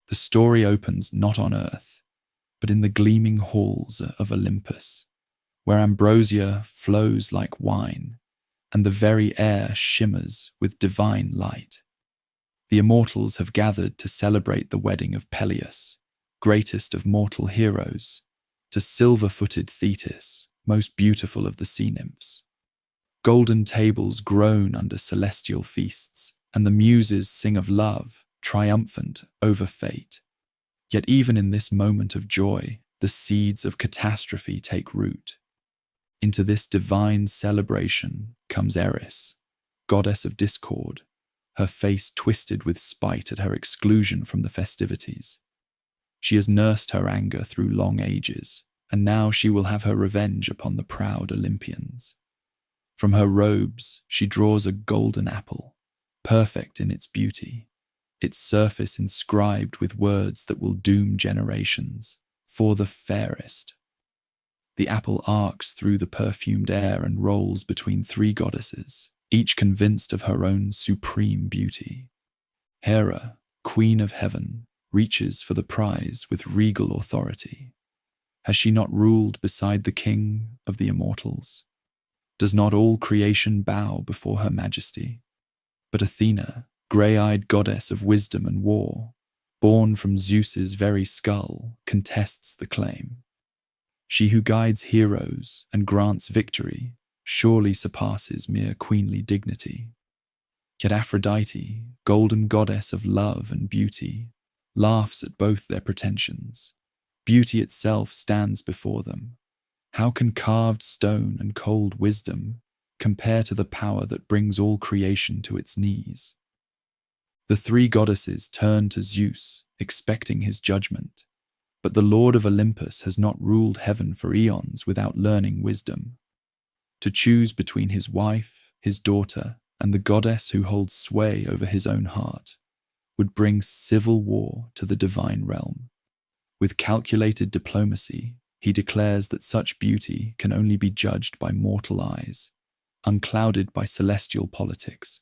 The story opens not on earth, but in the gleaming halls of Olympus, where ambrosia flows like wine, and the very air shimmers with divine light. The immortals have gathered to celebrate the wedding of Peleus, greatest of mortal heroes, to silver-footed Thetis, most beautiful of the sea nymphs. Golden tables groan under celestial feasts, and the muses sing of love, triumphant over fate. Yet even in this moment of joy, the seeds of catastrophe take root. Into this divine celebration comes Eris, goddess of discord, her face twisted with spite at her exclusion from the festivities. She has nursed her anger through long ages, and now she will have her revenge upon the proud Olympians. From her robes she draws a golden apple, perfect in its beauty, its surface inscribed with words that will doom generations, for the fairest. The apple arcs through the perfumed air and rolls between three goddesses, each convinced of her own supreme beauty. Hera, queen of heaven, reaches for the prize with regal authority. Has she not ruled beside the king of the immortals? Does not all creation bow before her majesty? But Athena, grey-eyed goddess of wisdom and war, born from Zeus's very skull, contests the claim. She who guides heroes and grants victory surely surpasses mere queenly dignity. Yet Aphrodite, golden goddess of love and beauty, laughs at both their pretensions. Beauty itself stands before them. How can carved stone and cold wisdom compare to the power that brings all creation to its knees? The three goddesses turn to Zeus, expecting his judgment. But the Lord of Olympus has not ruled heaven for eons without learning wisdom. To choose between his wife, his daughter, and the goddess who holds sway over his own heart would bring civil war to the divine realm. With calculated diplomacy, he declares that such beauty can only be judged by mortal eyes, unclouded by celestial politics.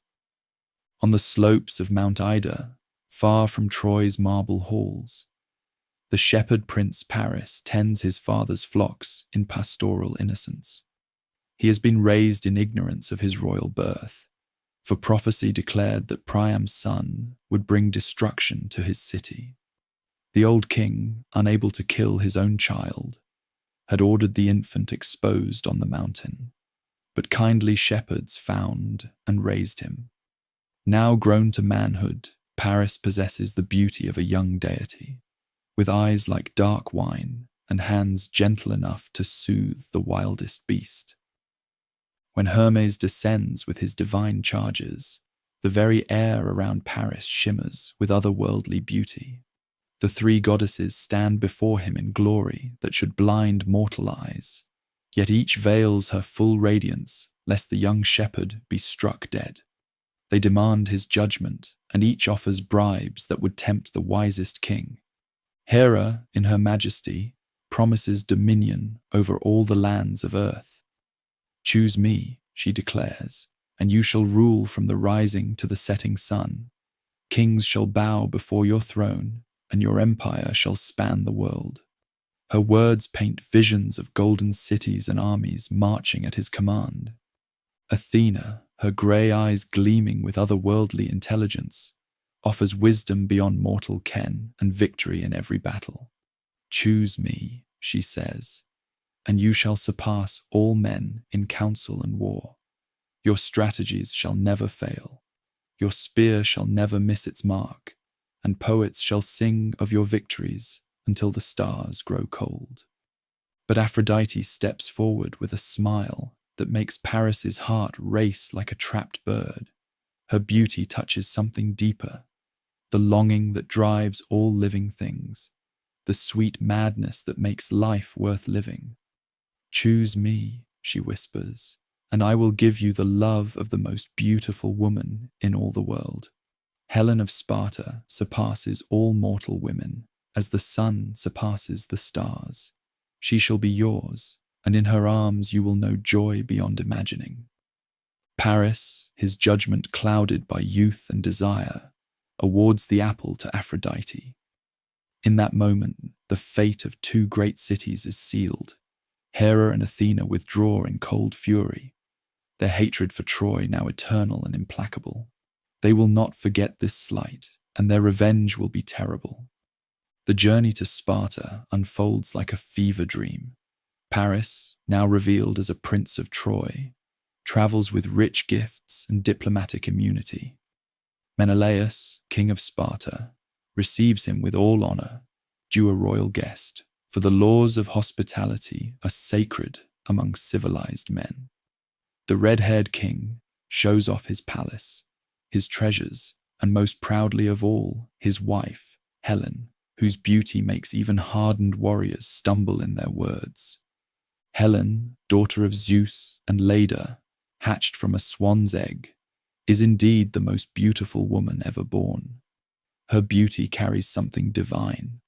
On the slopes of Mount Ida, far from Troy's marble halls, the shepherd prince Paris tends his father's flocks in pastoral innocence. He has been raised in ignorance of his royal birth, for prophecy declared that Priam's son would bring destruction to his city. The old king, unable to kill his own child, had ordered the infant exposed on the mountain, but kindly shepherds found and raised him. Now grown to manhood, Paris possesses the beauty of a young deity, with eyes like dark wine and hands gentle enough to soothe the wildest beast. When Hermes descends with his divine charges, the very air around Paris shimmers with otherworldly beauty. The three goddesses stand before him in glory that should blind mortal eyes, yet each veils her full radiance lest the young shepherd be struck dead. They demand his judgment, and each offers bribes that would tempt the wisest king. Hera, in her majesty, promises dominion over all the lands of earth. Choose me, she declares, and you shall rule from the rising to the setting sun. Kings shall bow before your throne, and your empire shall span the world. Her words paint visions of golden cities and armies marching at his command. Athena, her grey eyes gleaming with otherworldly intelligence, offers wisdom beyond mortal ken and victory in every battle. Choose me, she says, and you shall surpass all men in counsel and war. Your strategies shall never fail. Your spear shall never miss its mark, and poets shall sing of your victories until the stars grow cold. But Aphrodite steps forward with a smile that makes Paris's heart race like a trapped bird. Her beauty touches something deeper, the longing that drives all living things, the sweet madness that makes life worth living. Choose me, she whispers, and I will give you the love of the most beautiful woman in all the world. Helen of Sparta surpasses all mortal women, as the sun surpasses the stars. She shall be yours, and in her arms you will know joy beyond imagining. Paris, his judgment clouded by youth and desire, awards the apple to Aphrodite. In that moment, the fate of two great cities is sealed. Hera and Athena withdraw in cold fury, their hatred for Troy now eternal and implacable. They will not forget this slight, and their revenge will be terrible. The journey to Sparta unfolds like a fever dream. Paris, now revealed as a prince of Troy, travels with rich gifts and diplomatic immunity. Menelaus, king of Sparta, receives him with all honor, due a royal guest, for the laws of hospitality are sacred among civilized men. The red-haired king shows off his palace, his treasures, and most proudly of all, his wife, Helen, whose beauty makes even hardened warriors stumble in their words. Helen, daughter of Zeus and Leda, hatched from a swan's egg, is indeed the most beautiful woman ever born. Her beauty carries something divine.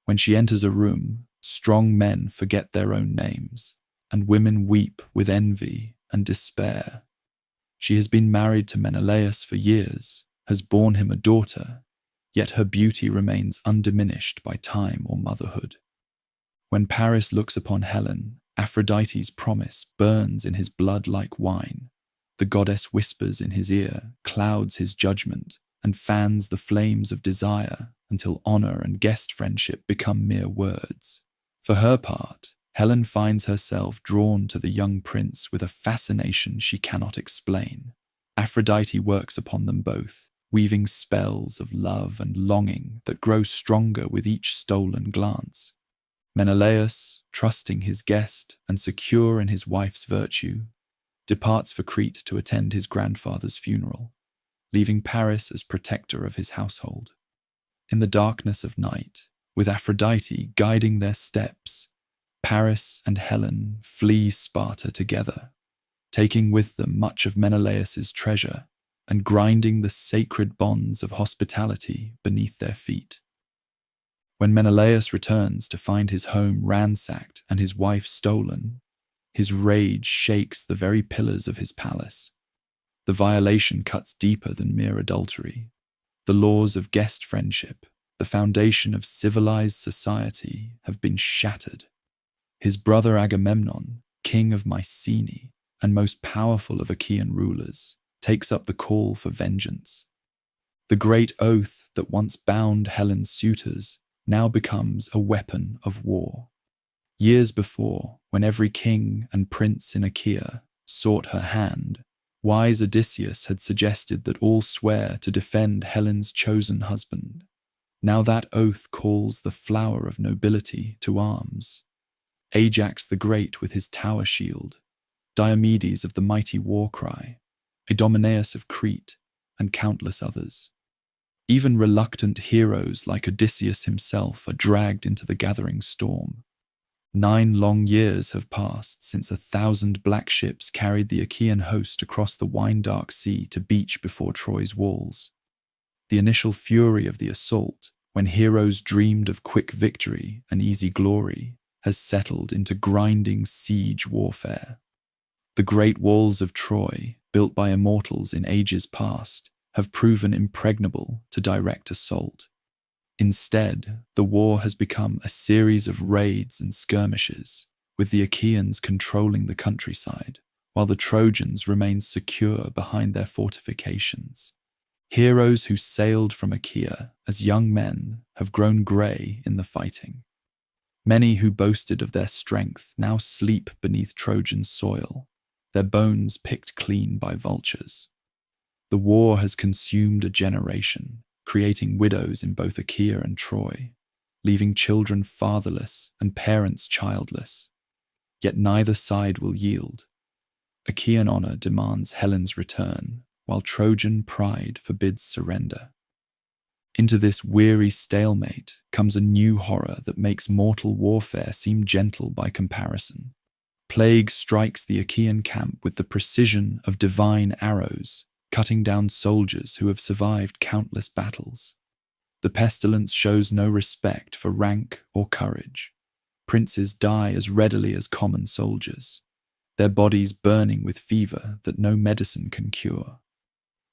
When she enters a room, strong men forget their own names, and women weep with envy and despair. She has been married to Menelaus for years, has borne him a daughter, yet her beauty remains undiminished by time or motherhood. When Paris looks upon Helen, Aphrodite's promise burns in his blood like wine. The goddess whispers in his ear, clouds his judgment, and fans the flames of desire until honor and guest friendship become mere words. For her part, Helen finds herself drawn to the young prince with a fascination she cannot explain. Aphrodite works upon them both, weaving spells of love and longing that grow stronger with each stolen glance. Menelaus, trusting his guest and secure in his wife's virtue, departs for Crete to attend his grandfather's funeral, leaving Paris as protector of his household. In the darkness of night, with Aphrodite guiding their steps, Paris and Helen flee Sparta together, taking with them much of Menelaus's treasure and grinding the sacred bonds of hospitality beneath their feet. When Menelaus returns to find his home ransacked and his wife stolen, his rage shakes the very pillars of his palace. The violation cuts deeper than mere adultery. The laws of guest friendship, the foundation of civilized society, have been shattered. His brother Agamemnon, king of Mycenae and most powerful of Achaean rulers, takes up the call for vengeance. The great oath that once bound Helen's suitors now becomes a weapon of war. Years before, when every king and prince in Achaea sought her hand, wise Odysseus had suggested that all swear to defend Helen's chosen husband. Now that oath calls the flower of nobility to arms. Ajax the Great with his tower shield, Diomedes of the mighty war cry, Idomeneus of Crete, and countless others. Even reluctant heroes like Odysseus himself are dragged into the gathering storm. 9 long years have passed since 1,000 black ships carried the Achaean host across the wine-dark sea to beach before Troy's walls. The initial fury of the assault, when heroes dreamed of quick victory and easy glory, has settled into grinding siege warfare. The great walls of Troy, built by immortals in ages past, have proven impregnable to direct assault. Instead, the war has become a series of raids and skirmishes, with the Achaeans controlling the countryside, while the Trojans remain secure behind their fortifications. Heroes who sailed from Achaea as young men have grown grey in the fighting. Many who boasted of their strength now sleep beneath Trojan soil, their bones picked clean by vultures. The war has consumed a generation, creating widows in both Achaea and Troy, leaving children fatherless and parents childless. Yet neither side will yield. Achaean honor demands Helen's return, while Trojan pride forbids surrender. Into this weary stalemate comes a new horror that makes mortal warfare seem gentle by comparison. Plague strikes the Achaean camp with the precision of divine arrows, cutting down soldiers who have survived countless battles. The pestilence shows no respect for rank or courage. Princes die as readily as common soldiers, their bodies burning with fever that no medicine can cure.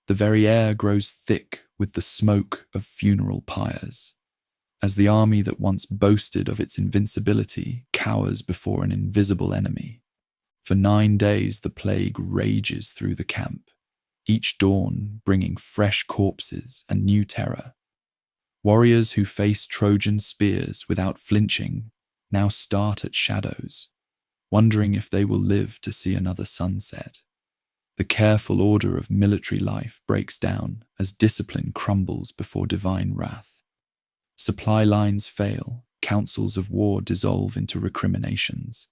The very air grows thick with the smoke of funeral pyres. as the army that once boasted of its invincibility cowers before an invisible enemy. For 9 days the plague rages through the camp, each dawn bringing fresh corpses and new terror. Warriors who face Trojan spears without flinching now start at shadows, wondering if they will live to see another sunset. The careful order of military life breaks down as discipline crumbles before divine wrath. Supply lines fail, councils of war dissolve into recriminations,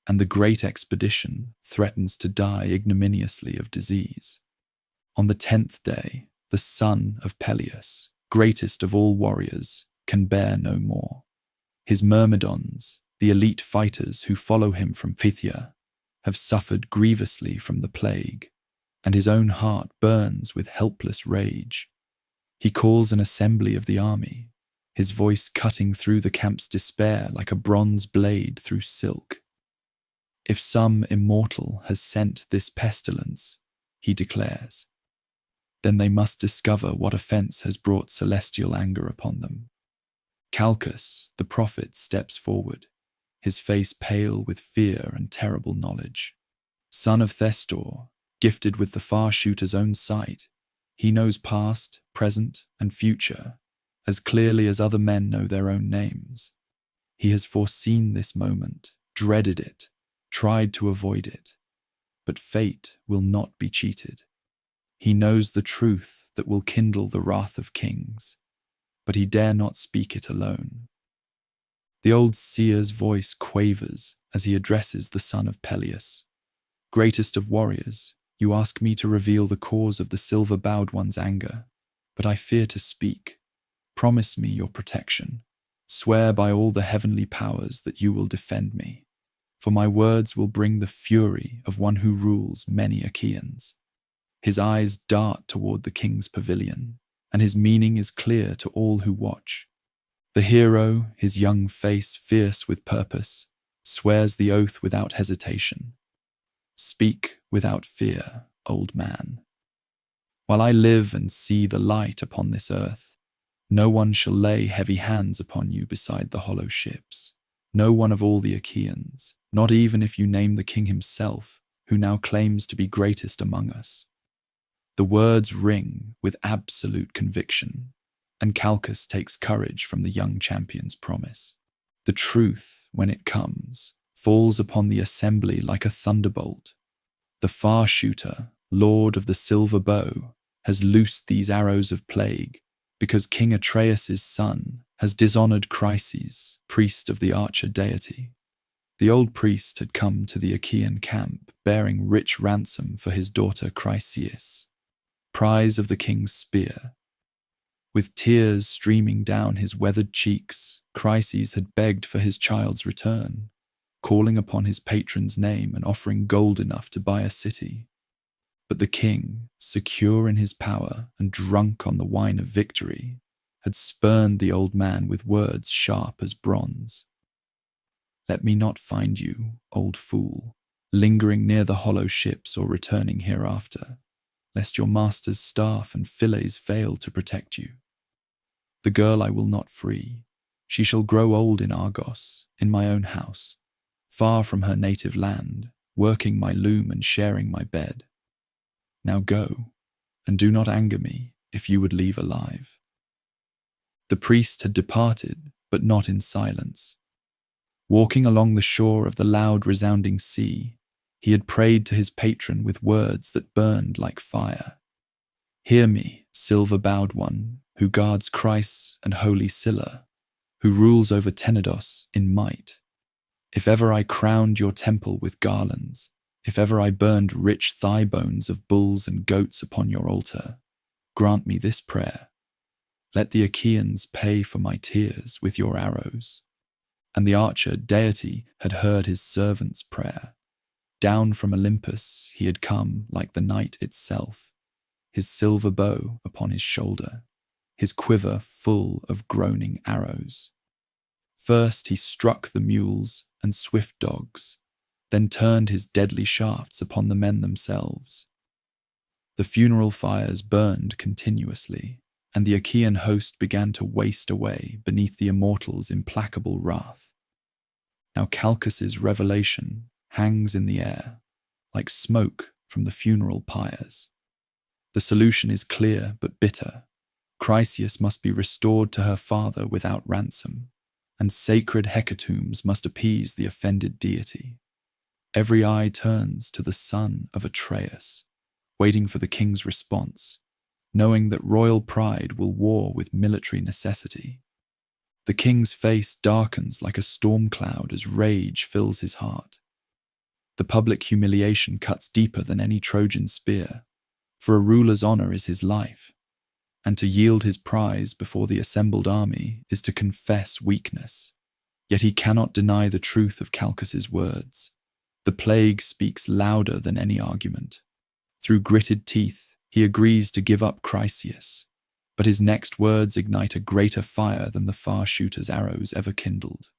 and the great expedition threatens to die ignominiously of disease. On the 10th day, the son of Peleus, greatest of all warriors, can bear no more. His myrmidons, the elite fighters who follow him from Phthia, have suffered grievously from the plague, and his own heart burns with helpless rage. He calls an assembly of the army, his voice cutting through the camp's despair like a bronze blade through silk. If some immortal has sent this pestilence, he declares, then they must discover what offense has brought celestial anger upon them. Calchas, the prophet, steps forward, his face pale with fear and terrible knowledge. Son of Thestor, gifted with the far shooter's own sight, he knows past, present, and future as clearly as other men know their own names. He has foreseen this moment, dreaded it, tried to avoid it, but fate will not be cheated. He knows the truth that will kindle the wrath of kings, but he dare not speak it alone. The old seer's voice quavers as he addresses the son of Peleus. Greatest of warriors, you ask me to reveal the cause of the silver-bowed one's anger, but I fear to speak. Promise me your protection. Swear by all the heavenly powers that you will defend me, for my words will bring the fury of one who rules many Achaeans. His eyes dart toward the king's pavilion, and his meaning is clear to all who watch. The hero, his young face fierce with purpose, swears the oath without hesitation. Speak without fear, old man. While I live and see the light upon this earth, no one shall lay heavy hands upon you beside the hollow ships. No one of all the Achaeans, not even if you name the king himself, who now claims to be greatest among us. The words ring with absolute conviction, and Calchas takes courage from the young champion's promise. The truth, when it comes, falls upon the assembly like a thunderbolt. The far shooter, lord of the silver bow, has loosed these arrows of plague, because King Atreus' son has dishonored Chryses, priest of the archer deity. The old priest had come to the Achaean camp bearing rich ransom for his daughter Chryseis, prize of the king's spear. With tears streaming down his weathered cheeks, Chryses had begged for his child's return, calling upon his patron's name and offering gold enough to buy a city. But the king, secure in his power and drunk on the wine of victory, had spurned the old man with words sharp as bronze. Let me not find you, old fool, lingering near the hollow ships or returning hereafter, lest your master's staff and fillets fail to protect you. The girl I will not free. She shall grow old in Argos, in my own house, far from her native land, working my loom and sharing my bed. Now go, and do not anger me if you would leave alive. The priest had departed, but not in silence. Walking along the shore of the loud resounding sea, he had prayed to his patron with words that burned like fire. Hear me, silver-bowed one, who guards Chryse and holy Scylla, who rules over Tenedos in might. If ever I crowned your temple with garlands, if ever I burned rich thigh bones of bulls and goats upon your altar, grant me this prayer. Let the Achaeans pay for my tears with your arrows. And the archer deity had heard his servant's prayer. Down from Olympus he had come like the night itself, his silver bow upon his shoulder, his quiver full of groaning arrows. First he struck the mules and swift dogs, then turned his deadly shafts upon the men themselves. The funeral fires burned continuously, and the Achaean host began to waste away beneath the immortal's implacable wrath. Now Calchas's revelation hangs in the air, like smoke from the funeral pyres. The solution is clear but bitter. Chryseis must be restored to her father without ransom, and sacred hecatombs must appease the offended deity. Every eye turns to the son of Atreus, waiting for the king's response, knowing that royal pride will war with military necessity. The king's face darkens like a storm cloud as rage fills his heart. The public humiliation cuts deeper than any Trojan spear, for a ruler's honor is his life, and to yield his prize before the assembled army is to confess weakness. Yet he cannot deny the truth of Calchas's words. The plague speaks louder than any argument. Through gritted teeth, he agrees to give up Chryseis, but his next words ignite a greater fire than the far shooter's arrows ever kindled.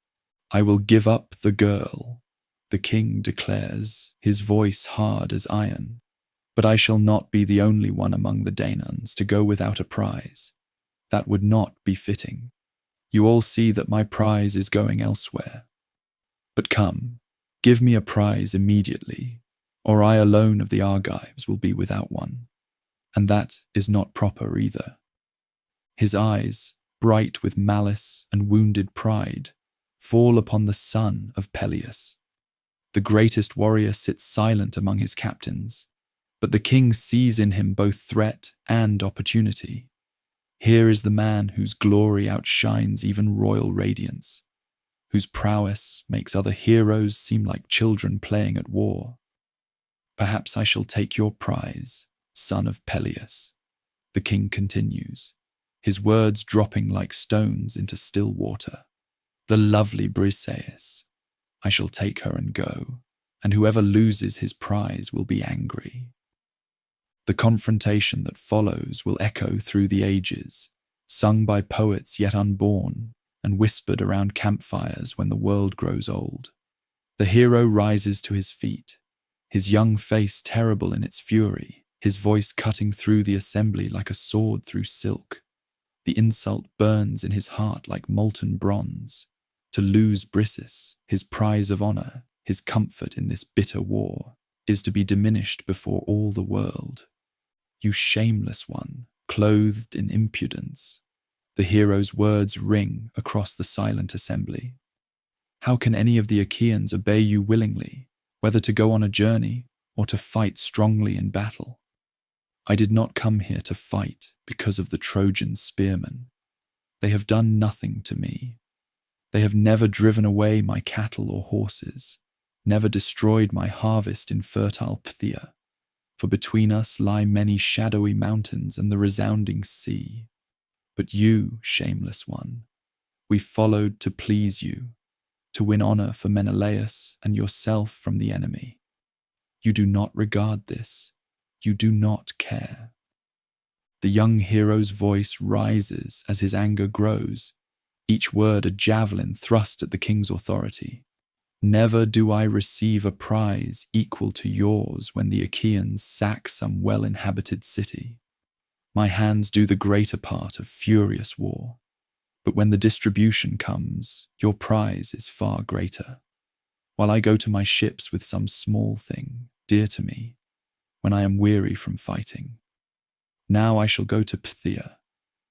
"I will give up the girl," the king declares, his voice hard as iron. "But I shall not be the only one among the Danaans to go without a prize. That would not be fitting. You all see that my prize is going elsewhere. But come, give me a prize immediately, or I alone of the Argives will be without one. And that is not proper either." His eyes, bright with malice and wounded pride, fall upon the son of Peleus. The greatest warrior sits silent among his captains, but the king sees in him both threat and opportunity. Here is the man whose glory outshines even royal radiance, whose prowess makes other heroes seem like children playing at war. "Perhaps I shall take your prize, son of Peleus," the king continues, his words dropping like stones into still water. "The lovely Briseis. I shall take her and go, and whoever loses his prize will be angry." The confrontation that follows will echo through the ages, sung by poets yet unborn, and whispered around campfires when the world grows old. The hero rises to his feet, his young face terrible in its fury, his voice cutting through the assembly like a sword through silk. The insult burns in his heart like molten bronze. To lose Briseis, his prize of honor, his comfort in this bitter war, is to be diminished before all the world. "You shameless one, clothed in impudence," the hero's words ring across the silent assembly. "How can any of the Achaeans obey you willingly, whether to go on a journey or to fight strongly in battle? I did not come here to fight because of the Trojan spearmen. They have done nothing to me. They have never driven away my cattle or horses, never destroyed my harvest in fertile Phthia. For between us lie many shadowy mountains and the resounding sea. But you, shameless one, we followed to please you, to win honor for Menelaus and yourself from the enemy. You do not regard this. You do not care." The young hero's voice rises as his anger grows, each word a javelin thrust at the king's authority. "Never do I receive a prize equal to yours when the Achaeans sack some well-inhabited city. My hands do the greater part of furious war, but when the distribution comes, your prize is far greater. While I go to my ships with some small thing, dear to me, when I am weary from fighting. Now I shall go to Phthia,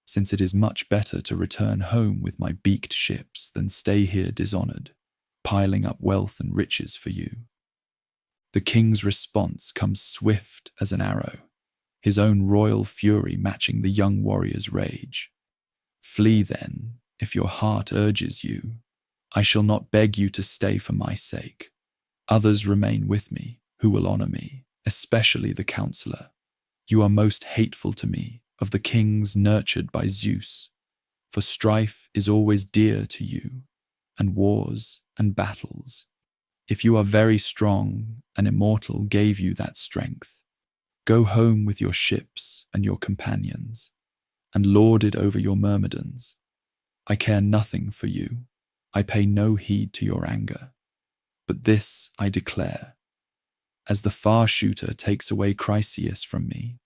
since it is much better to return home with my beaked ships than stay here dishonored, piling up wealth and riches for you." The king's response comes swift as an arrow, his own royal fury matching the young warrior's rage. "Flee then, if your heart urges you. I shall not beg you to stay for my sake. Others remain with me, who will honor me, especially the counselor. You are most hateful to me, of the kings nurtured by Zeus, for strife is always dear to you, and wars and battles. If you are very strong, an immortal gave you that strength. Go home with your ships and your companions, and lord it over your myrmidons. I care nothing for you. I pay no heed to your anger. But this I declare. As the far shooter takes away Chryseis from me,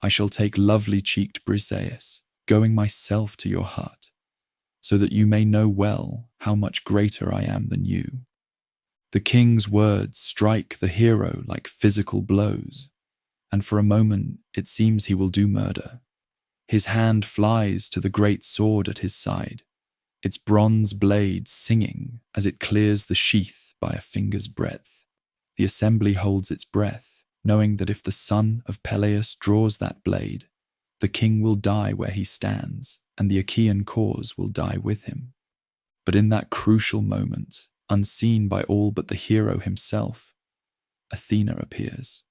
I shall take lovely-cheeked Briseis, going myself to your hut, so that you may know well how much greater I am than you." The king's words strike the hero like physical blows, and for a moment it seems he will do murder. His hand flies to the great sword at his side, its bronze blade singing as it clears the sheath by a finger's breadth. The assembly holds its breath, knowing that if the son of Peleus draws that blade, the king will die where he stands, and the Achaean cause will die with him. But in that crucial moment, unseen by all but the hero himself, Athena appears.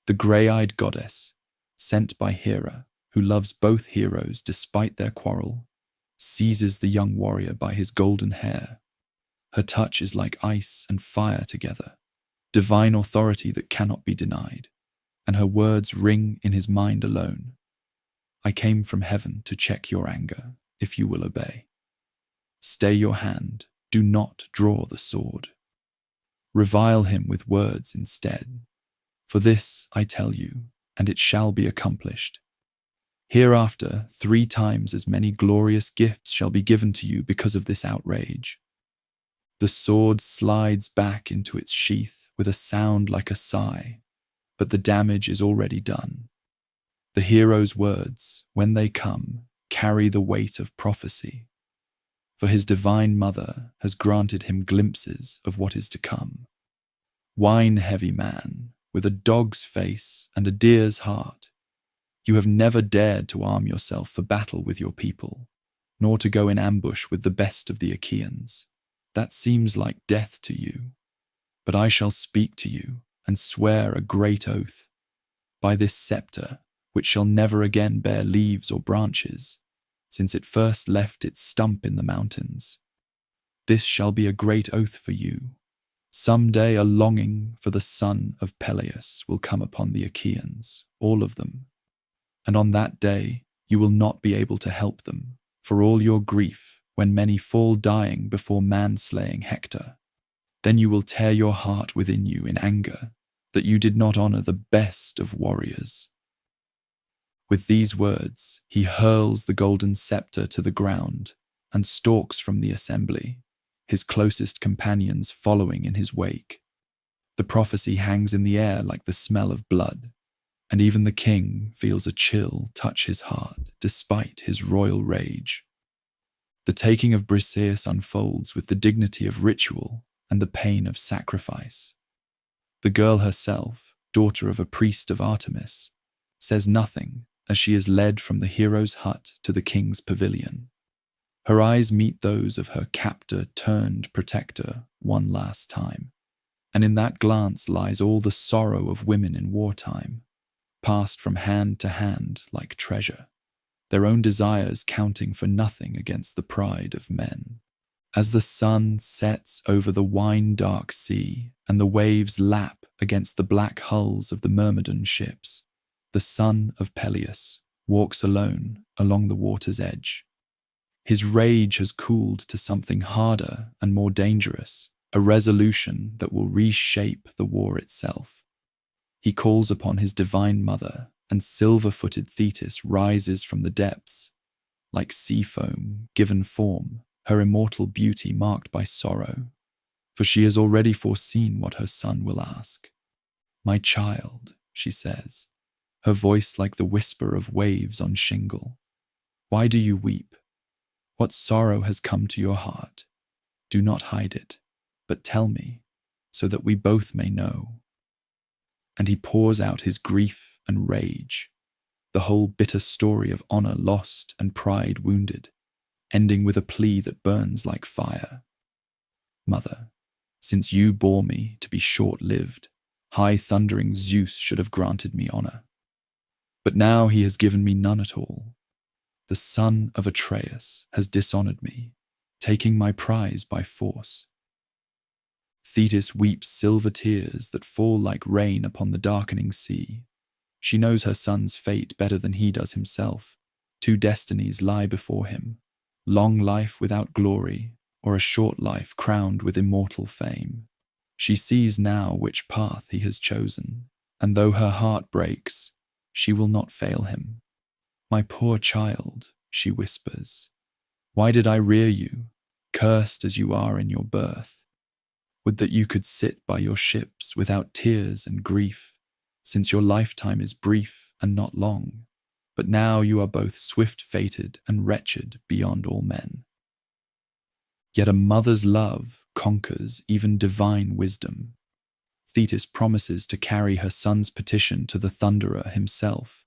The grey-eyed goddess, sent by Hera, who loves both heroes despite their quarrel, seizes the young warrior by his golden hair. Her touch is like ice and fire together, divine authority that cannot be denied, and her words ring in his mind alone. "I came from heaven to check your anger, if you will obey. Stay your hand, do not draw the sword. Revile him with words instead. For this I tell you, and it shall be accomplished. Hereafter 3 times as many glorious gifts shall be given to you because of this outrage." The sword slides back into its sheath with a sound like a sigh, but the damage is already done. The hero's words, when they come, carry the weight of prophecy, for his divine mother has granted him glimpses of what is to come. Wine-heavy man, with a dog's face and a deer's heart, you have never dared to arm yourself for battle with your people, nor to go in ambush with the best of the Achaeans. That seems like death to you. But I shall speak to you and swear a great oath. By this scepter, which shall never again bear leaves or branches, since it first left its stump in the mountains. This shall be a great oath for you. Some day a longing for the son of Peleus will come upon the Achaeans, all of them. And on that day you will not be able to help them, for all your grief when many fall dying before man-slaying Hector. Then you will tear your heart within you in anger that you did not honor the best of warriors. With these words, he hurls the golden scepter to the ground and stalks from the assembly, his closest companions following in his wake. The prophecy hangs in the air like the smell of blood, and even the king feels a chill touch his heart despite his royal rage. The taking of Briseis unfolds with the dignity of ritual and the pain of sacrifice. The girl herself, daughter of a priest of Artemis, says nothing as she is led from the hero's hut to the king's pavilion. Her eyes meet those of her captor turned protector one last time, and in that glance lies all the sorrow of women in wartime, passed from hand to hand like treasure, their own desires counting for nothing against the pride of men. As the sun sets over the wine-dark sea and the waves lap against the black hulls of the Myrmidon ships, the son of Peleus walks alone along the water's edge. His rage has cooled to something harder and more dangerous, a resolution that will reshape the war itself. He calls upon his divine mother, and silver-footed Thetis rises from the depths, like sea foam given form, her immortal beauty marked by sorrow, for she has already foreseen what her son will ask. "My child," she says, her voice like the whisper of waves on shingle, "why do you weep? What sorrow has come to your heart? Do not hide it, but tell me, so that we both may know." And he pours out his grief and rage, the whole bitter story of honor lost and pride wounded, ending with a plea that burns like fire. "Mother, since you bore me to be short-lived, high-thundering Zeus should have granted me honor. But now he has given me none at all. The son of Atreus has dishonored me, taking my prize by force." Thetis weeps silver tears that fall like rain upon the darkening sea. She knows her son's fate better than he does himself. 2 destinies lie before him, long life without glory, or a short life crowned with immortal fame. She sees now which path he has chosen, and though her heart breaks, she will not fail him. "My poor child," she whispers. Why did I rear you, cursed as you are in your birth? Would that you could sit by your ships without tears and grief, since your lifetime is brief and not long. But now you are both swift-fated and wretched beyond all men. Yet a mother's love conquers even divine wisdom. Thetis promises to carry her son's petition to the Thunderer himself,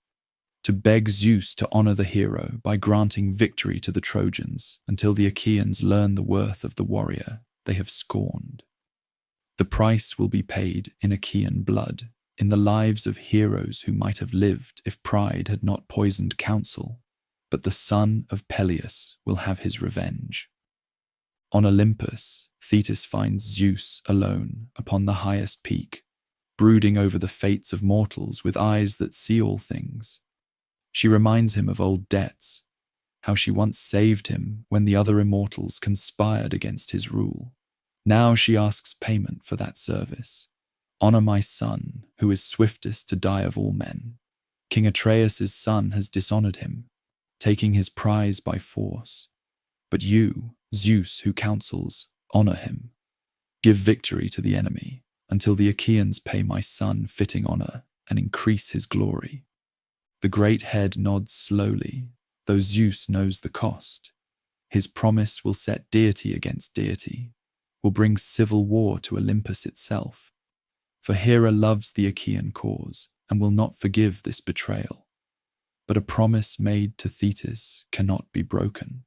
to beg Zeus to honor the hero by granting victory to the Trojans until the Achaeans learn the worth of the warrior they have scorned. The price will be paid in Achaean blood, in the lives of heroes who might have lived if pride had not poisoned counsel, but the son of Peleus will have his revenge. On Olympus, Thetis finds Zeus alone upon the highest peak, brooding over the fates of mortals with eyes that see all things. She reminds him of old debts, how she once saved him when the other immortals conspired against his rule. Now she asks payment for that service. Honor my son, who is swiftest to die of all men. King Atreus' son has dishonored him, taking his prize by force. But you, Zeus, who counsels, honor him. Give victory to the enemy, until the Achaeans pay my son fitting honor and increase his glory. The great head nods slowly, though Zeus knows the cost. His promise will set deity against deity, will bring civil war to Olympus itself. For Hera loves the Achaean cause and will not forgive this betrayal. But a promise made to Thetis cannot be broken.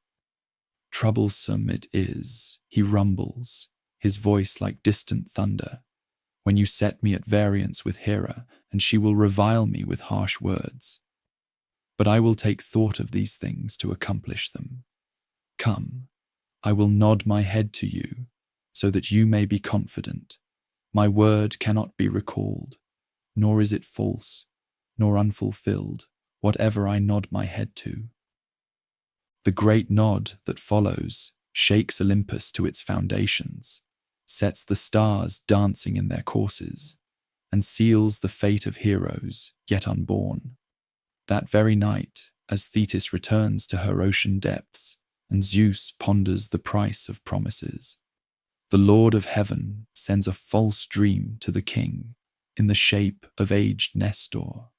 Troublesome it is, he rumbles, his voice like distant thunder, when you set me at variance with Hera, and she will revile me with harsh words. But I will take thought of these things to accomplish them. Come, I will nod my head to you, so that you may be confident. My word cannot be recalled, nor is it false, nor unfulfilled, whatever I nod my head to. The great nod that follows shakes Olympus to its foundations, sets the stars dancing in their courses, and seals the fate of heroes yet unborn. That very night, as Thetis returns to her ocean depths, and Zeus ponders the price of promises, the Lord of Heaven sends a false dream to the king in the shape of aged Nestor.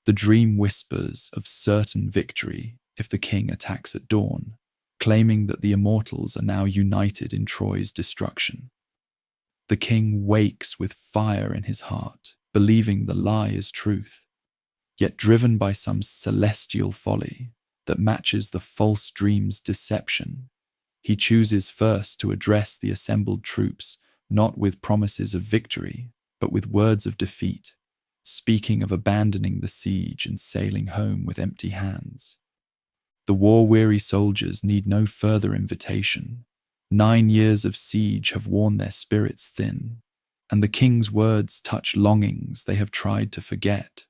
The dream whispers of certain victory if the king attacks at dawn, claiming that the immortals are now united in Troy's destruction. The king wakes with fire in his heart, believing the lie is truth, yet driven by some celestial folly that matches the false dream's deception. He chooses first to address the assembled troops, not with promises of victory, but with words of defeat, speaking of abandoning the siege and sailing home with empty hands. The war-weary soldiers need no further invitation. 9 years of siege have worn their spirits thin, and the king's words touch longings they have tried to forget.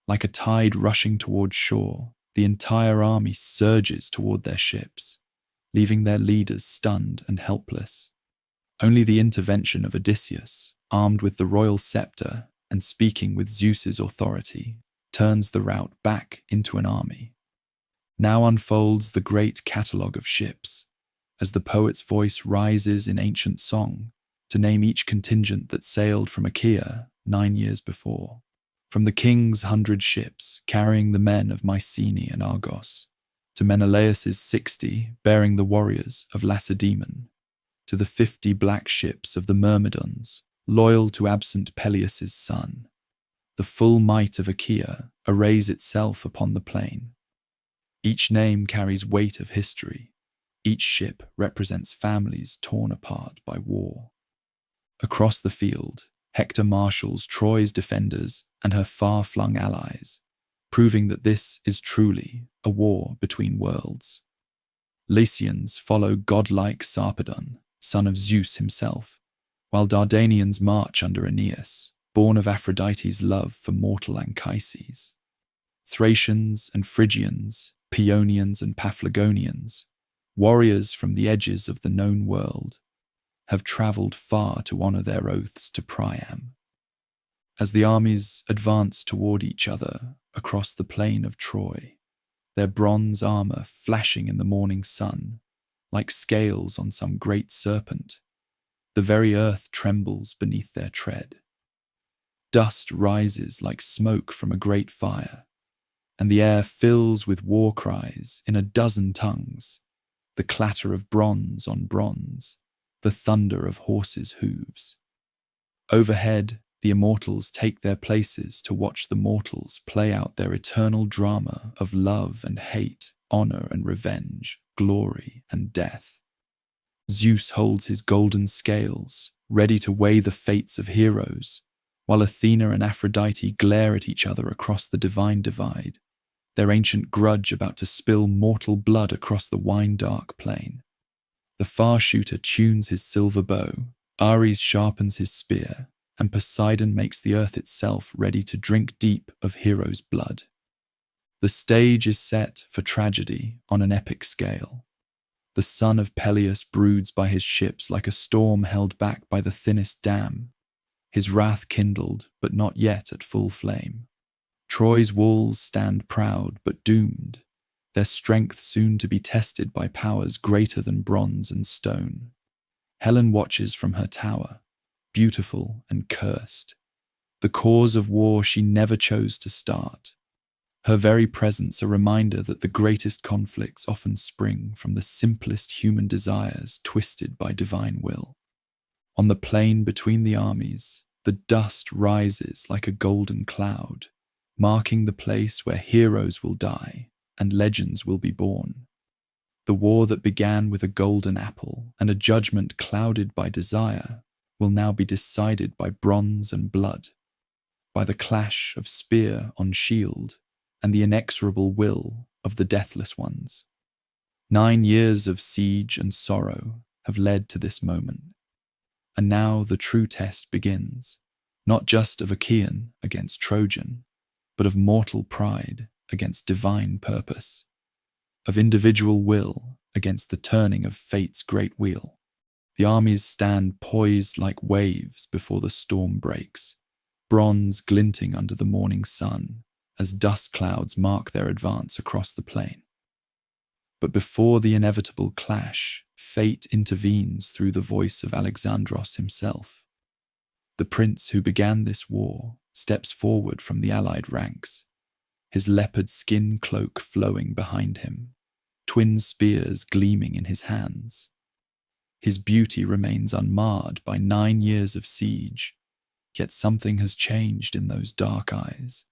Like a tide rushing toward shore, the entire army surges toward their ships, leaving their leaders stunned and helpless. Only the intervention of Odysseus, armed with the royal scepter and speaking with Zeus's authority, turns the rout back into an army. Now unfolds the great catalogue of ships, as the poet's voice rises in ancient song to name each contingent that sailed from Achaea 9 years before. From the king's 100 ships carrying the men of Mycenae and Argos, to Menelaus's 60 bearing the warriors of Lacedaemon, to the 50 black ships of the Myrmidons, loyal to absent Peleus' son. The full might of Achaea arrays itself upon the plain. Each name carries weight of history. Each ship represents families torn apart by war. Across the field, Hector marshals Troy's defenders and her far-flung allies, proving that this is truly a war between worlds. Lycians follow godlike Sarpedon, son of Zeus himself, while Dardanians march under Aeneas, born of Aphrodite's love for mortal Anchises. Thracians and Phrygians, Paeonians and Paphlagonians, warriors from the edges of the known world, have travelled far to honour their oaths to Priam. As the armies advance toward each other across the plain of Troy, their bronze armor flashing in the morning sun, like scales on some great serpent. The very earth trembles beneath their tread. Dust rises like smoke from a great fire, and the air fills with war cries in a dozen tongues, the clatter of bronze on bronze, the thunder of horses' hooves. Overhead, the immortals take their places to watch the mortals play out their eternal drama of love and hate, honor and revenge, glory and death. Zeus holds his golden scales, ready to weigh the fates of heroes, while Athena and Aphrodite glare at each other across the divine divide, their ancient grudge about to spill mortal blood across the wine-dark plain. The far shooter tunes his silver bow, Ares sharpens his spear, and Poseidon makes the earth itself ready to drink deep of heroes' blood. The stage is set for tragedy on an epic scale. The son of Peleus broods by his ships like a storm held back by the thinnest dam, his wrath kindled but not yet at full flame. Troy's walls stand proud but doomed, their strength soon to be tested by powers greater than bronze and stone. Helen watches from her tower, beautiful and cursed, the cause of war she never chose to start. Her very presence a reminder that the greatest conflicts often spring from the simplest human desires twisted by divine will. On the plain between the armies, the dust rises like a golden cloud, marking the place where heroes will die and legends will be born. The war that began with a golden apple and a judgment clouded by desire will now be decided by bronze and blood, by the clash of spear on shield and the inexorable will of the deathless ones. 9 years of siege and sorrow have led to this moment, and now the true test begins, not just of Achaean against Trojan, but of mortal pride against divine purpose, of individual will against the turning of fate's great wheel. The armies stand poised like waves before the storm breaks, bronze glinting under the morning sun as dust clouds mark their advance across the plain. But before the inevitable clash, fate intervenes through the voice of Alexandros himself. The prince who began this war steps forward from the allied ranks, his leopard skin cloak flowing behind him, twin spears gleaming in his hands. His beauty remains unmarred by 9 years of siege, yet something has changed in those dark eyes,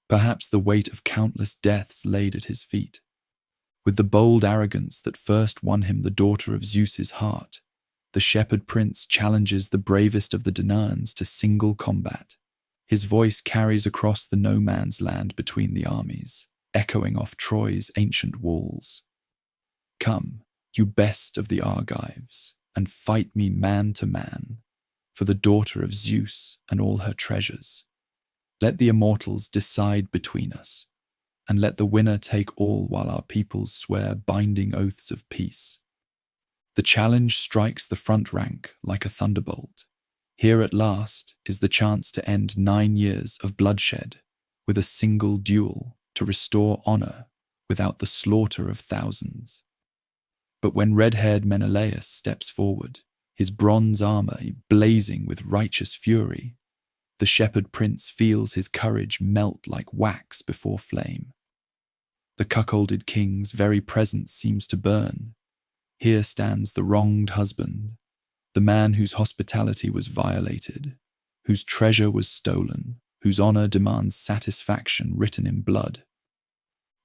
perhaps the weight of countless deaths laid at his feet. With the bold arrogance that first won him the daughter of Zeus's heart, the shepherd prince challenges the bravest of the Danaans to single combat. His voice carries across the no-man's land between the armies, echoing off Troy's ancient walls. Come, you best of the Argives, and fight me man to man, for the daughter of Zeus and all her treasures. Let the immortals decide between us, and let the winner take all while our peoples swear binding oaths of peace. The challenge strikes the front rank like a thunderbolt. Here at last is the chance to end 9 years of bloodshed with a single duel to restore honor without the slaughter of thousands. But when red-haired Menelaus steps forward, his bronze armor blazing with righteous fury, the shepherd prince feels his courage melt like wax before flame. The cuckolded king's very presence seems to burn. Here stands the wronged husband, the man whose hospitality was violated, whose treasure was stolen, whose honor demands satisfaction written in blood.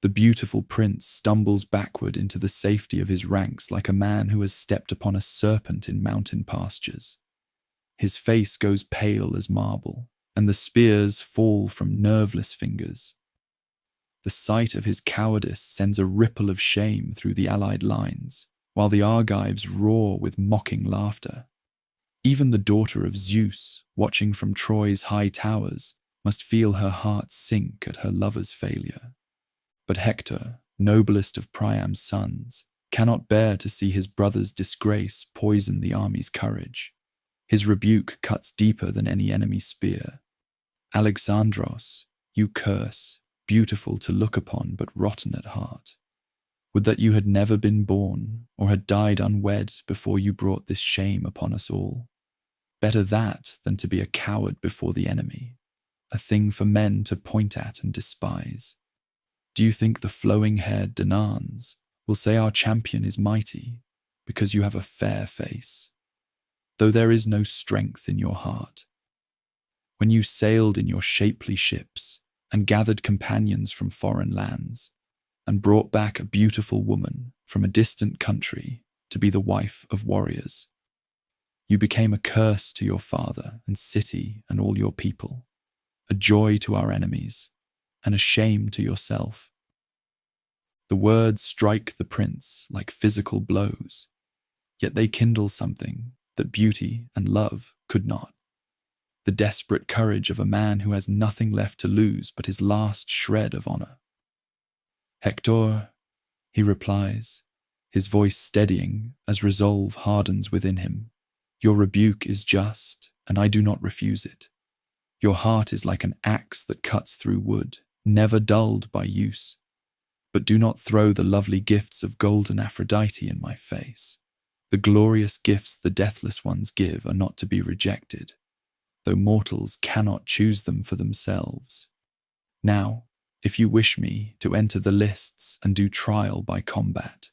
The beautiful prince stumbles backward into the safety of his ranks like a man who has stepped upon a serpent in mountain pastures. His face goes pale as marble, and the spears fall from nerveless fingers. The sight of his cowardice sends a ripple of shame through the allied lines, while the Argives roar with mocking laughter. Even the daughter of Zeus, watching from Troy's high towers, must feel her heart sink at her lover's failure. But Hector, noblest of Priam's sons, cannot bear to see his brother's disgrace poison the army's courage. His rebuke cuts deeper than any enemy spear. Alexandros, you curse, beautiful to look upon but rotten at heart. Would that you had never been born or had died unwed before you brought this shame upon us all. Better that than to be a coward before the enemy, a thing for men to point at and despise. Do you think the flowing-haired Danans will say our champion is mighty because you have a fair face, though there is no strength in your heart? When you sailed in your shapely ships and gathered companions from foreign lands and brought back a beautiful woman from a distant country to be the wife of warriors, you became a curse to your father and city and all your people, a joy to our enemies, and a shame to yourself. The words strike the prince like physical blows, yet they kindle something that beauty and love could not. The desperate courage of a man who has nothing left to lose but his last shred of honor. Hector, he replies, his voice steadying as resolve hardens within him. Your rebuke is just, and I do not refuse it. Your heart is like an axe that cuts through wood, never dulled by use. But do not throw the lovely gifts of golden Aphrodite in my face. The glorious gifts the deathless ones give are not to be rejected, though mortals cannot choose them for themselves. Now, if you wish me to enter the lists and do trial by combat,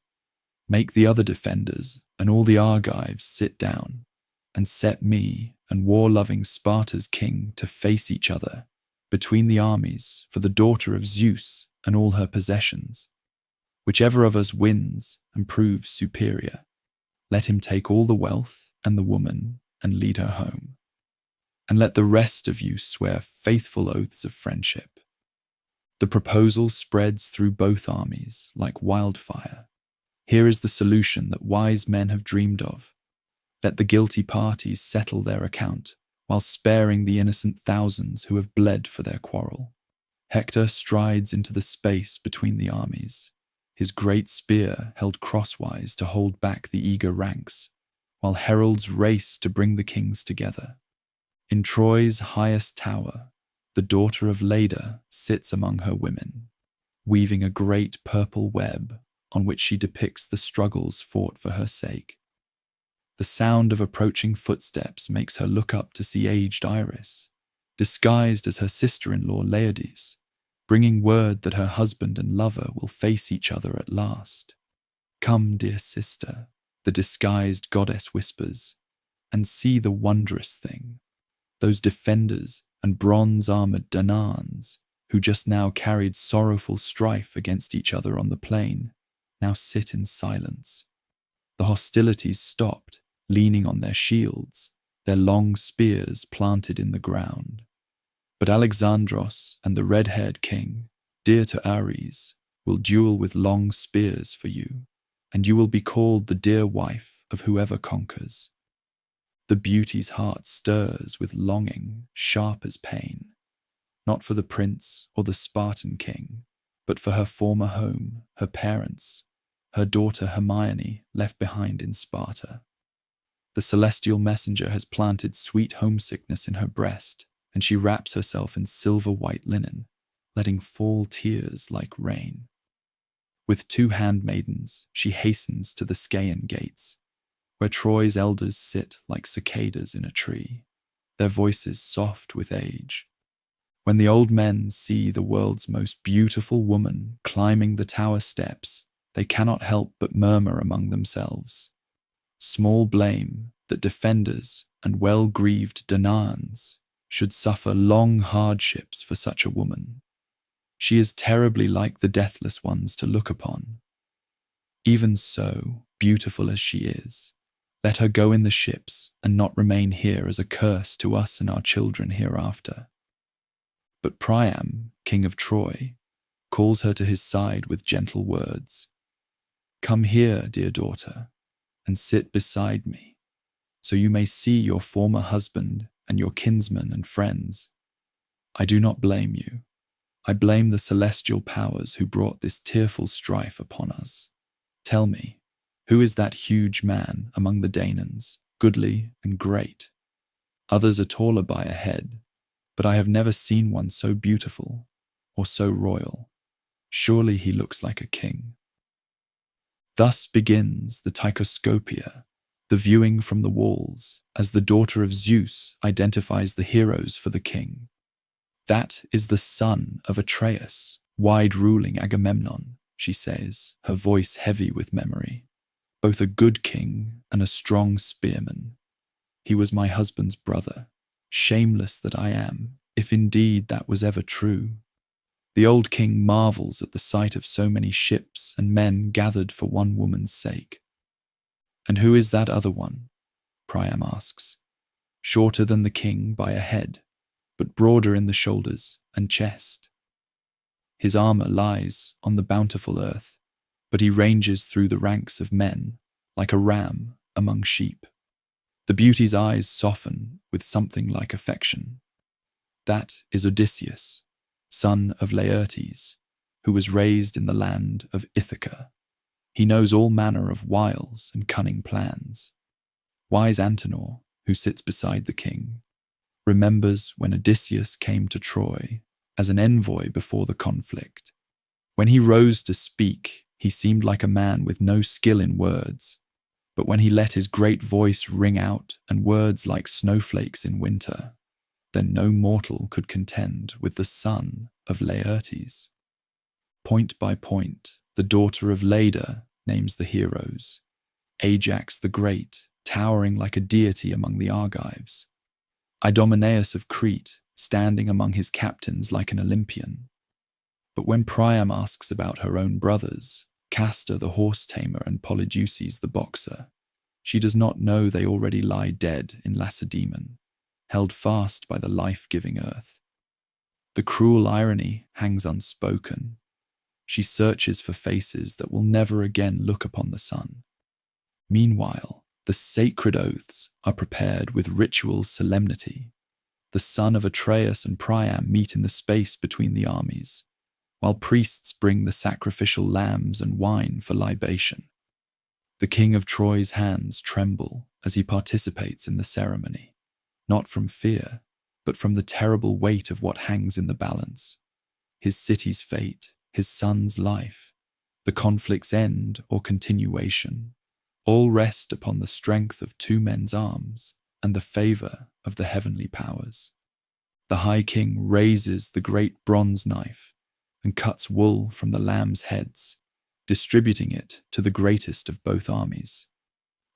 make the other defenders and all the Argives sit down, and set me and war-loving Sparta's king to face each other between the armies for the daughter of Zeus and all her possessions. Whichever of us wins and proves superior, let him take all the wealth and the woman and lead her home. And let the rest of you swear faithful oaths of friendship. The proposal spreads through both armies like wildfire. Here is the solution that wise men have dreamed of. Let the guilty parties settle their account, while sparing the innocent thousands who have bled for their quarrel. Hector strides into the space between the armies, his great spear held crosswise to hold back the eager ranks, while heralds race to bring the kings together. In Troy's highest tower, the daughter of Leda sits among her women, weaving a great purple web on which she depicts the struggles fought for her sake. The sound of approaching footsteps makes her look up to see aged Iris, disguised as her sister-in-law Laodice, bringing word that her husband and lover will face each other at last. Come, dear sister, the disguised goddess whispers, and see the wondrous thing. Those defenders and bronze-armored Danans, who just now carried sorrowful strife against each other on the plain, now sit in silence. The hostilities stopped, leaning on their shields, their long spears planted in the ground. But Alexandros and the red-haired king, dear to Ares, will duel with long spears for you, and you will be called the dear wife of whoever conquers. The beauty's heart stirs with longing sharp as pain, not for the prince or the Spartan king, but for her former home, her parents, her daughter Hermione left behind in Sparta. The celestial messenger has planted sweet homesickness in her breast, and she wraps herself in silver-white linen, letting fall tears like rain. With 2 handmaidens, she hastens to the Scaean gates, where Troy's elders sit like cicadas in a tree, their voices soft with age. When the old men see the world's most beautiful woman climbing the tower steps, they cannot help but murmur among themselves. Small blame that defenders and well-grieved Danaans should suffer long hardships for such a woman. She is terribly like the deathless ones to look upon. Even so, beautiful as she is, let her go in the ships and not remain here as a curse to us and our children hereafter. But Priam, king of Troy, calls her to his side with gentle words. Come here, dear daughter, and sit beside me, so you may see your former husband and your kinsmen and friends. I do not blame you. I blame the celestial powers who brought this tearful strife upon us. Tell me, who is that huge man among the Danaans, goodly and great? Others are taller by a head, but I have never seen one so beautiful, or so royal. Surely he looks like a king. Thus begins the Tychoscopia, the viewing from the walls, as the daughter of Zeus identifies the heroes for the king. That is the son of Atreus, wide-ruling Agamemnon, she says, her voice heavy with memory. Both a good king and a strong spearman. He was my husband's brother. Shameless that I am, if indeed that was ever true. The old king marvels at the sight of so many ships and men gathered for one woman's sake. And who is that other one? Priam asks. Shorter than the king by a head, but broader in the shoulders and chest. His armor lies on the bountiful earth, but he ranges through the ranks of men like a ram among sheep. The beauty's eyes soften with something like affection. That is Odysseus, son of Laertes, who was raised in the land of Ithaca. He knows all manner of wiles and cunning plans. Wise Antenor, who sits beside the king, remembers when Odysseus came to Troy as an envoy before the conflict. When he rose to speak, he seemed like a man with no skill in words, but when he let his great voice ring out and words like snowflakes in winter, then no mortal could contend with the son of Laertes. Point by point, the daughter of Leda names the heroes. Ajax the Great, towering like a deity among the Argives. Idomeneus of Crete, standing among his captains like an Olympian. But when Priam asks about her own brothers, Castor the horse-tamer and Polydeuces the boxer, she does not know they already lie dead in Lacedaemon, held fast by the life-giving earth. The cruel irony hangs unspoken. She searches for faces that will never again look upon the sun. Meanwhile, the sacred oaths are prepared with ritual solemnity. The son of Atreus and Priam meet in the space between the armies, while priests bring the sacrificial lambs and wine for libation. The king of Troy's hands tremble as he participates in the ceremony, not from fear, but from the terrible weight of what hangs in the balance. His city's fate, his son's life, the conflict's end or continuation, all rest upon the strength of two men's arms and the favour of the heavenly powers. The High King raises the great bronze knife and cuts wool from the lambs' heads, distributing it to the greatest of both armies.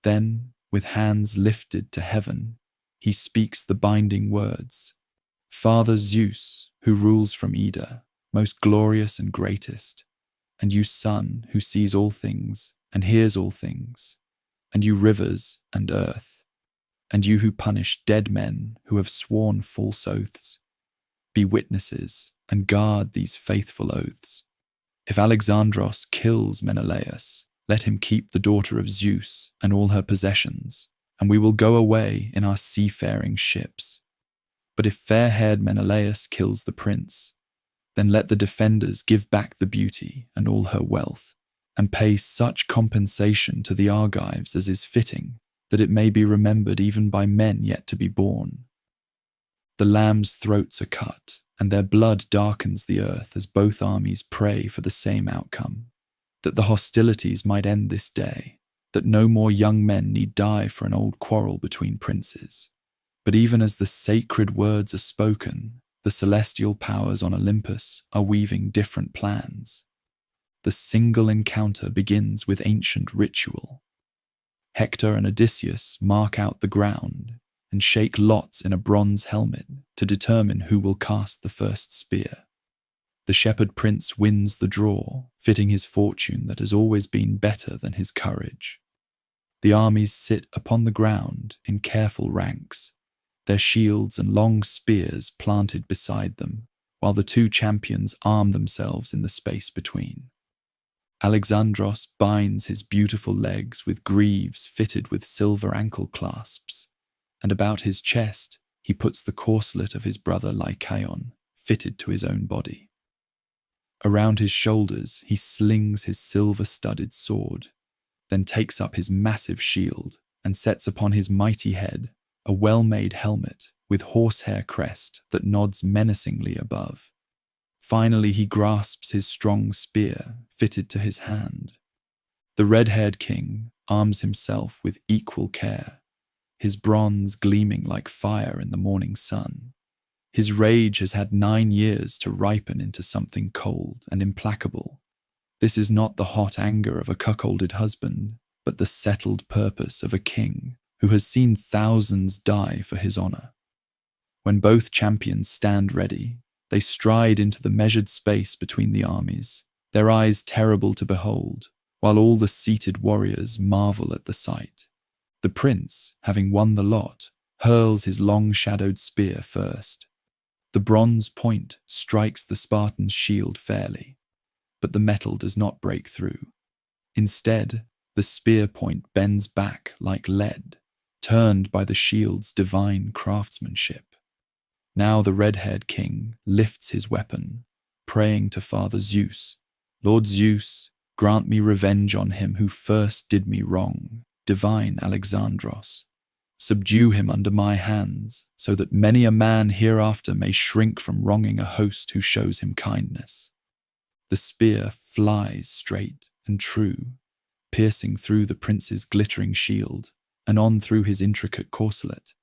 Then, with hands lifted to heaven, he speaks the binding words. Father Zeus, who rules from Ida, most glorious and greatest, and you Son, who sees all things and hears all things, and you rivers and earth, and you who punish dead men who have sworn false oaths, be witnesses and guard these faithful oaths. If Alexandros kills Menelaus, let him keep the daughter of Zeus and all her possessions, and we will go away in our seafaring ships. But if fair-haired Menelaus kills the prince, then let the defenders give back the beauty and all her wealth, and pay such compensation to the Argives as is fitting, that it may be remembered even by men yet to be born. The lambs' throats are cut, and their blood darkens the earth as both armies pray for the same outcome, that the hostilities might end this day, that no more young men need die for an old quarrel between princes. But even as the sacred words are spoken, the celestial powers on Olympus are weaving different plans. The single encounter begins with ancient ritual. Hector and Odysseus mark out the ground and shake lots in a bronze helmet to determine who will cast the first spear. The shepherd prince wins the draw, fitting his fortune that has always been better than his courage. The armies sit upon the ground in careful ranks, their shields and long spears planted beside them, while the two champions arm themselves in the space between. Alexandros binds his beautiful legs with greaves fitted with silver ankle clasps, and about his chest he puts the corselet of his brother Lycaon, fitted to his own body. Around his shoulders he slings his silver-studded sword, then takes up his massive shield and sets upon his mighty head a well-made helmet with horsehair crest that nods menacingly above. finally he grasps his strong spear fitted to his hand. The red-haired king arms himself with equal care, his bronze gleaming like fire in the morning sun. His rage has had 9 years to ripen into something cold and implacable. This is not the hot anger of a cuckolded husband, but the settled purpose of a king who has seen thousands die for his honor. When both champions stand ready, they stride into the measured space between the armies, their eyes terrible to behold, while all the seated warriors marvel at the sight. The prince, having won the lot, hurls his long-shadowed spear first. The bronze point strikes the Spartan's shield fairly, but the metal does not break through. Instead, the spear point bends back like lead, turned by the shield's divine craftsmanship. Now the red-haired king lifts his weapon, praying to Father Zeus, "Lord Zeus, grant me revenge on him who first did me wrong, divine Alexandros. Subdue him under my hands, so that many a man hereafter may shrink from wronging a host who shows him kindness." The spear flies straight and true, piercing through the prince's glittering shield and on through his intricate corselet.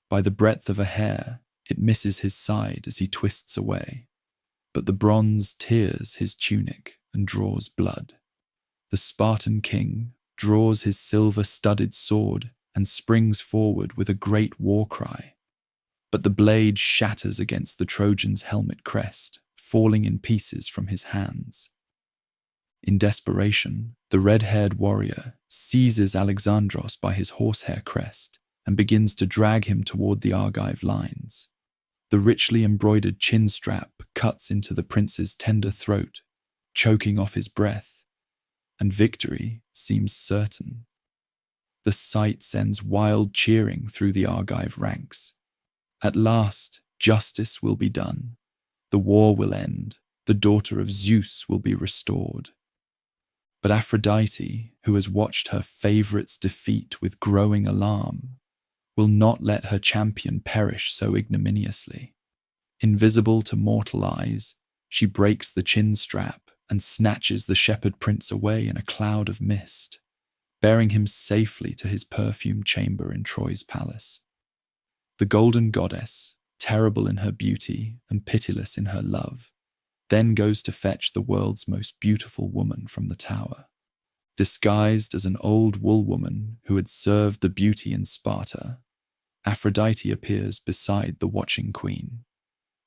By the breadth of a hair, it misses his side as he twists away, but the bronze tears his tunic and draws blood. The Spartan king draws his silver-studded sword and springs forward with a great war cry, but the blade shatters against the Trojan's helmet crest, falling in pieces from his hands. In desperation, the red-haired warrior seizes Alexandros by his horsehair crest and begins to drag him toward the Argive lines. The richly embroidered chin strap cuts into the prince's tender throat, choking off his breath, and victory seems certain. The sight sends wild cheering through the Argive ranks. At last, justice will be done. The war will end. The daughter of Zeus will be restored. But Aphrodite, who has watched her favorite's defeat with growing alarm, will not let her champion perish so ignominiously. Invisible to mortal eyes, she breaks the chin strap and snatches the shepherd prince away in a cloud of mist, bearing him safely to his perfumed chamber in Troy's palace. The golden goddess, terrible in her beauty and pitiless in her love, then goes to fetch the world's most beautiful woman from the tower. Disguised as an old wool woman who had served the beauty in Sparta, Aphrodite appears beside the watching queen.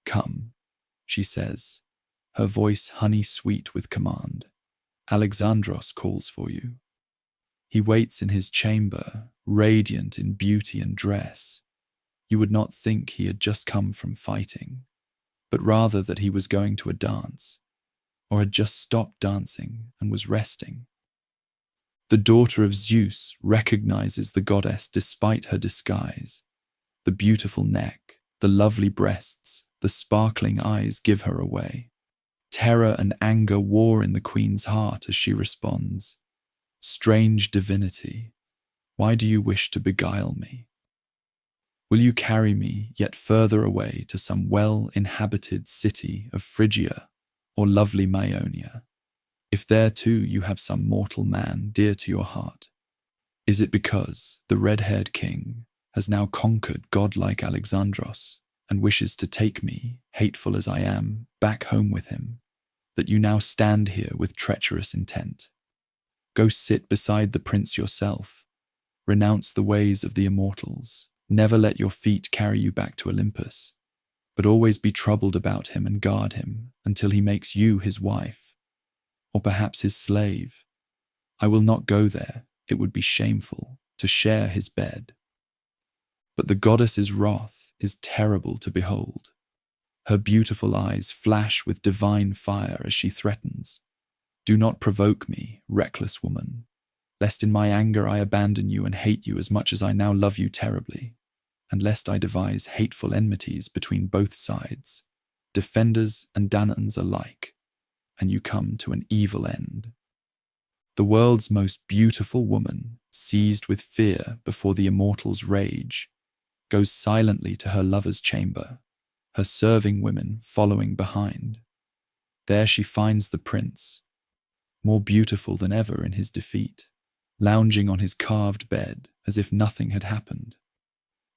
"Come," she says, her voice honey-sweet with command. "Alexandros calls for you." He waits in his chamber, radiant in beauty and dress. You would not think he had just come from fighting, but rather that he was going to a dance, or had just stopped dancing and was resting. The daughter of Zeus recognizes the goddess despite her disguise. The beautiful neck, the lovely breasts, the sparkling eyes give her away. Terror and anger war in the queen's heart as she responds, "Strange divinity, why do you wish to beguile me? Will you carry me yet further away to some well-inhabited city of Phrygia or lovely Maeonia, if there too you have some mortal man dear to your heart? Is it because the red-haired king has now conquered godlike Alexandros and wishes to take me, hateful as I am, back home with him, that you now stand here with treacherous intent? Go sit beside the prince yourself. Renounce the ways of the immortals. Never let your feet carry you back to Olympus, but always be troubled about him and guard him until he makes you his wife, or perhaps his slave. I will not go there, it would be shameful, to share his bed." But the goddess's wrath is terrible to behold. Her beautiful eyes flash with divine fire as she threatens, "Do not provoke me, reckless woman, lest in my anger I abandon you and hate you as much as I now love you terribly, and lest I devise hateful enmities between both sides, defenders and Danaans alike, and you come to an evil end." The world's most beautiful woman, seized with fear before the immortal's rage, goes silently to her lover's chamber, her serving women following behind. There she finds the prince, more beautiful than ever in his defeat, lounging on his carved bed as if nothing had happened.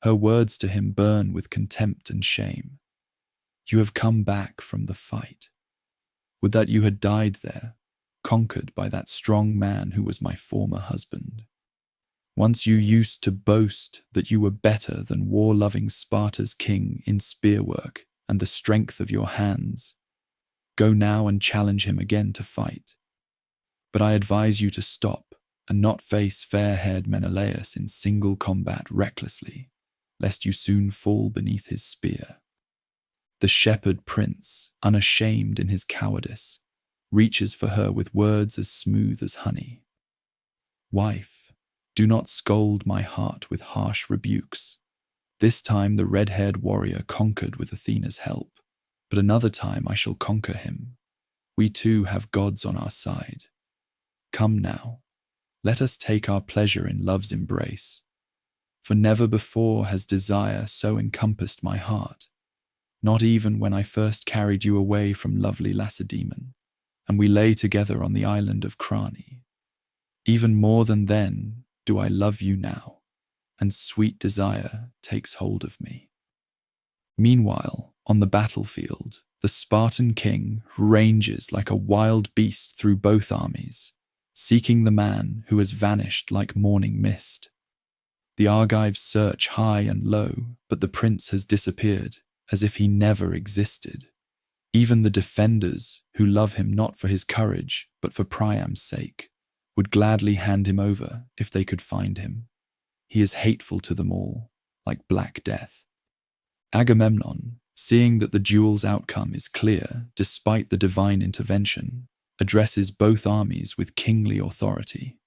Her words to him burn with contempt and shame. You have come back from the fight. Would that you had died there, conquered by that strong man who was my former husband. Once you used to boast that you were better than war-loving Sparta's king in spearwork and the strength of your hands. Go now and challenge him again to fight. But I advise you to stop and not face fair-haired Menelaus in single combat recklessly, lest you soon fall beneath his spear. The shepherd prince, unashamed in his cowardice, reaches for her with words as smooth as honey. Wife, do not scold my heart with harsh rebukes. This time the red-haired warrior conquered with Athena's help, but another time I shall conquer him. We too have gods on our side. Come now, let us take our pleasure in love's embrace, for never before has desire so encompassed my heart, not even when I first carried you away from lovely Lacedaemon, and we lay together on the island of Crani. Even more than then do I love you now, and sweet desire takes hold of me. Meanwhile, on the battlefield, the Spartan king ranges like a wild beast through both armies, seeking the man who has vanished like morning mist. The Argives search high and low, but the prince has disappeared, as if he never existed. Even the defenders, who love him not for his courage, but for Priam's sake, would gladly hand him over if they could find him. He is hateful to them all, like Black Death. Agamemnon, seeing that the duel's outcome is clear despite the divine intervention, addresses both armies with kingly authority.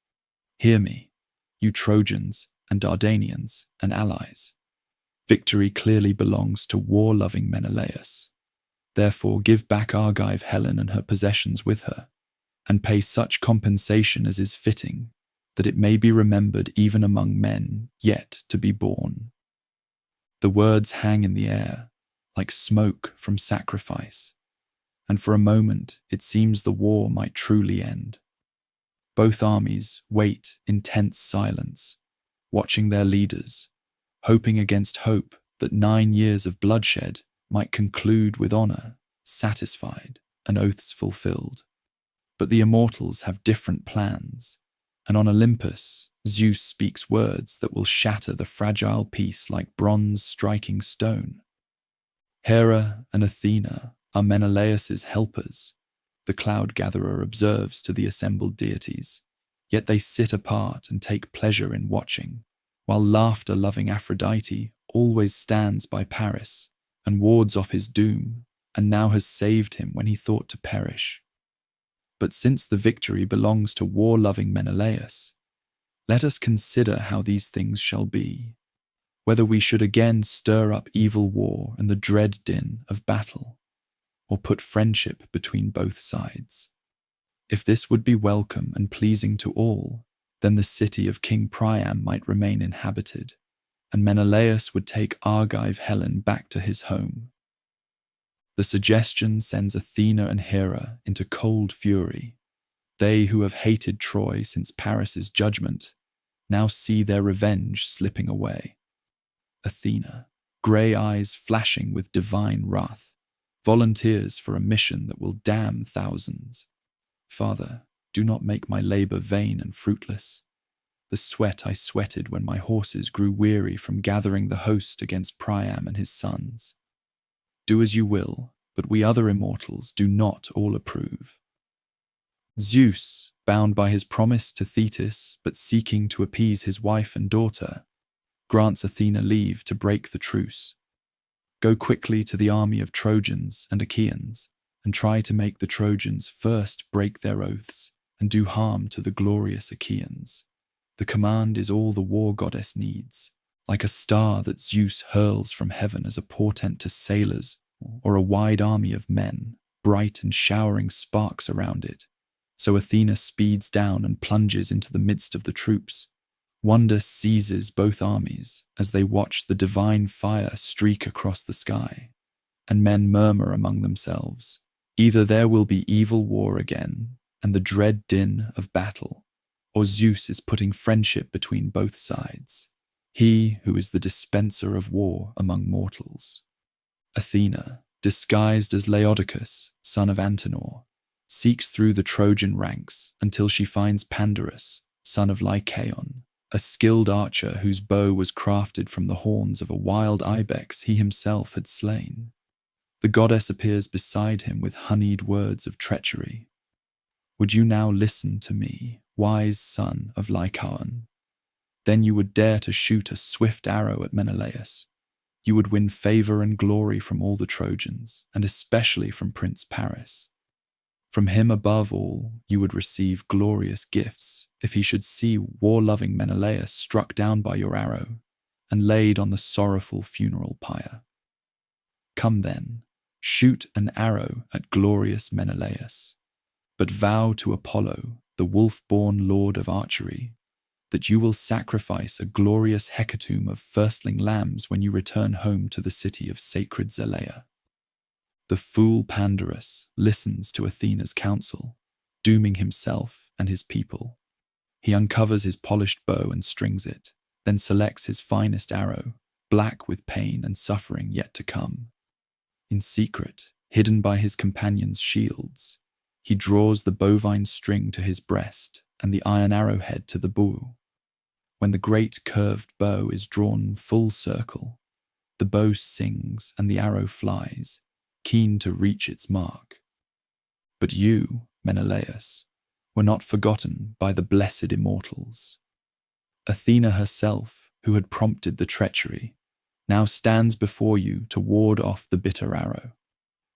Hear me, you Trojans and Dardanians and allies. Victory clearly belongs to war-loving Menelaus. Therefore give back Argive Helen and her possessions with her, and pay such compensation as is fitting, that it may be remembered even among men yet to be born. The words hang in the air, like smoke from sacrifice, and for a moment it seems the war might truly end. Both armies wait in tense silence, watching their leaders, hoping against hope that 9 years of bloodshed might conclude with honor, satisfied, and oaths fulfilled. But the immortals have different plans, and on Olympus, Zeus speaks words that will shatter the fragile peace like bronze striking stone. Hera and Athena are Menelaus's helpers, the cloud-gatherer observes to the assembled deities, yet they sit apart and take pleasure in watching, while laughter-loving Aphrodite always stands by Paris and wards off his doom, and now has saved him when he thought to perish. But since the victory belongs to war-loving Menelaus, let us consider how these things shall be, whether we should again stir up evil war and the dread din of battle, or put friendship between both sides. If this would be welcome and pleasing to all, then the city of King Priam might remain inhabited, and Menelaus would take Argive Helen back to his home. The suggestion sends Athena and Hera into cold fury. They who have hated Troy since Paris's judgment now see their revenge slipping away. Athena, grey eyes flashing with divine wrath, volunteers for a mission that will damn thousands. Father, do not make my labor vain and fruitless. The sweat I sweated when my horses grew weary from gathering the host against Priam and his sons. Do as you will, but we other immortals do not all approve. Zeus, bound by his promise to Thetis but seeking to appease his wife and daughter, grants Athena leave to break the truce. Go quickly to the army of Trojans and Achaeans, and try to make the Trojans first break their oaths and do harm to the glorious Achaeans. The command is all the war goddess needs, like a star that Zeus hurls from heaven as a portent to sailors, or a wide army of men, bright and showering sparks around it. So Athena speeds down and plunges into the midst of the troops. Wonder seizes both armies as they watch the divine fire streak across the sky, and men murmur among themselves, Either there will be evil war again and the dread din of battle, or Zeus is putting friendship between both sides, he who is the dispenser of war among mortals. Athena, disguised as Laodocus, son of Antenor, seeks through the Trojan ranks until she finds Pandarus, son of Lycaon, a skilled archer whose bow was crafted from the horns of a wild ibex he himself had slain. The goddess appears beside him with honeyed words of treachery. Would you now listen to me, wise son of Lycaon? Then you would dare to shoot a swift arrow at Menelaus. You would win favor and glory from all the Trojans, and especially from Prince Paris. From him above all, you would receive glorious gifts if he should see war-loving Menelaus struck down by your arrow and laid on the sorrowful funeral pyre. Come then, shoot an arrow at glorious Menelaus, but vow to Apollo, the wolf-born lord of archery, that you will sacrifice a glorious hecatomb of firstling lambs when you return home to the city of sacred Zelea. The fool Pandarus listens to Athena's counsel, dooming himself and his people. He uncovers his polished bow and strings it, then selects his finest arrow, black with pain and suffering yet to come. In secret, hidden by his companions' shields, he draws the bovine string to his breast and the iron arrowhead to the bow. When the great curved bow is drawn full circle, the bow sings and the arrow flies, keen to reach its mark. But you, Menelaus, were not forgotten by the blessed immortals. Athena herself, who had prompted the treachery, now stands before you to ward off the bitter arrow.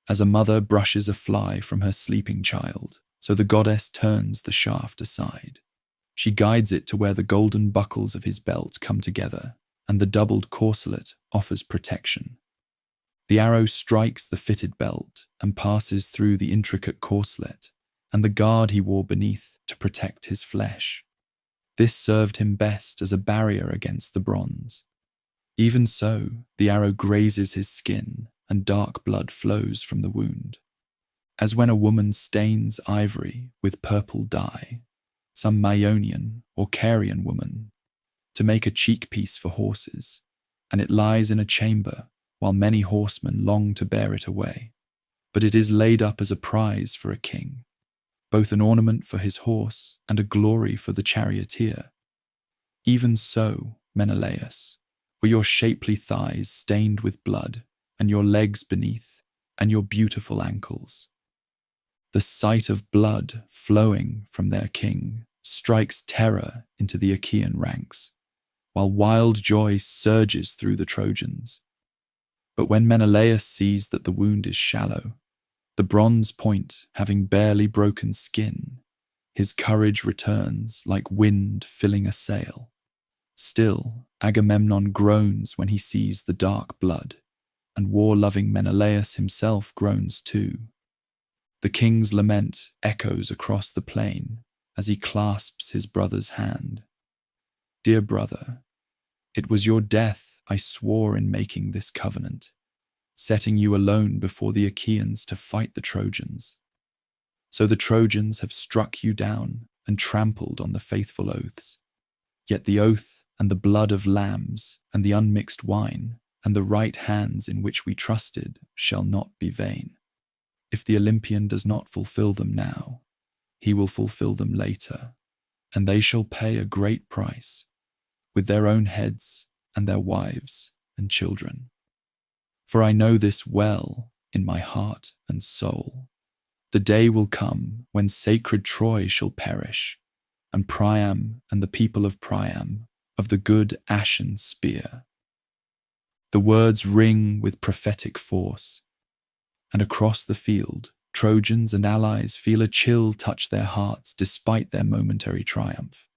As a mother brushes a fly from her sleeping child, so the goddess turns the shaft aside. She guides it to where the golden buckles of his belt come together, and the doubled corselet offers protection. The arrow strikes the fitted belt and passes through the intricate corselet and the guard he wore beneath to protect his flesh. This served him best as a barrier against the bronze. Even so, the arrow grazes his skin and dark blood flows from the wound. As when a woman stains ivory with purple dye, some Maionian or Carian woman, to make a cheek-piece for horses, and it lies in a chamber while many horsemen long to bear it away. But it is laid up as a prize for a king, both an ornament for his horse and a glory for the charioteer. Even so, Menelaus, were your shapely thighs stained with blood, and your legs beneath, and your beautiful ankles. The sight of blood flowing from their king strikes terror into the Achaean ranks, while wild joy surges through the Trojans. But when Menelaus sees that the wound is shallow, the bronze point having barely broken skin, his courage returns like wind filling a sail. Still, Agamemnon groans when he sees the dark blood, and war-loving Menelaus himself groans too. The king's lament echoes across the plain as he clasps his brother's hand. Dear brother, it was your death I swore in making this covenant, setting you alone before the Achaeans to fight the Trojans. So the Trojans have struck you down and trampled on the faithful oaths. Yet the oath and the blood of lambs and the unmixed wine and the right hands in which we trusted shall not be vain. If the Olympian does not fulfill them now, he will fulfill them later, and they shall pay a great price, with their own heads and their wives and children. For I know this well in my heart and soul. The day will come when sacred Troy shall perish, and Priam and the people of Priam, of the good ashen spear. The words ring with prophetic force, and across the field, Trojans and allies feel a chill touch their hearts despite their momentary triumph.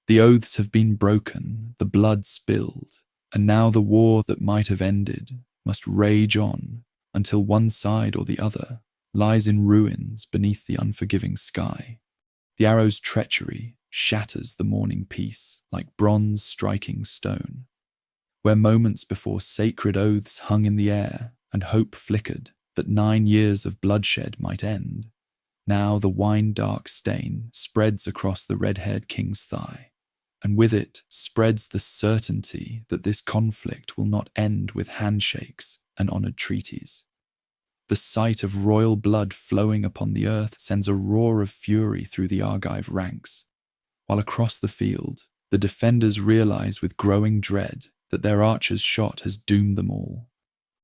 The oaths have been broken, the blood spilled, and now the war that might have ended must rage on until one side or the other lies in ruins beneath the unforgiving sky. The arrow's treachery shatters the morning peace like bronze striking stone. Where moments before sacred oaths hung in the air and hope flickered, that 9 years of bloodshed might end. Now the wine-dark stain spreads across the red-haired king's thigh, and with it spreads the certainty that this conflict will not end with handshakes and honoured treaties. The sight of royal blood flowing upon the earth sends a roar of fury through the Argive ranks, while across the field, the defenders realize with growing dread that their archer's shot has doomed them all.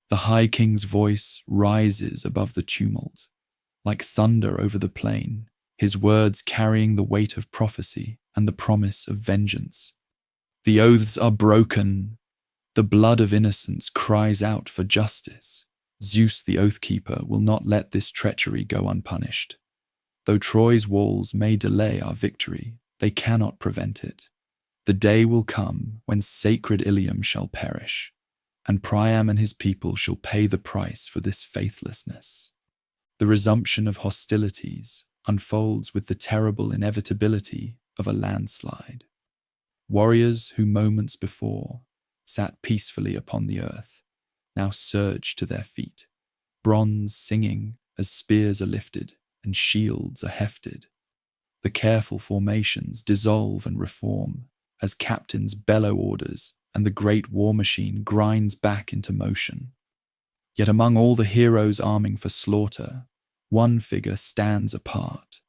The High King's voice rises above the tumult, like thunder over the plain, his words carrying the weight of prophecy and the promise of vengeance. The oaths are broken. The blood of innocents cries out for justice. Zeus the Oathkeeper will not let this treachery go unpunished. Though Troy's walls may delay our victory, they cannot prevent it. The day will come when sacred Ilium shall perish, and Priam and his people shall pay the price for this faithlessness. The resumption of hostilities unfolds with the terrible inevitability of a landslide. Warriors who moments before sat peacefully upon the earth now surge to their feet, bronze singing as spears are lifted and shields are hefted. The careful formations dissolve and reform as captains bellow orders and the great war machine grinds back into motion. Yet among all the heroes arming for slaughter, one figure stands apart,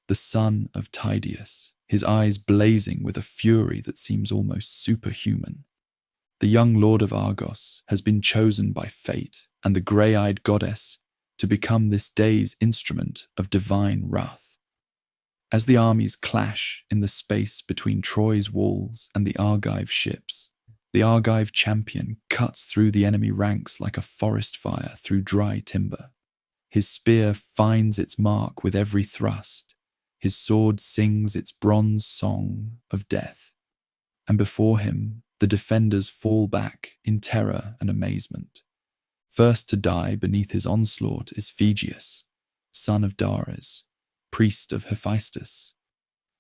the son of Tydeus, his eyes blazing with a fury that seems almost superhuman. The young lord of Argos has been chosen by fate and the grey-eyed goddess to become this day's instrument of divine wrath. As the armies clash in the space between Troy's walls and the Argive ships, the Argive champion cuts through the enemy ranks like a forest fire through dry timber. His spear finds its mark with every thrust. His sword sings its bronze song of death. And before him, the defenders fall back in terror and amazement. First to die beneath his onslaught is Phegeus, son of Dares, priest of Hephaestus.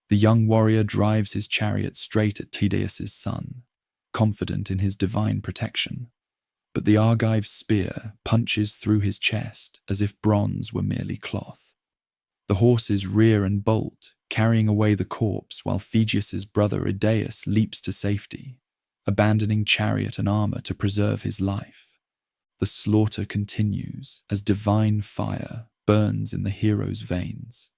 The young warrior drives his chariot straight at Tydeus' son, confident in his divine protection. But the Argive spear punches through his chest as if bronze were merely cloth. The horses rear and bolt, carrying away the corpse while Phegeus' brother Idaeus leaps to safety, abandoning chariot and armor to preserve his life. The slaughter continues as divine fire burns in the hero's veins.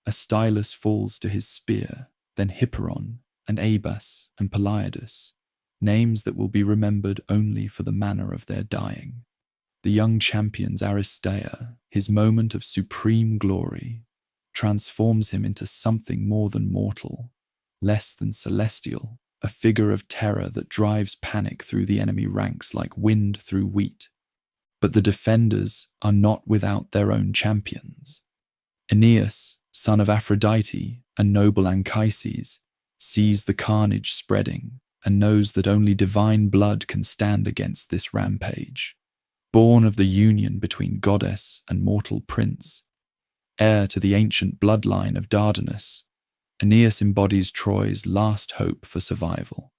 Astylus falls to his spear, then Hipperon and Abas and Peliades, names that will be remembered only for the manner of their dying. The young champion's Aristeia, his moment of supreme glory, transforms him into something more than mortal, less than celestial, a figure of terror that drives panic through the enemy ranks like wind through wheat. But the defenders are not without their own champions. Aeneas, son of Aphrodite and noble Anchises, sees the carnage spreading and knows that only divine blood can stand against this rampage. Born of the union between goddess and mortal prince, heir to the ancient bloodline of Dardanus, Aeneas embodies Troy's last hope for survival.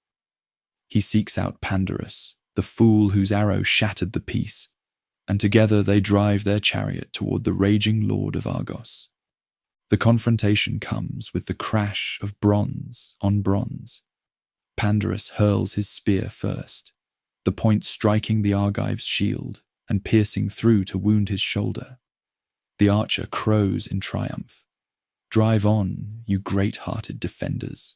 He seeks out Pandarus, the fool whose arrow shattered the peace, and together they drive their chariot toward the raging lord of Argos. The confrontation comes with the crash of bronze on bronze. Pandarus hurls his spear first, the point striking the Argive's shield and piercing through to wound his shoulder. The archer crows in triumph. Drive on, you great-hearted defenders.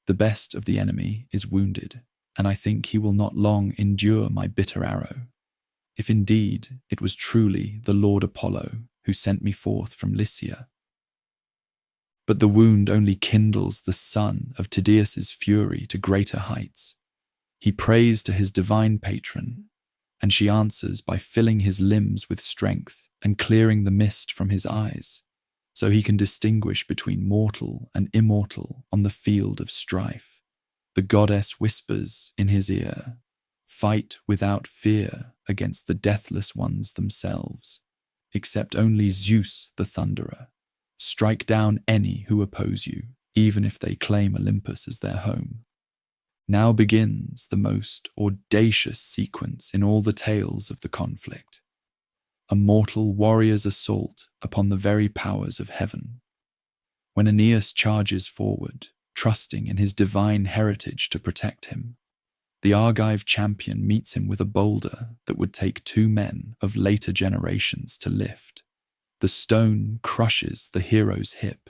The best of the enemy is wounded, and I think he will not long endure my bitter arrow. If indeed it was truly the Lord Apollo who sent me forth from Lycia. But the wound only kindles the son of Tydeus' fury to greater heights. He prays to his divine patron, and she answers by filling his limbs with strength and clearing the mist from his eyes, so he can distinguish between mortal and immortal on the field of strife. The goddess whispers in his ear, "Fight without fear against the deathless ones themselves, except only Zeus the Thunderer. Strike down any who oppose you, even if they claim Olympus as their home." Now begins the most audacious sequence in all the tales of the conflict. a mortal warrior's assault upon the very powers of heaven. When Aeneas charges forward, trusting in his divine heritage to protect him, the Argive champion meets him with a boulder that would take 2 men of later generations to lift. The stone crushes the hero's hip,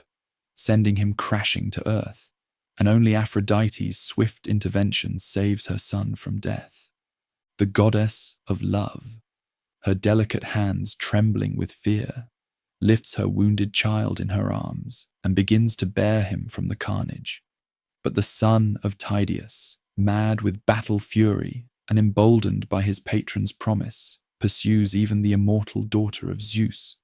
sending him crashing to earth, and only Aphrodite's swift intervention saves her son from death. The goddess of love, her delicate hands trembling with fear, lifts her wounded child in her arms and begins to bear him from the carnage. But the son of Tydeus, mad with battle fury and emboldened by his patron's promise, pursues even the immortal daughter of Zeus.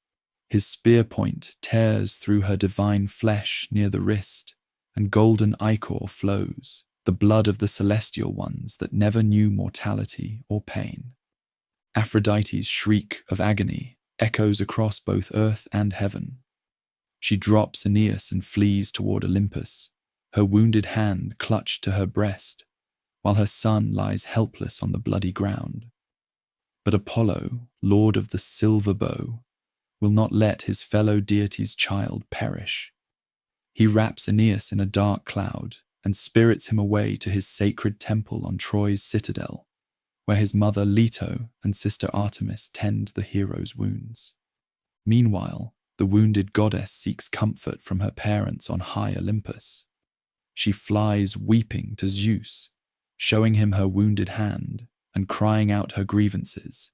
His spear point tears through her divine flesh near the wrist, and golden ichor flows, the blood of the celestial ones that never knew mortality or pain. Aphrodite's shriek of agony echoes across both earth and heaven. She drops Aeneas and flees toward Olympus, her wounded hand clutched to her breast, while her son lies helpless on the bloody ground. But Apollo, lord of the silver bow, will not let his fellow deity's child perish. He wraps Aeneas in a dark cloud and spirits him away to his sacred temple on Troy's citadel, where his mother Leto and sister Artemis tend the hero's wounds. Meanwhile, the wounded goddess seeks comfort from her parents on high Olympus. She flies weeping to Zeus, showing him her wounded hand and crying out her grievances.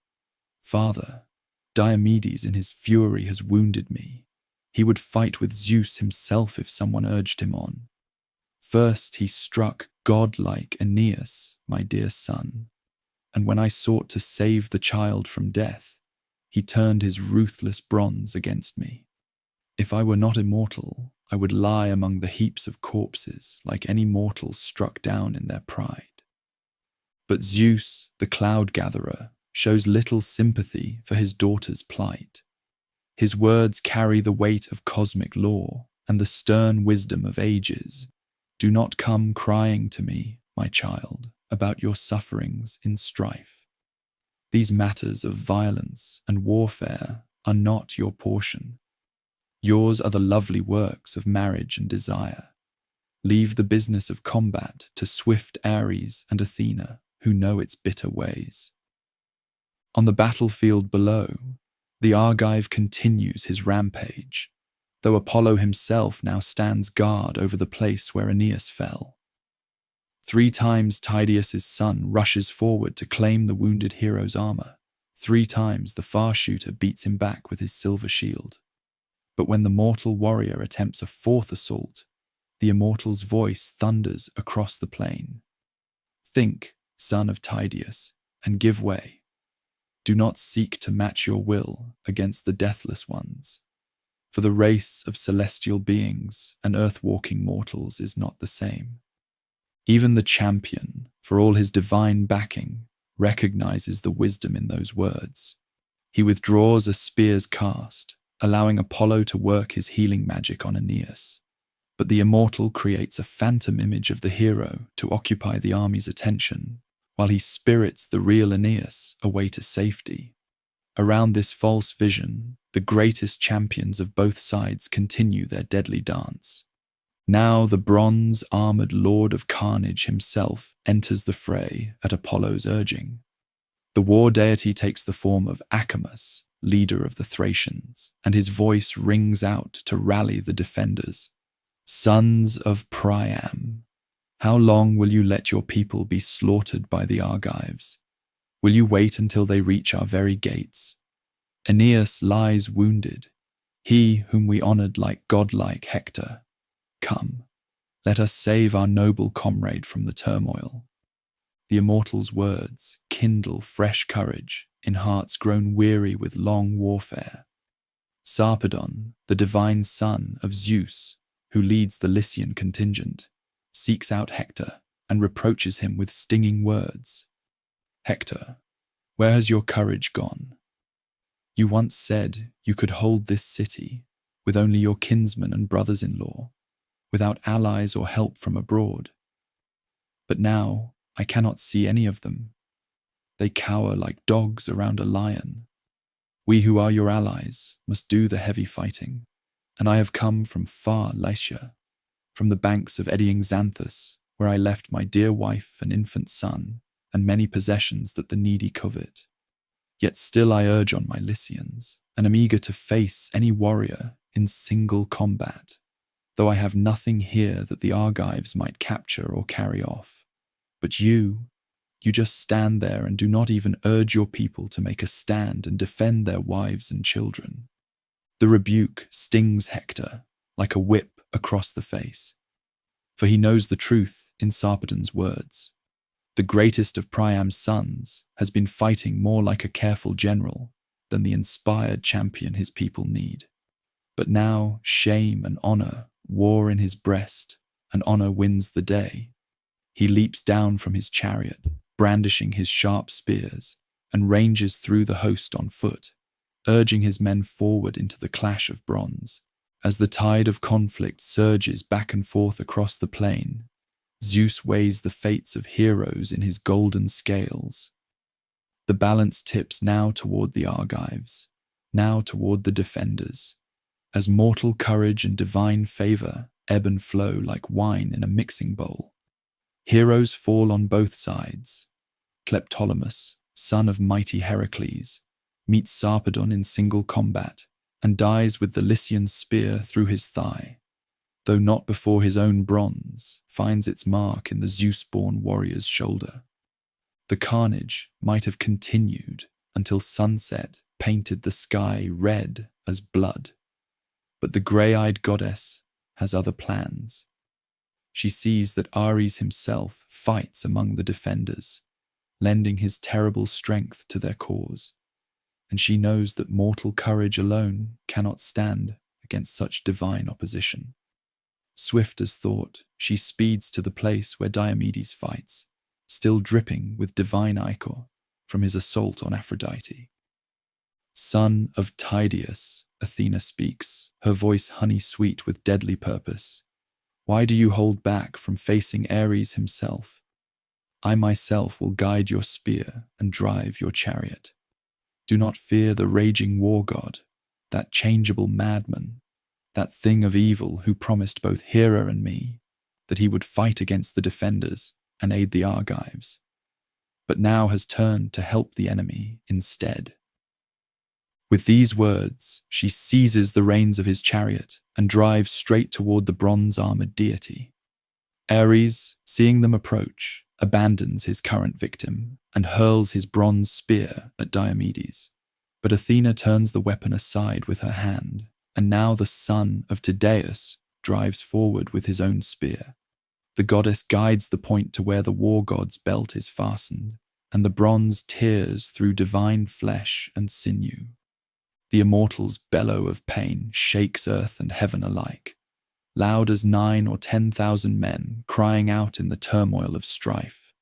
"Father, Diomedes in his fury has wounded me. He would fight with Zeus himself if someone urged him on. First he struck godlike Aeneas, my dear son, and when I sought to save the child from death, he turned his ruthless bronze against me. If I were not immortal, I would lie among the heaps of corpses like any mortal struck down in their pride." But Zeus, the cloud-gatherer, shows little sympathy for his daughter's plight. His words carry the weight of cosmic law and the stern wisdom of ages. "Do not come crying to me, my child, about your sufferings in strife. These matters of violence and warfare are not your portion. Yours are the lovely works of marriage and desire. Leave the business of combat to swift Ares and Athena, who know its bitter ways." On the battlefield below, the Argive continues his rampage, though Apollo himself now stands guard over the place where Aeneas fell. 3 times Tydeus' son rushes forward to claim the wounded hero's armor. 3 times the far shooter beats him back with his silver shield. But when the mortal warrior attempts a 4th assault, the immortal's voice thunders across the plain. "Think, son of Tydeus, and give way. Do not seek to match your will against the deathless ones, for the race of celestial beings and earth-walking mortals is not the same." Even the champion, for all his divine backing, recognizes the wisdom in those words. He withdraws a spear's cast, allowing Apollo to work his healing magic on Aeneas. But the immortal creates a phantom image of the hero to occupy the army's attention, while he spirits the real Aeneas away to safety. Around this false vision, the greatest champions of both sides continue their deadly dance. Now the bronze-armored lord of carnage himself enters the fray at Apollo's urging. The war deity takes the form of Acamas, leader of the Thracians, and his voice rings out to rally the defenders. "Sons of Priam, how long will you let your people be slaughtered by the Argives? Will you wait until they reach our very gates? Aeneas lies wounded, he whom we honored like godlike Hector. Come, let us save our noble comrade from the turmoil." The immortal's words kindle fresh courage in hearts grown weary with long warfare. Sarpedon, the divine son of Zeus, who leads the Lycian contingent, seeks out Hector and reproaches him with stinging words. "Hector, where has your courage gone? You once said you could hold this city with only your kinsmen and brothers-in-law, without allies or help from abroad. But now I cannot see any of them. They cower like dogs around a lion. We who are your allies must do the heavy fighting, and I have come from far Lycia, from the banks of eddying Xanthus, where I left my dear wife and infant son, and many possessions that the needy covet. Yet still I urge on my Lycians, and am eager to face any warrior in single combat, though I have nothing here that the Argives might capture or carry off. But you just stand there and do not even urge your people to make a stand and defend their wives and children. The rebuke stings Hector like a whip across the face, for he knows the truth in Sarpedon's words. The greatest of Priam's sons has been fighting more like a careful general than the inspired champion his people need. But now shame and honor war in his breast, and honor wins the day. He leaps down from his chariot, brandishing his sharp spears, and ranges through the host on foot, urging his men forward into the clash of bronze. As the tide of conflict surges back and forth across the plain, Zeus weighs the fates of heroes in his golden scales. The balance tips now toward the Argives, now toward the defenders, as mortal courage and divine favor ebb and flow like wine in a mixing bowl. Heroes fall on both sides. Cleptolemus, son of mighty Heracles, meets Sarpedon in single combat and dies with the Lycian spear through his thigh, though not before his own bronze finds its mark in the Zeus-born warrior's shoulder. The carnage might have continued until sunset painted the sky red as blood, but the grey-eyed goddess has other plans. She sees that Ares himself fights among the defenders, lending his terrible strength to their cause, and she knows that mortal courage alone cannot stand against such divine opposition. Swift as thought, she speeds to the place where Diomedes fights, still dripping with divine ichor from his assault on Aphrodite. "Son of Tydeus," Athena speaks, her voice honey-sweet with deadly purpose. "Why do you hold back from facing Ares himself? I myself will guide your spear and drive your chariot. Do not fear the raging war god, that changeable madman, that thing of evil who promised both Hera and me that he would fight against the defenders and aid the Argives, but now has turned to help the enemy instead." With these words, she seizes the reins of his chariot and drives straight toward the bronze-armored deity. Ares, seeing them approach, abandons his current victim and hurls his bronze spear at Diomedes. But Athena turns the weapon aside with her hand, and now the son of Tydeus drives forward with his own spear. The goddess guides the point to where the war god's belt is fastened, and the bronze tears through divine flesh and sinew. The immortal's bellow of pain shakes earth and heaven alike, loud as 9,000 or 10,000 men crying out in the turmoil of strife.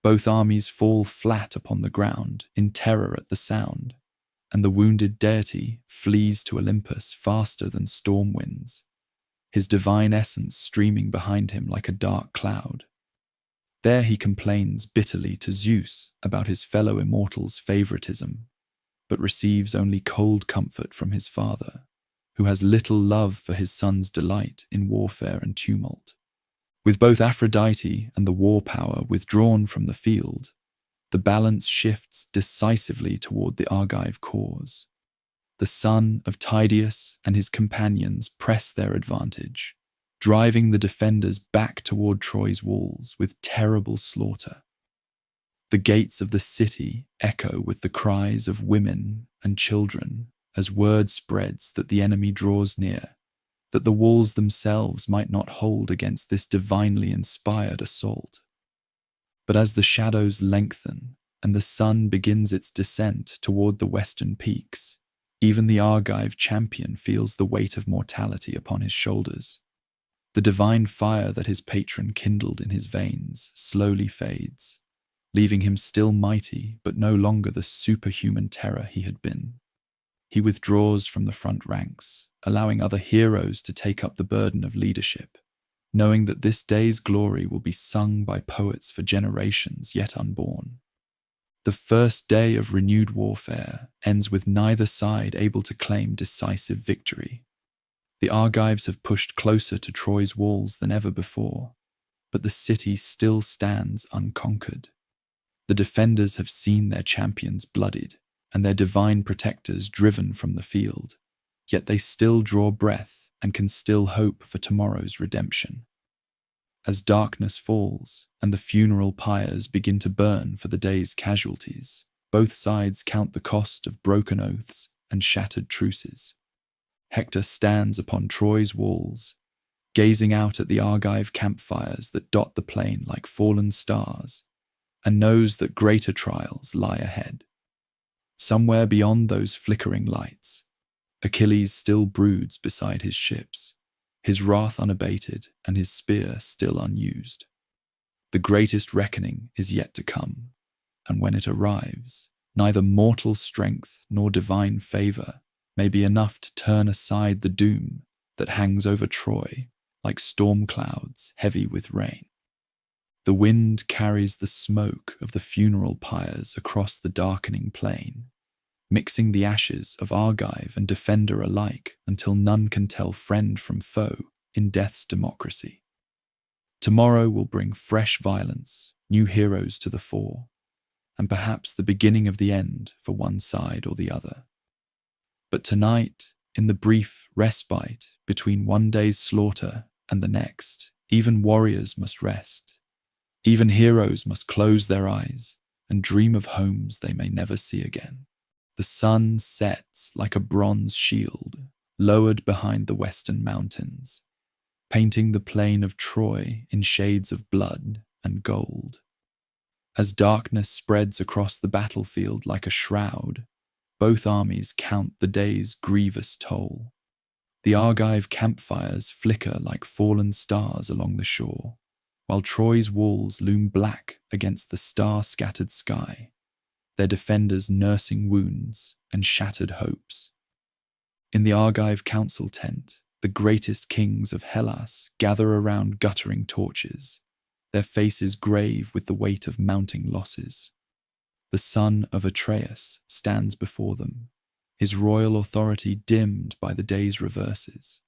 Both armies fall flat upon the ground in terror at the sound, and the wounded deity flees to Olympus faster than storm winds, his divine essence streaming behind him like a dark cloud. There he complains bitterly to Zeus about his fellow immortal's favoritism, but receives only cold comfort from his father, who has little love for his son's delight in warfare and tumult. With both Aphrodite and the war power withdrawn from the field, the balance shifts decisively toward the Argive cause. The son of Tydeus and his companions press their advantage, driving the defenders back toward Troy's walls with terrible slaughter. The gates of the city echo with the cries of women and children as word spreads that the enemy draws near, that the walls themselves might not hold against this divinely inspired assault. But as the shadows lengthen and the sun begins its descent toward the western peaks, even the Argive champion feels the weight of mortality upon his shoulders. The divine fire that his patron kindled in his veins slowly fades, leaving him still mighty but no longer the superhuman terror he had been. He withdraws from the front ranks, allowing other heroes to take up the burden of leadership, knowing that this day's glory will be sung by poets for generations yet unborn. The first day of renewed warfare ends with neither side able to claim decisive victory. The Argives have pushed closer to Troy's walls than ever before, but the city still stands unconquered. The defenders have seen their champions bloodied and their divine protectors driven from the field, yet they still draw breath and can still hope for tomorrow's redemption. As darkness falls and the funeral pyres begin to burn for the day's casualties, both sides count the cost of broken oaths and shattered truces. Hector stands upon Troy's walls, gazing out at the Argive campfires that dot the plain like fallen stars, and knows that greater trials lie ahead. Somewhere beyond those flickering lights, Achilles still broods beside his ships, his wrath unabated and his spear still unused. The greatest reckoning is yet to come, and when it arrives, neither mortal strength nor divine favour may be enough to turn aside the doom that hangs over Troy like storm clouds heavy with rain. The wind carries the smoke of the funeral pyres across the darkening plain, mixing the ashes of Argive and defender alike until none can tell friend from foe in death's democracy. Tomorrow will bring fresh violence, new heroes to the fore, and perhaps the beginning of the end for one side or the other. But tonight, in the brief respite between one day's slaughter and the next, even warriors must rest. Even heroes must close their eyes and dream of homes they may never see again. The sun sets like a bronze shield, lowered behind the western mountains, painting the plain of Troy in shades of blood and gold. As darkness spreads across the battlefield like a shroud, both armies count the day's grievous toll. The Argive campfires flicker like fallen stars along the shore, while Troy's walls loom black against the star-scattered sky, their defenders nursing wounds and shattered hopes. In the Argive council tent, the greatest kings of Hellas gather around guttering torches, their faces grave with the weight of mounting losses. The son of Atreus stands before them, his royal authority dimmed by the day's reverses.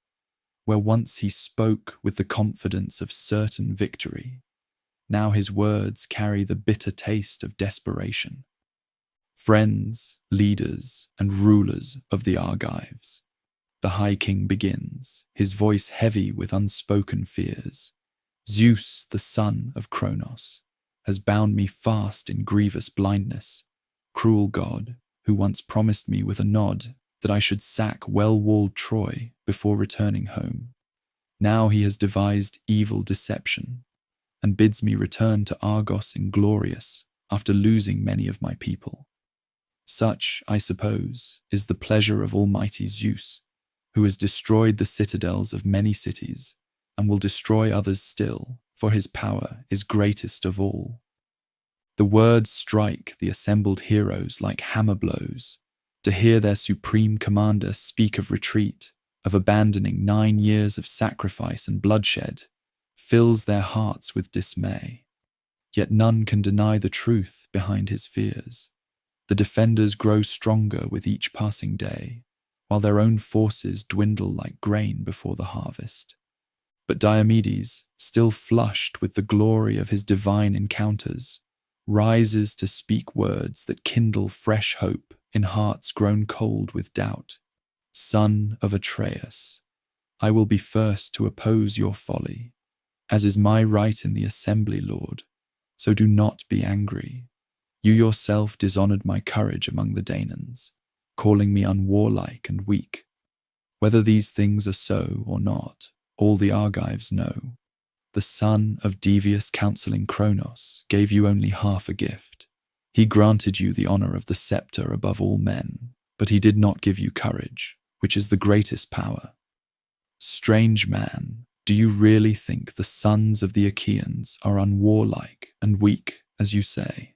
Where once he spoke with the confidence of certain victory, now his words carry the bitter taste of desperation. Friends, leaders, and rulers of the Argives, the High King begins, his voice heavy with unspoken fears. Zeus, the son of Kronos, has bound me fast in grievous blindness. Cruel God, who once promised me with a nod that I should sack well-walled Troy before returning home. Now he has devised evil deception and bids me return to Argos inglorious after losing many of my people. Such, I suppose, is the pleasure of Almighty Zeus, who has destroyed the citadels of many cities and will destroy others still, for his power is greatest of all. The words strike the assembled heroes like hammer blows, to hear their supreme commander speak of retreat, of abandoning 9 years of sacrifice and bloodshed, fills their hearts with dismay. Yet none can deny the truth behind his fears. The defenders grow stronger with each passing day, while their own forces dwindle like grain before the harvest. But Diomedes, still flushed with the glory of his divine encounters, rises to speak words that kindle fresh hope in hearts grown cold with doubt. Son of Atreus, I will be first to oppose your folly, as is my right in the assembly, Lord, so do not be angry. You yourself dishonored my courage among the Danaans, calling me unwarlike and weak. Whether these things are so or not, all the Argives know. The son of devious counselling Kronos gave you only half a gift. He granted you the honour of the sceptre above all men, but he did not give you courage, which is the greatest power. Strange man, do you really think the sons of the Achaeans are unwarlike and weak, as you say?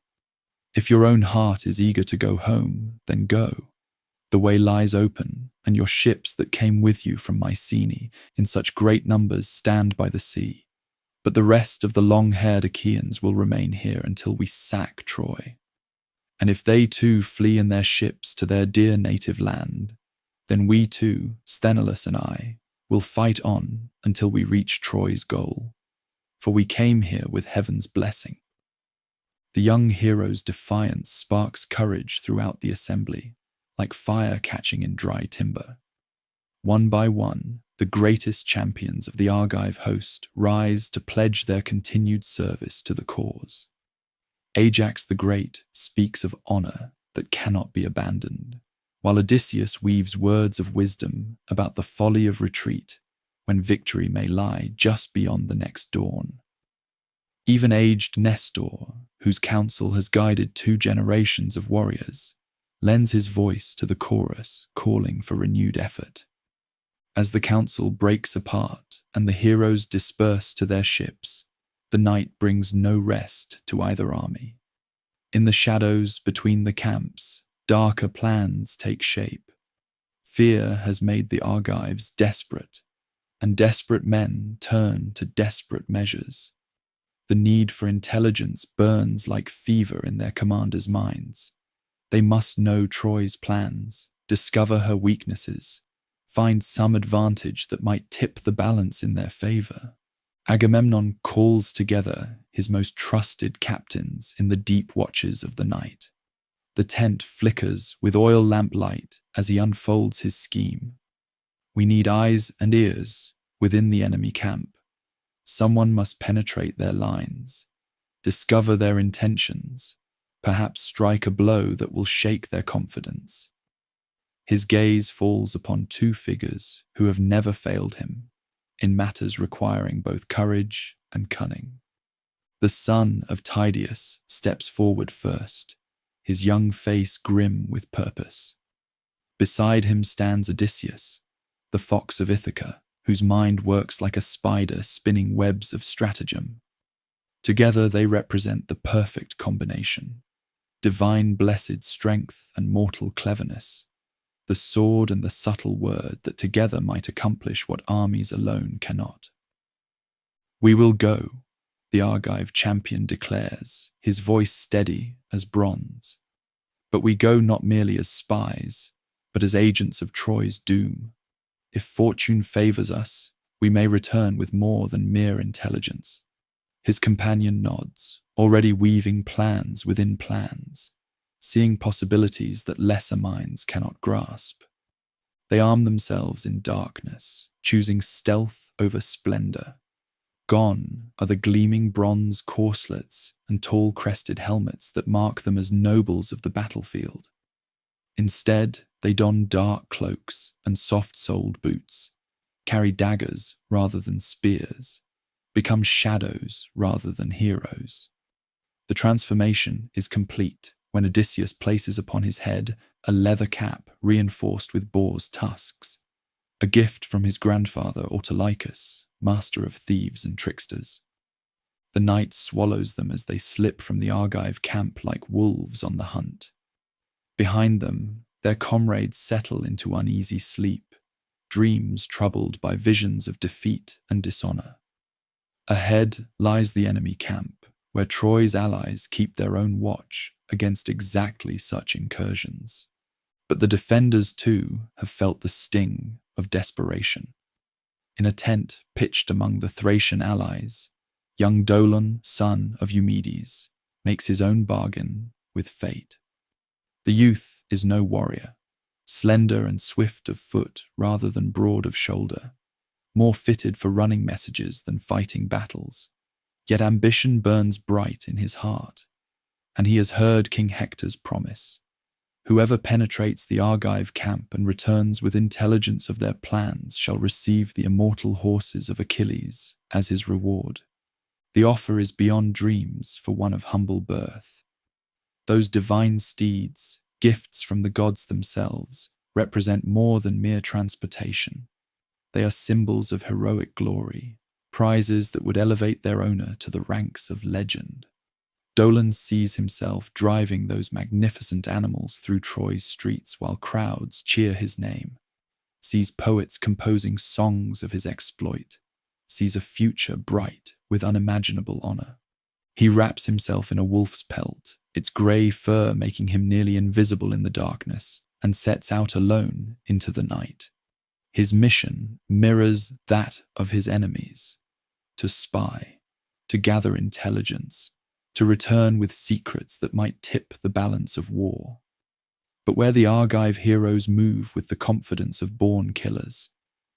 If your own heart is eager to go home, then go. The way lies open, and your ships that came with you from Mycenae in such great numbers stand by the sea. But the rest of the long-haired Achaeans will remain here until we sack Troy. And if they too flee in their ships to their dear native land, then we too, Sthenelus and I, will fight on until we reach Troy's goal. For we came here with heaven's blessing. The young hero's defiance sparks courage throughout the assembly, like fire catching in dry timber. One by one, the greatest champions of the Argive host rise to pledge their continued service to the cause. Ajax the Great speaks of honor that cannot be abandoned, while Odysseus weaves words of wisdom about the folly of retreat when victory may lie just beyond the next dawn. Even aged Nestor, whose counsel has guided 2 generations of warriors, lends his voice to the chorus calling for renewed effort. As the council breaks apart and the heroes disperse to their ships, the night brings no rest to either army. In the shadows between the camps, darker plans take shape. Fear has made the Argives desperate, and desperate men turn to desperate measures. The need for intelligence burns like fever in their commanders' minds. They must know Troy's plans, discover her weaknesses, find some advantage that might tip the balance in their favor. Agamemnon calls together his most trusted captains in the deep watches of the night. The tent flickers with oil lamplight as he unfolds his scheme. We need eyes and ears within the enemy camp. Someone must penetrate their lines, discover their intentions, perhaps strike a blow that will shake their confidence. His gaze falls upon 2 figures who have never failed him in matters requiring both courage and cunning. The son of Tydeus steps forward first, his young face grim with purpose. Beside him stands Odysseus, the fox of Ithaca, whose mind works like a spider spinning webs of stratagem. Together they represent the perfect combination, divine blessed strength and mortal cleverness, the sword and the subtle word that together might accomplish what armies alone cannot. "We will go," the Argive champion declares, his voice steady as bronze. "But we go not merely as spies, but as agents of Troy's doom. If fortune favors us, we may return with more than mere intelligence." His companion nods, already weaving plans within plans, seeing possibilities that lesser minds cannot grasp. They arm themselves in darkness, choosing stealth over splendor. Gone are the gleaming bronze corselets and tall-crested helmets that mark them as nobles of the battlefield. Instead, they don dark cloaks and soft-soled boots, carry daggers rather than spears, become shadows rather than heroes. The transformation is complete when Odysseus places upon his head a leather cap reinforced with boar's tusks, a gift from his grandfather Autolycus, master of thieves and tricksters. The night swallows them as they slip from the Argive camp like wolves on the hunt. Behind them, their comrades settle into uneasy sleep, dreams troubled by visions of defeat and dishonor. Ahead lies the enemy camp, where Troy's allies keep their own watch against exactly such incursions. But the defenders too have felt the sting of desperation. In a tent pitched among the Thracian allies, young Dolon, son of Eumedes, makes his own bargain with fate. The youth is no warrior, slender and swift of foot rather than broad of shoulder, more fitted for running messages than fighting battles. Yet ambition burns bright in his heart, and he has heard King Hector's promise. Whoever penetrates the Argive camp and returns with intelligence of their plans shall receive the immortal horses of Achilles as his reward. The offer is beyond dreams for one of humble birth. Those divine steeds, gifts from the gods themselves, represent more than mere transportation. They are symbols of heroic glory, prizes that would elevate their owner to the ranks of legend. Dolon sees himself driving those magnificent animals through Troy's streets while crowds cheer his name, sees poets composing songs of his exploit, sees a future bright with unimaginable honor. He wraps himself in a wolf's pelt, its grey fur making him nearly invisible in the darkness, and sets out alone into the night. His mission mirrors that of his enemies: to spy, to gather intelligence, to return with secrets that might tip the balance of war. But where the Argive heroes move with the confidence of born killers,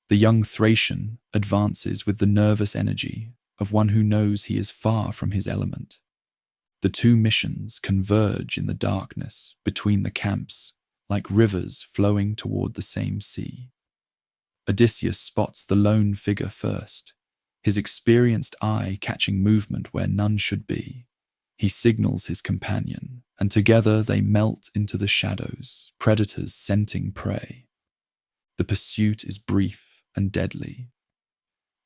the young Thracian advances with the nervous energy of one who knows he is far from his element. The two missions converge in the darkness between the camps, like rivers flowing toward the same sea. Odysseus spots the lone figure first, his experienced eye catching movement where none should be. He signals his companion, and together they melt into the shadows, predators scenting prey. The pursuit is brief and deadly.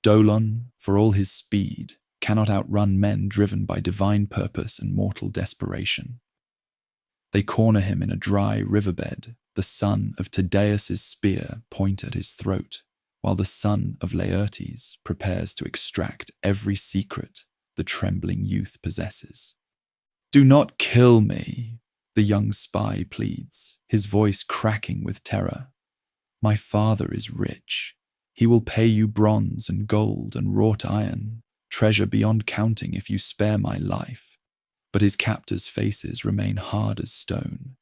Dolon, for all his speed, cannot outrun men driven by divine purpose and mortal desperation. They corner him in a dry riverbed, the son of Tydeus' spear point at his throat, while the son of Laertes prepares to extract every secret the trembling youth possesses. "Do not kill me," the young spy pleads, his voice cracking with terror. "My father is rich. He will pay you bronze and gold and wrought iron, treasure beyond counting if you spare my life." But his captors' faces remain hard as stone.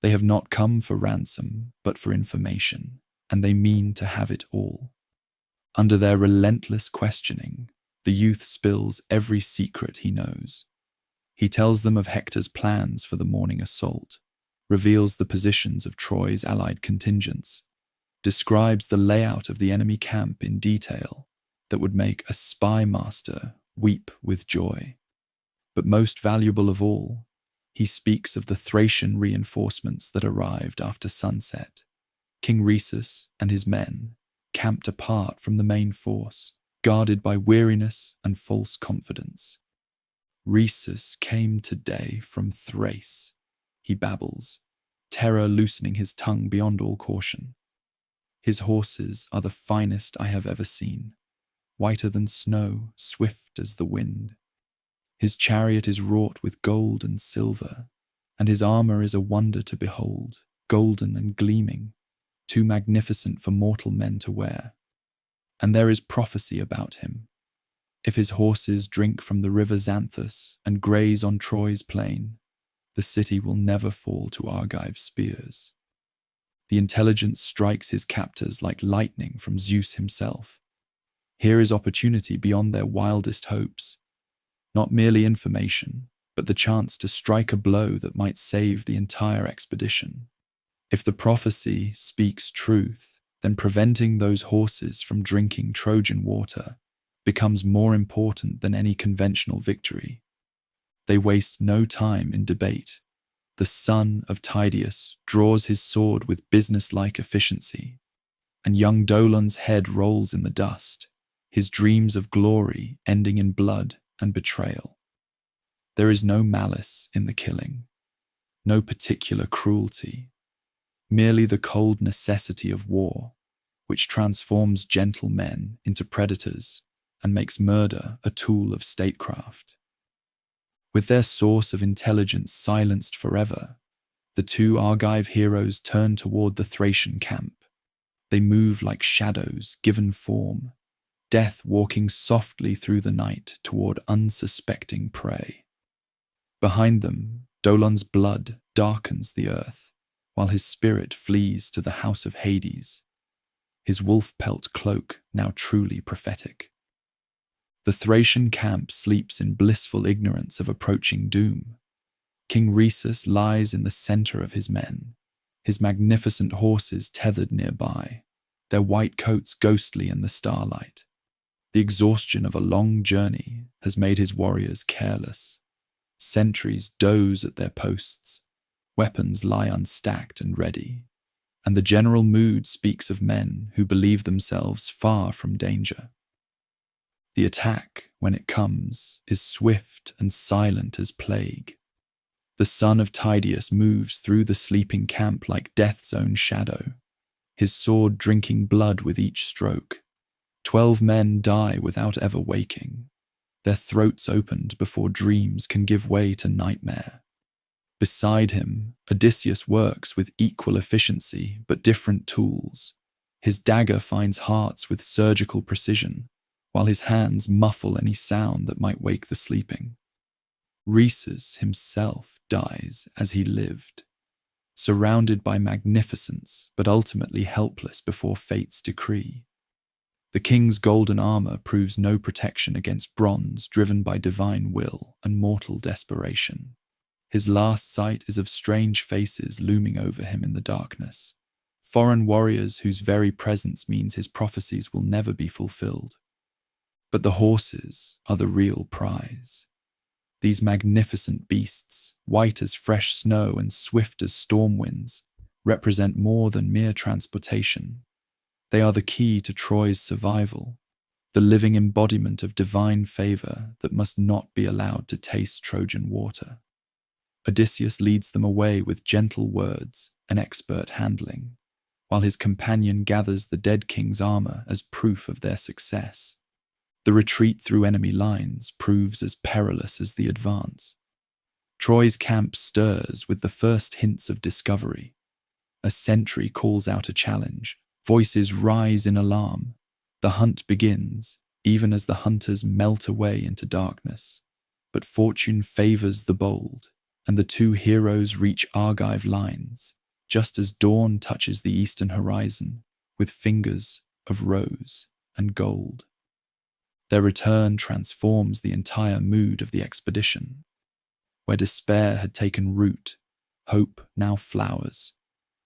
They have not come for ransom, but for information, and they mean to have it all. Under their relentless questioning, the youth spills every secret he knows. He tells them of Hector's plans for the morning assault, reveals the positions of Troy's allied contingents, describes the layout of the enemy camp in detail that would make a spy master weep with joy. But most valuable of all, he speaks of the Thracian reinforcements that arrived after sunset. King Rhesus and his men camped apart from the main force, guarded by weariness and false confidence. "Rhesus came today from Thrace," he babbles, terror loosening his tongue beyond all caution. "His horses are the finest I have ever seen, whiter than snow, swift as the wind. His chariot is wrought with gold and silver, and his armor is a wonder to behold, golden and gleaming, too magnificent for mortal men to wear. And there is prophecy about him. If his horses drink from the river Xanthus and graze on Troy's plain, the city will never fall to Argive spears. The intelligence strikes his captors like lightning from Zeus himself. Here is opportunity beyond their wildest hopes. Not merely information, but the chance to strike a blow that might save the entire expedition. If the prophecy speaks truth, then preventing those horses from drinking Trojan water becomes more important than any conventional victory. They waste no time in debate. The son of Tydeus draws his sword with businesslike efficiency, and young Dolon's head rolls in the dust, his dreams of glory ending in blood and betrayal. There is no malice in the killing, no particular cruelty, merely the cold necessity of war, which transforms gentle men into predators and makes murder a tool of statecraft. With their source of intelligence silenced forever, the two Argive heroes turn toward the Thracian camp. They move like shadows given form, death walking softly through the night toward unsuspecting prey. Behind them, Dolon's blood darkens the earth, while his spirit flees to the house of Hades, his wolf-pelt cloak now truly prophetic. The Thracian camp sleeps in blissful ignorance of approaching doom. King Rhesus lies in the center of his men, his magnificent horses tethered nearby, their white coats ghostly in the starlight. The exhaustion of a long journey has made his warriors careless. Sentries doze at their posts, weapons lie unstacked and ready, and the general mood speaks of men who believe themselves far from danger. The attack, when it comes, is swift and silent as plague. The son of Tydeus moves through the sleeping camp like death's own shadow, his sword drinking blood with each stroke. 12 men die without ever waking. their throats opened before dreams can give way to nightmare. Beside him, Odysseus works with equal efficiency but different tools. His dagger finds hearts with surgical precision, while his hands muffle any sound that might wake the sleeping. Rhesus himself dies as he lived, surrounded by magnificence but ultimately helpless before fate's decree. The king's golden armor proves no protection against bronze driven by divine will and mortal desperation. His last sight is of strange faces looming over him in the darkness, foreign warriors whose very presence means his prophecies will never be fulfilled. But the horses are the real prize. These magnificent beasts, white as fresh snow and swift as storm winds, represent more than mere transportation. They are the key to Troy's survival, the living embodiment of divine favor that must not be allowed to taste Trojan water. Odysseus leads them away with gentle words and expert handling, while his companion gathers the dead king's armor as proof of their success. The retreat through enemy lines proves as perilous as the advance. Troy's camp stirs with the first hints of discovery. A sentry calls out a challenge. Voices rise in alarm. The hunt begins, even as the hunters melt away into darkness. But fortune favors the bold, and the two heroes reach Argive lines, just as dawn touches the eastern horizon with fingers of rose and gold. Their return transforms the entire mood of the expedition. Where despair had taken root, hope now flowers,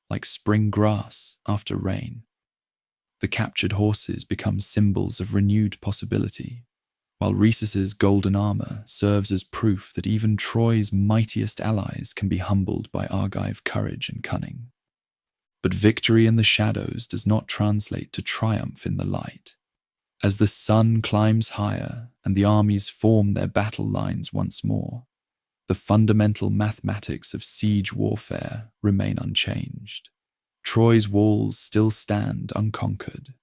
like spring grass after rain. The captured horses become symbols of renewed possibility, while Rhesus's golden armor serves as proof that even Troy's mightiest allies can be humbled by Argive courage and cunning. But victory in the shadows does not translate to triumph in the light. As the sun climbs higher and the armies form their battle lines once more, the fundamental mathematics of siege warfare remain unchanged. Troy's walls still stand unconquered,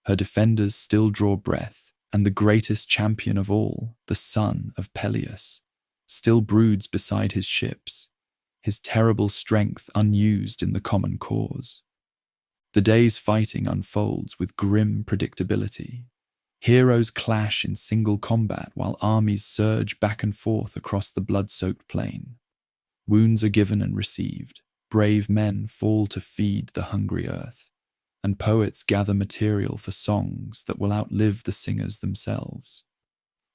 her defenders still draw breath, and the greatest champion of all, the son of Peleus, still broods beside his ships, his terrible strength unused in the common cause. The day's fighting unfolds with grim predictability. Heroes clash in single combat while armies surge back and forth across the blood-soaked plain. Wounds are given and received, brave men fall to feed the hungry earth, and poets gather material for songs that will outlive the singers themselves.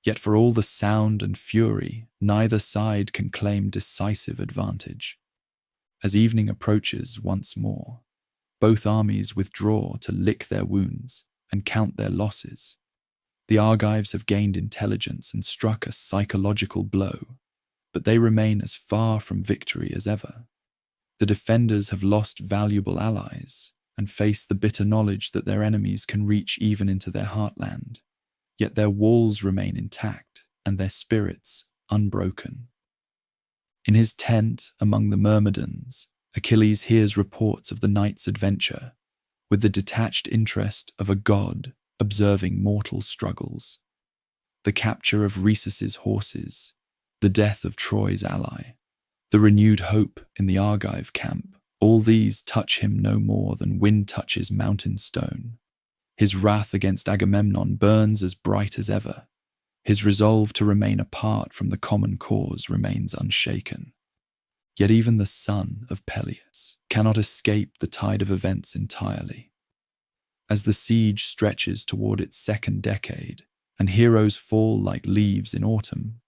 Yet for all the sound and fury, neither side can claim decisive advantage. As evening approaches once more, both armies withdraw to lick their wounds and count their losses. The Argives have gained intelligence and struck a psychological blow, but they remain as far from victory as ever. The defenders have lost valuable allies and face the bitter knowledge that their enemies can reach even into their heartland. Yet their walls remain intact and their spirits unbroken. In his tent among the Myrmidons, Achilles hears reports of the night's adventure, with the detached interest of a god observing mortal struggles. The capture of Rhesus's horses, the death of Troy's ally, the renewed hope in the Argive camp, all these touch him no more than wind touches mountain stone. His wrath against Agamemnon burns as bright as ever. His resolve to remain apart from the common cause remains unshaken. Yet even the son of Peleus cannot escape the tide of events entirely. As the siege stretches toward its second decade, and heroes fall like leaves in autumn,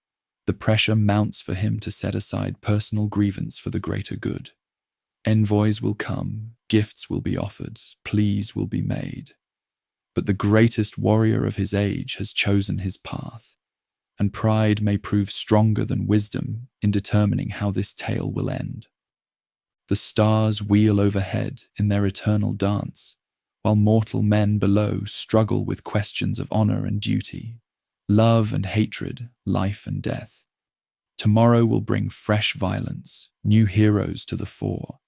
the pressure mounts for him to set aside personal grievance for the greater good. Envoys will come, gifts will be offered, pleas will be made. But the greatest warrior of his age has chosen his path, and pride may prove stronger than wisdom in determining how this tale will end. The stars wheel overhead in their eternal dance, while mortal men below struggle with questions of honor and duty, love and hatred, life and death. Tomorrow will bring fresh violence, new heroes to the fore,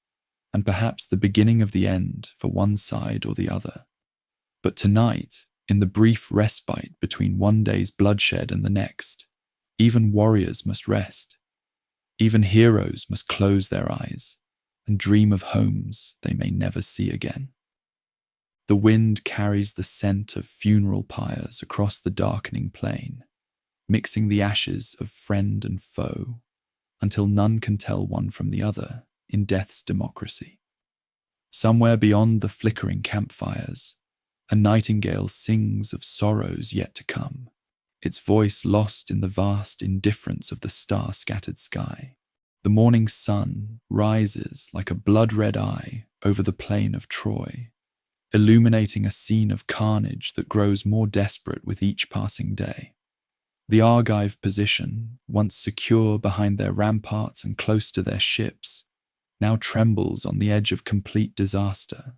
and perhaps the beginning of the end for one side or the other. But tonight, In the brief respite between one day's bloodshed and the next, even warriors must rest. Even heroes must close their eyes and dream of homes they may never see again. The wind carries the scent of funeral pyres across the darkening plain, mixing the ashes of friend and foe until none can tell one from the other in death's democracy. Somewhere beyond the flickering campfires, a nightingale sings of sorrows yet to come, its voice lost in the vast indifference of the star-scattered sky. The morning sun rises like a blood-red eye over the plain of Troy, illuminating a scene of carnage that grows more desperate with each passing day. The Argive position, once secure behind their ramparts and close to their ships, now trembles on the edge of complete disaster.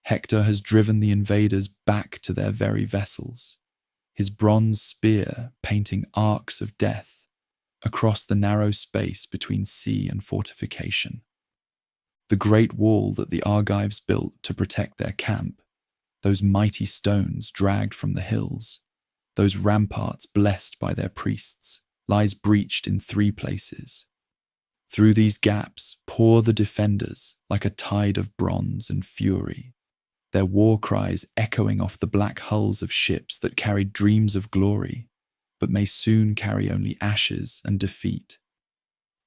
Hector has driven the invaders back to their very vessels, his bronze spear painting arcs of death across the narrow space between sea and fortification. The great wall that the Argives built to protect their camp, those mighty stones dragged from the hills, those ramparts blessed by their priests, lies breached in 3 places. Through these gaps pour the defenders like a tide of bronze and fury, their war cries echoing off the black hulls of ships that carried dreams of glory, but may soon carry only ashes and defeat.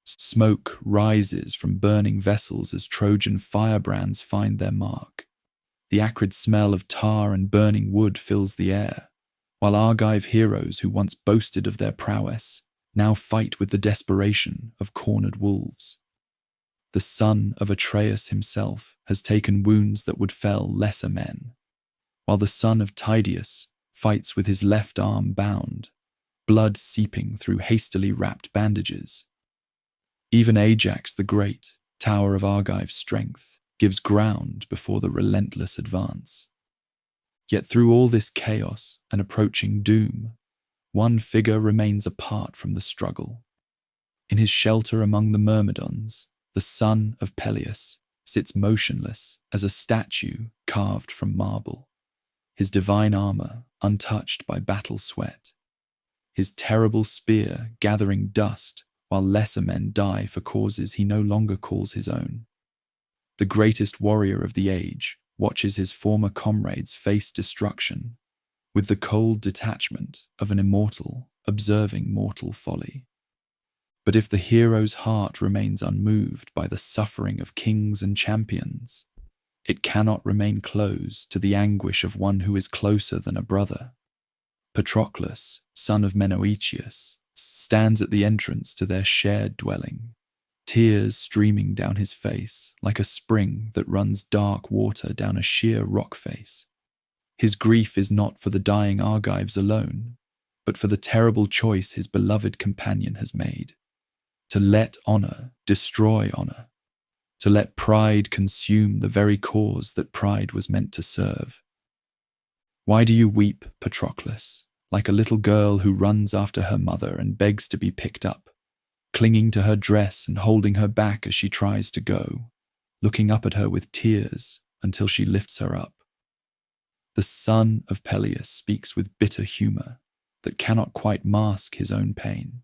Smoke rises from burning vessels as Trojan firebrands find their mark. The acrid smell of tar and burning wood fills the air, while Argive heroes who once boasted of their prowess now fight with the desperation of cornered wolves. The son of Atreus himself has taken wounds that would fell lesser men, while the son of Tydeus fights with his left arm bound, blood seeping through hastily wrapped bandages. Even Ajax the Great, tower of Argive strength, gives ground before the relentless advance. Yet through all this chaos and approaching doom, one figure remains apart from the struggle. In his shelter among the Myrmidons, the son of Peleus sits motionless as a statue carved from marble, his divine armor untouched by battle sweat, his terrible spear gathering dust while lesser men die for causes he no longer calls his own. The greatest warrior of the age watches his former comrades face destruction with the cold detachment of an immortal observing mortal folly. But if the hero's heart remains unmoved by the suffering of kings and champions, it cannot remain closed to the anguish of one who is closer than a brother. Patroclus, son of Menoetius, stands at the entrance to their shared dwelling, tears streaming down his face like a spring that runs dark water down a sheer rock face. His grief is not for the dying Argives alone, but for the terrible choice his beloved companion has made. To let honor destroy honor, to let pride consume the very cause that pride was meant to serve. Why do you weep, Patroclus, like a little girl who runs after her mother and begs to be picked up, clinging to her dress and holding her back as she tries to go, looking up at her with tears until she lifts her up? The son of Peleus speaks with bitter humor that cannot quite mask his own pain.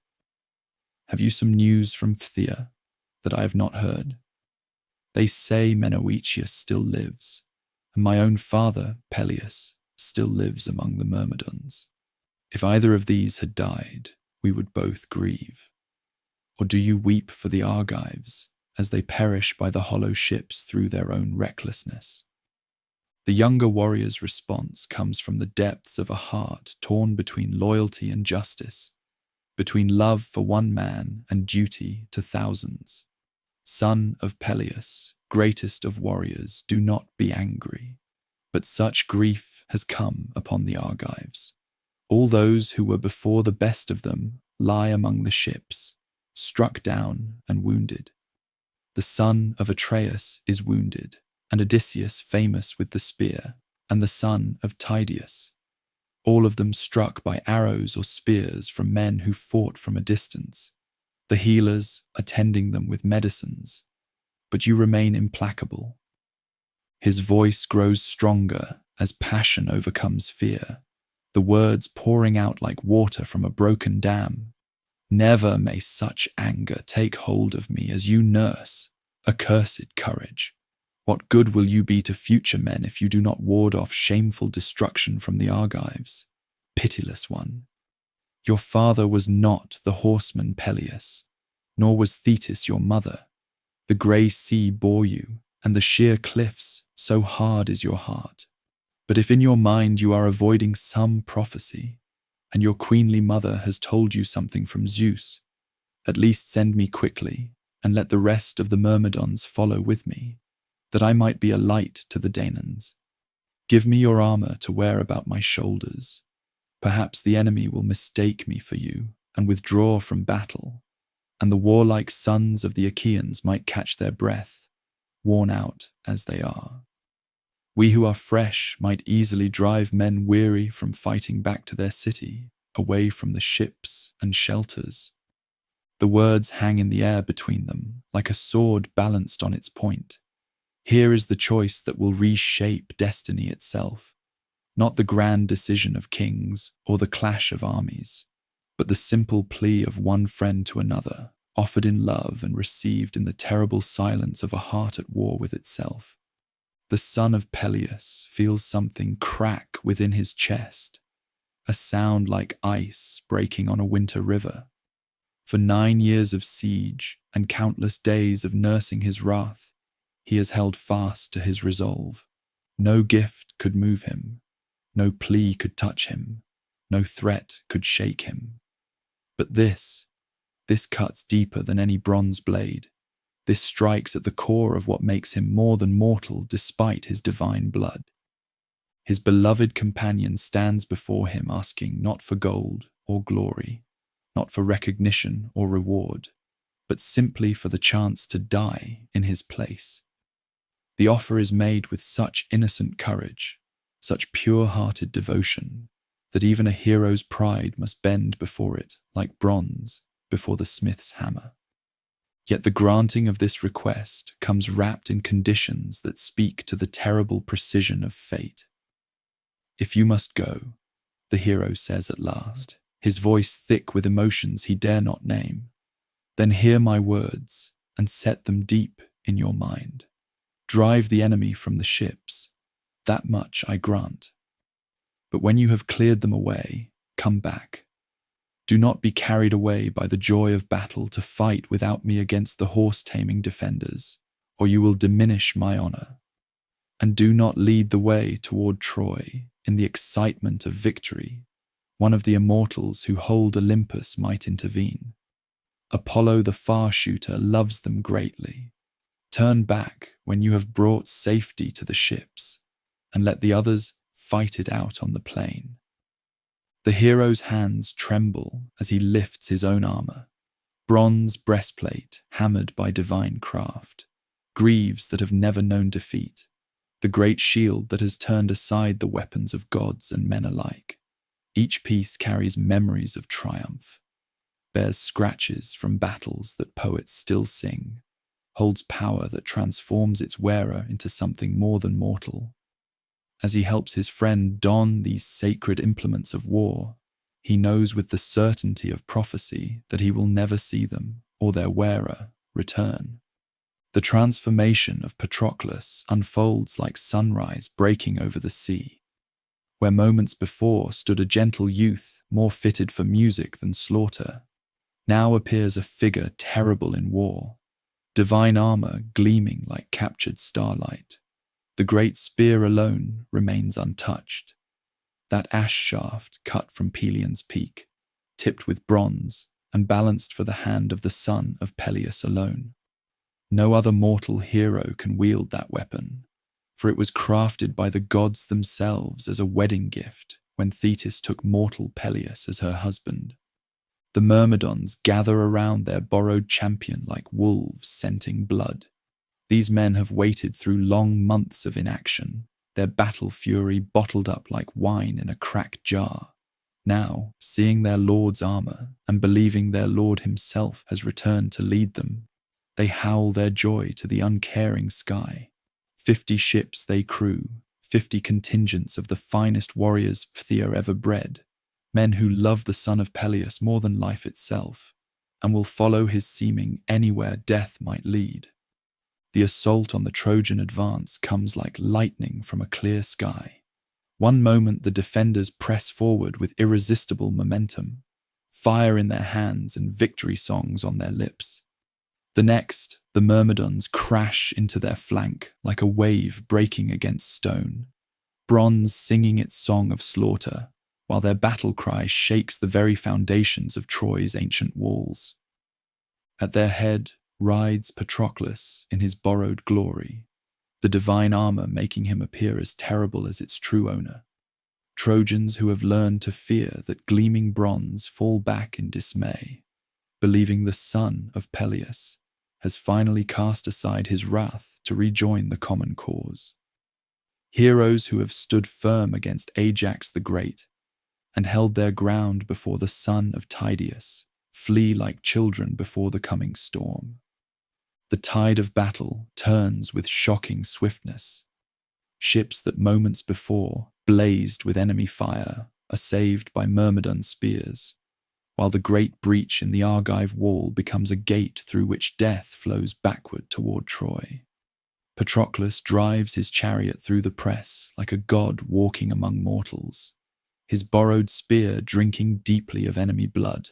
Have you some news from Phthia that I have not heard? They say Menoetius still lives, and my own father, Peleus, still lives among the Myrmidons. If either of these had died, we would both grieve. Or do you weep for the Argives as they perish by the hollow ships through their own recklessness? The younger warrior's response comes from the depths of a heart torn between loyalty and justice, between love for one man and duty to thousands. Son of Peleus, greatest of warriors, do not be angry, but such grief has come upon the Argives. All those who were before the best of them lie among the ships, struck down and wounded. The son of Atreus is wounded, and Odysseus famous with the spear, and the son of Tydeus, all of them struck by arrows or spears from men who fought from a distance, the healers attending them with medicines. But you remain implacable. His voice grows stronger as passion overcomes fear, the words pouring out like water from a broken dam. Never may such anger take hold of me as you nurse accursed courage. What good will you be to future men if you do not ward off shameful destruction from the Argives? Pitiless one, your father was not the horseman Peleus, nor was Thetis your mother. The grey sea bore you, and the sheer cliffs, so hard is your heart. But if in your mind you are avoiding some prophecy, and your queenly mother has told you something from Zeus, at least send me quickly, and let the rest of the Myrmidons follow with me, that I might be a light to the Danaans. Give me your armour to wear about my shoulders. Perhaps the enemy will mistake me for you, and withdraw from battle, and the warlike sons of the Achaeans might catch their breath, worn out as they are. We who are fresh might easily drive men weary from fighting back to their city, away from the ships and shelters. The words hang in the air between them, like a sword balanced on its point. Here is the choice that will reshape destiny itself, not the grand decision of kings or the clash of armies, but the simple plea of one friend to another, offered in love and received in the terrible silence of a heart at war with itself. The son of Peleus feels something crack within his chest, a sound like ice breaking on a winter river. For 9 years of siege and countless days of nursing his wrath, he has held fast to his resolve. No gift could move him, no plea could touch him, no threat could shake him. But this cuts deeper than any bronze blade. This strikes at the core of what makes him more than mortal despite his divine blood. His beloved companion stands before him asking not for gold or glory, not for recognition or reward, but simply for the chance to die in his place. The offer is made with such innocent courage, such pure-hearted devotion, that even a hero's pride must bend before it like bronze before the smith's hammer. Yet the granting of this request comes wrapped in conditions that speak to the terrible precision of fate. If you must go, the hero says at last, his voice thick with emotions he dare not name, then hear my words and set them deep in your mind. Drive the enemy from the ships, that much I grant. But when you have cleared them away, come back. Do not be carried away by the joy of battle to fight without me against the horse-taming defenders, or you will diminish my honor. And do not lead the way toward Troy in the excitement of victory. One of the immortals who hold Olympus might intervene. Apollo the far-shooter loves them greatly. Turn back when you have brought safety to the ships, and let the others fight it out on the plain. The hero's hands tremble as he lifts his own armor, bronze breastplate hammered by divine craft, greaves that have never known defeat, the great shield that has turned aside the weapons of gods and men alike. Each piece carries memories of triumph, bears scratches from battles that poets still sing, holds power that transforms its wearer into something more than mortal. As he helps his friend don these sacred implements of war, he knows with the certainty of prophecy that he will never see them, or their wearer, return. The transformation of Patroclus unfolds like sunrise breaking over the sea. Where moments before stood a gentle youth more fitted for music than slaughter, now appears a figure terrible in war, divine armor gleaming like captured starlight. The great spear alone remains untouched. That ash shaft cut from Pelion's peak, tipped with bronze and balanced for the hand of the son of Peleus alone. No other mortal hero can wield that weapon, for it was crafted by the gods themselves as a wedding gift when Thetis took mortal Peleus as her husband. The Myrmidons gather around their borrowed champion like wolves scenting blood. These men have waited through long months of inaction, their battle fury bottled up like wine in a cracked jar. Now, seeing their lord's armor and believing their lord himself has returned to lead them, they howl their joy to the uncaring sky. 50 ships they crew, 50 contingents of the finest warriors Phthia ever bred, men who love the son of Peleus more than life itself, and will follow his seeming anywhere death might lead. The assault on the Trojan advance comes like lightning from a clear sky. One moment the defenders press forward with irresistible momentum, fire in their hands and victory songs on their lips. The next, the Myrmidons crash into their flank like a wave breaking against stone, bronze singing its song of slaughter, while their battle cry shakes the very foundations of Troy's ancient walls. At their head rides Patroclus in his borrowed glory, the divine armor making him appear as terrible as its true owner. Trojans who have learned to fear that gleaming bronze fall back in dismay, believing the son of Peleus has finally cast aside his wrath to rejoin the common cause. Heroes who have stood firm against Ajax the Great and held their ground before the son of Tydeus flee like children before the coming storm. The tide of battle turns with shocking swiftness. Ships that moments before blazed with enemy fire are saved by Myrmidon spears, while the great breach in the Argive wall becomes a gate through which death flows backward toward Troy. Patroclus drives his chariot through the press like a god walking among mortals, his borrowed spear drinking deeply of enemy blood,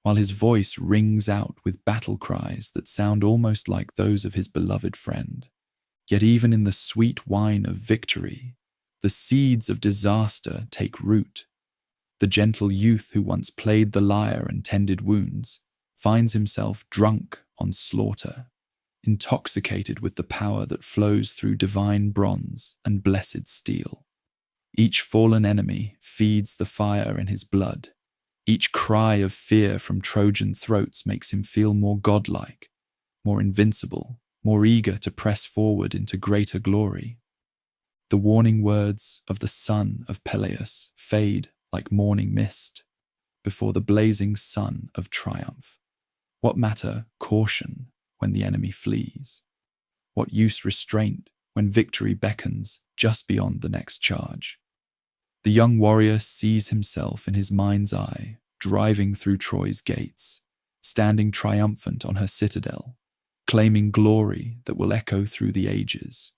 while his voice rings out with battle cries that sound almost like those of his beloved friend. Yet even in the sweet wine of victory, the seeds of disaster take root. The gentle youth who once played the lyre and tended wounds finds himself drunk on slaughter, intoxicated with the power that flows through divine bronze and blessed steel. Each fallen enemy feeds the fire in his blood. Each cry of fear from Trojan throats makes him feel more godlike, more invincible, more eager to press forward into greater glory. The warning words of the son of Peleus fade like morning mist before the blazing sun of triumph. What matter caution when the enemy flees? What use restraint when victory beckons just beyond the next charge? The young warrior sees himself in his mind's eye, driving through Troy's gates, standing triumphant on her citadel, claiming glory that will echo through the ages.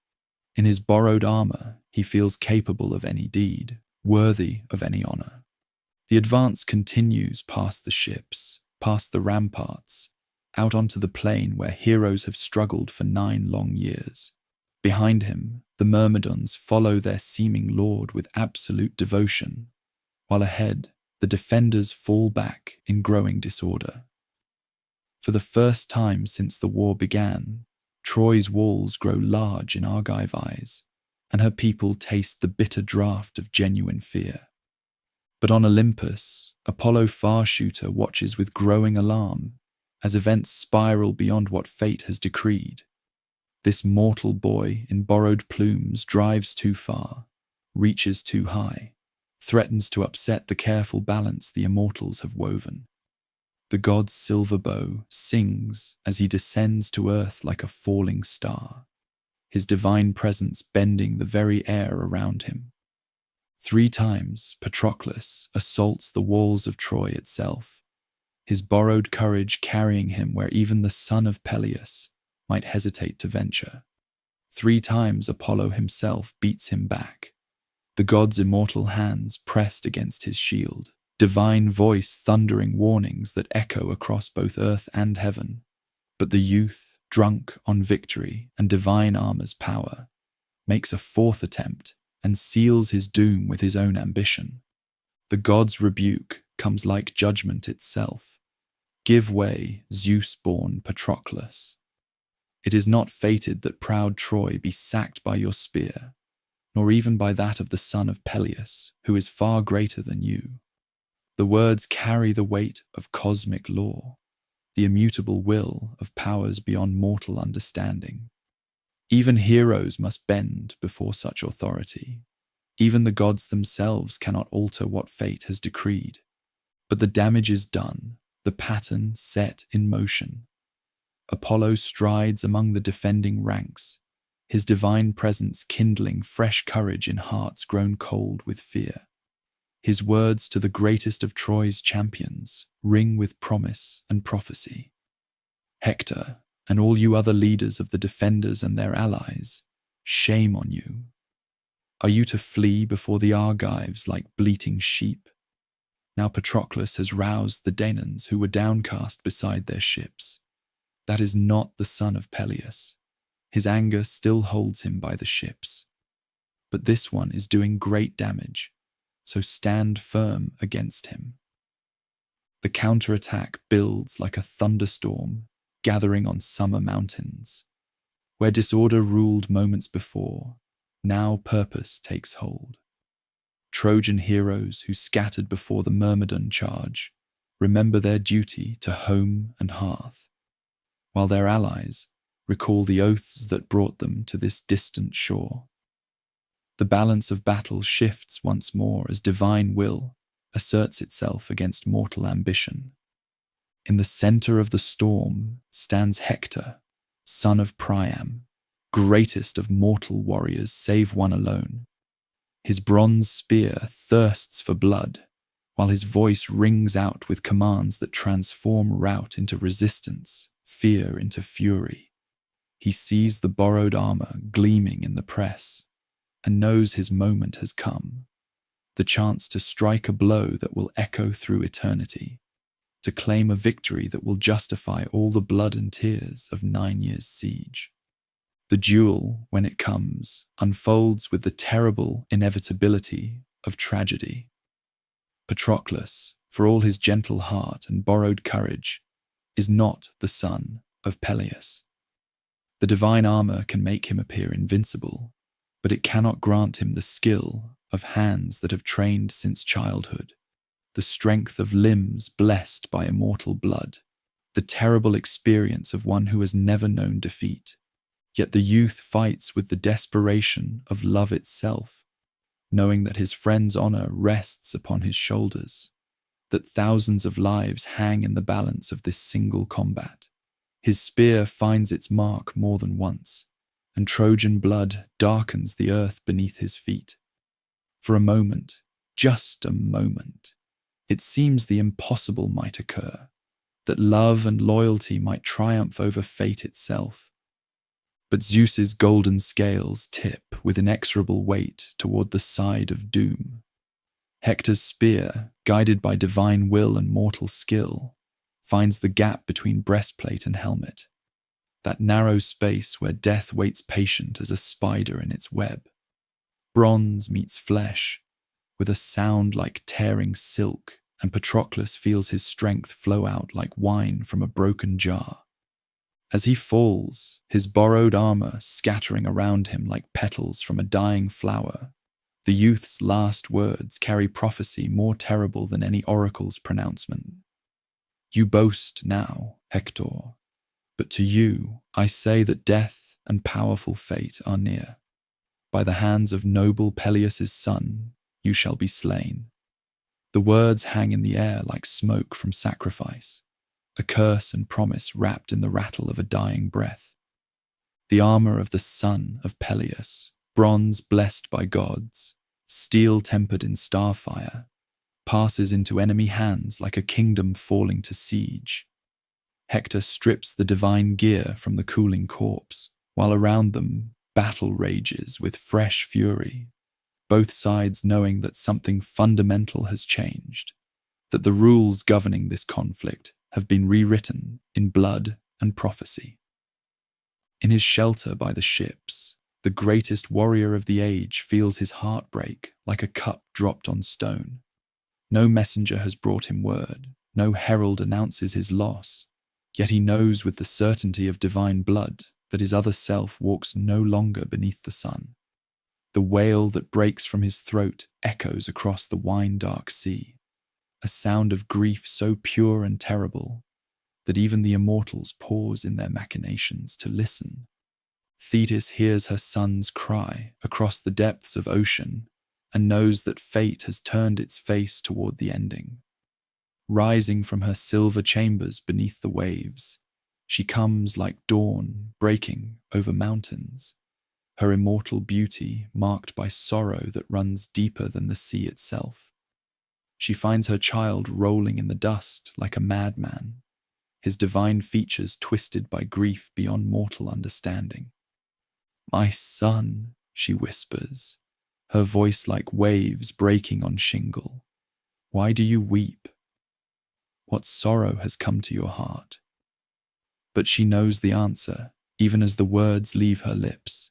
In his borrowed armor, he feels capable of any deed, worthy of any honor. The advance continues past the ships, past the ramparts, out onto the plain where heroes have struggled for 9 long years. Behind him, the Myrmidons follow their seeming lord with absolute devotion, while ahead, the defenders fall back in growing disorder. For the first time since the war began, Troy's walls grow large in Argive eyes, and her people taste the bitter draught of genuine fear. But on Olympus, Apollo Farshooter watches with growing alarm as events spiral beyond what fate has decreed. This mortal boy in borrowed plumes drives too far, reaches too high, threatens to upset the careful balance the immortals have woven. The god's silver bow sings as he descends to earth like a falling star, his divine presence bending the very air around him. 3 times Patroclus assaults the walls of Troy itself, his borrowed courage carrying him where even the son of Peleus might hesitate to venture. 3 times Apollo himself beats him back, the god's immortal hands pressed against his shield, divine voice thundering warnings that echo across both earth and heaven. But the youth, drunk on victory and divine armor's power, makes a 4th attempt and seals his doom with his own ambition. The god's rebuke comes like judgment itself. Give way, Zeus-born Patroclus. It is not fated that proud Troy be sacked by your spear, nor even by that of the son of Peleus, who is far greater than you. The words carry the weight of cosmic law, the immutable will of powers beyond mortal understanding. Even heroes must bend before such authority. Even the gods themselves cannot alter what fate has decreed. But the damage is done, the pattern set in motion. Apollo strides among the defending ranks, his divine presence kindling fresh courage in hearts grown cold with fear. His words to the greatest of Troy's champions ring with promise and prophecy. Hector, and all you other leaders of the defenders and their allies, shame on you. Are you to flee before the Argives like bleating sheep? Now Patroclus has roused the Danaans who were downcast beside their ships. That is not the son of Peleus. His anger still holds him by the ships. But this one is doing great damage, so stand firm against him. The counterattack builds like a thunderstorm gathering on summer mountains. Where disorder ruled moments before, now purpose takes hold. Trojan heroes who scattered before the Myrmidon charge remember their duty to home and hearth, while their allies recall the oaths that brought them to this distant shore. The balance of battle shifts once more as divine will asserts itself against mortal ambition. In the center of the storm stands Hector, son of Priam, greatest of mortal warriors save one alone. His bronze spear thirsts for blood, while his voice rings out with commands that transform rout into resistance, fear into fury. He sees the borrowed armor gleaming in the press, and knows his moment has come, the chance to strike a blow that will echo through eternity, to claim a victory that will justify all the blood and tears of 9 years' siege. The duel, when it comes, unfolds with the terrible inevitability of tragedy. Patroclus, for all his gentle heart and borrowed courage, is not the son of Peleus. The divine armor can make him appear invincible, but it cannot grant him the skill of hands that have trained since childhood, the strength of limbs blessed by immortal blood, the terrible experience of one who has never known defeat. Yet the youth fights with the desperation of love itself, knowing that his friend's honor rests upon his shoulders, that thousands of lives hang in the balance of this single combat. His spear finds its mark more than once, and Trojan blood darkens the earth beneath his feet. For a moment, just a moment, it seems the impossible might occur, that love and loyalty might triumph over fate itself. But Zeus's golden scales tip with inexorable weight toward the side of doom. Hector's spear, guided by divine will and mortal skill, finds the gap between breastplate and helmet, that narrow space where death waits patient as a spider in its web. Bronze meets flesh, with a sound like tearing silk, and Patroclus feels his strength flow out like wine from a broken jar. As he falls, his borrowed armor scattering around him like petals from a dying flower, the youth's last words carry prophecy more terrible than any oracle's pronouncement. You boast now, Hector, but to you I say that death and powerful fate are near. By the hands of noble Peleus' son, you shall be slain. The words hang in the air like smoke from sacrifice, a curse and promise wrapped in the rattle of a dying breath. The armor of the son of Peleus, bronze blessed by gods, steel tempered in starfire, passes into enemy hands like a kingdom falling to siege. Hector strips the divine gear from the cooling corpse, while around them battle rages with fresh fury, both sides knowing that something fundamental has changed, that the rules governing this conflict have been rewritten in blood and prophecy. In his shelter by the ships, the greatest warrior of the age feels his heart break like a cup dropped on stone. No messenger has brought him word, no herald announces his loss, yet he knows with the certainty of divine blood that his other self walks no longer beneath the sun. The wail that breaks from his throat echoes across the wine-dark sea, a sound of grief so pure and terrible that even the immortals pause in their machinations to listen. Thetis hears her son's cry across the depths of ocean and knows that fate has turned its face toward the ending. Rising from her silver chambers beneath the waves, she comes like dawn breaking over mountains, her immortal beauty marked by sorrow that runs deeper than the sea itself. She finds her child rolling in the dust like a madman, his divine features twisted by grief beyond mortal understanding. "My son," she whispers, her voice like waves breaking on shingle. "Why do you weep? What sorrow has come to your heart?" But she knows the answer, even as the words leave her lips.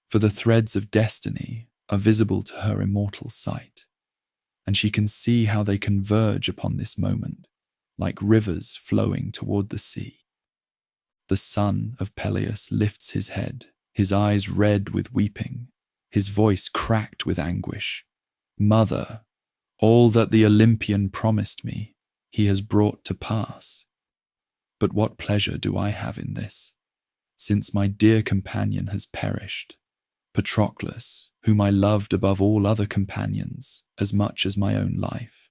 For the threads of destiny are visible to her immortal sight, and she can see how they converge upon this moment, like rivers flowing toward the sea. The son of Peleus lifts his head, his eyes red with weeping, his voice cracked with anguish. "Mother, all that the Olympian promised me, he has brought to pass. But what pleasure do I have in this, since my dear companion has perished, Patroclus, whom I loved above all other companions, as much as my own life?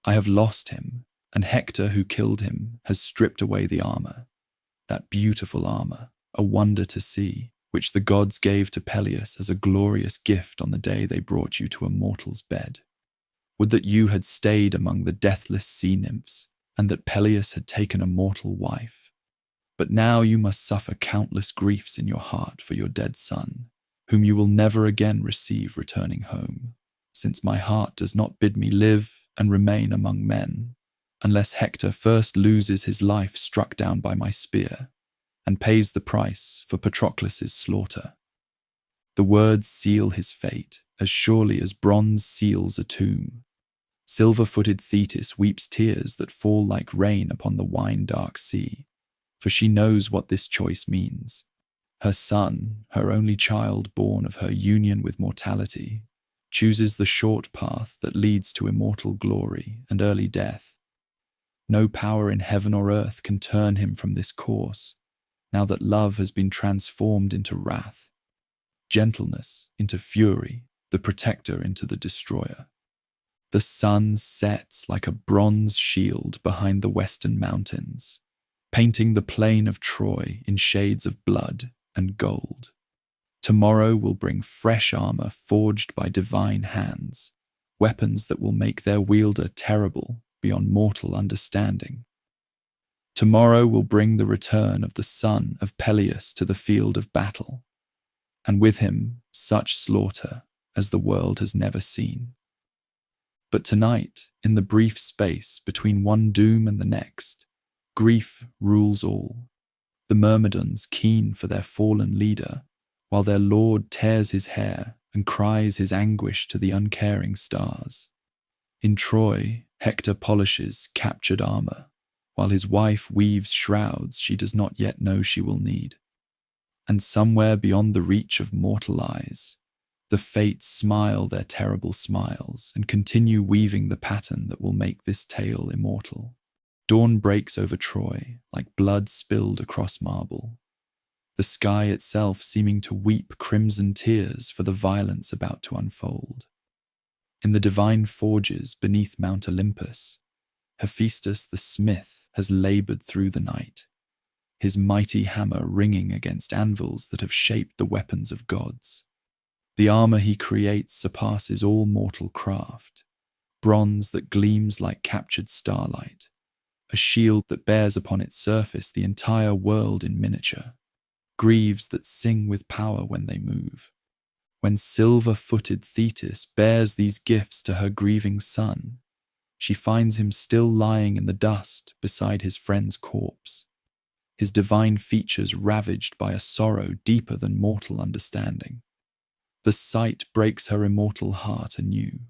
I have lost him, and Hector, who killed him, has stripped away the armor, that beautiful armor, a wonder to see, which the gods gave to Peleus as a glorious gift on the day they brought you to a mortal's bed. Would that you had stayed among the deathless sea nymphs, and that Peleus had taken a mortal wife. But now you must suffer countless griefs in your heart for your dead son, whom you will never again receive returning home, since my heart does not bid me live and remain among men, unless Hector first loses his life struck down by my spear, and pays the price for Patroclus's slaughter. The words seal his fate, as surely as bronze seals a tomb. Silver-footed Thetis weeps tears that fall like rain upon the wine-dark sea, for she knows what this choice means. Her son, her only child born of her union with mortality, chooses the short path that leads to immortal glory and early death. No power in heaven or earth can turn him from this course, now that love has been transformed into wrath, gentleness into fury, the protector into the destroyer. The sun sets like a bronze shield behind the western mountains, painting the plain of Troy in shades of blood and gold. Tomorrow will bring fresh armor forged by divine hands, weapons that will make their wielder terrible beyond mortal understanding. Tomorrow will bring the return of the son of Peleus to the field of battle, and with him such slaughter as the world has never seen. But tonight, in the brief space between one doom and the next, grief rules all. The Myrmidons keen for their fallen leader, while their lord tears his hair and cries his anguish to the uncaring stars. In Troy, Hector polishes captured armor, while his wife weaves shrouds she does not yet know she will need. And somewhere beyond the reach of mortal eyes, the fates smile their terrible smiles and continue weaving the pattern that will make this tale immortal. Dawn breaks over Troy like blood spilled across marble, the sky itself seeming to weep crimson tears for the violence about to unfold. In the divine forges beneath Mount Olympus, Hephaestus the smith has labored through the night, his mighty hammer ringing against anvils that have shaped the weapons of gods. The armor he creates surpasses all mortal craft, bronze that gleams like captured starlight, a shield that bears upon its surface the entire world in miniature, greaves that sing with power when they move. When silver-footed Thetis bears these gifts to her grieving son, she finds him still lying in the dust beside his friend's corpse, his divine features ravaged by a sorrow deeper than mortal understanding. The sight breaks her immortal heart anew,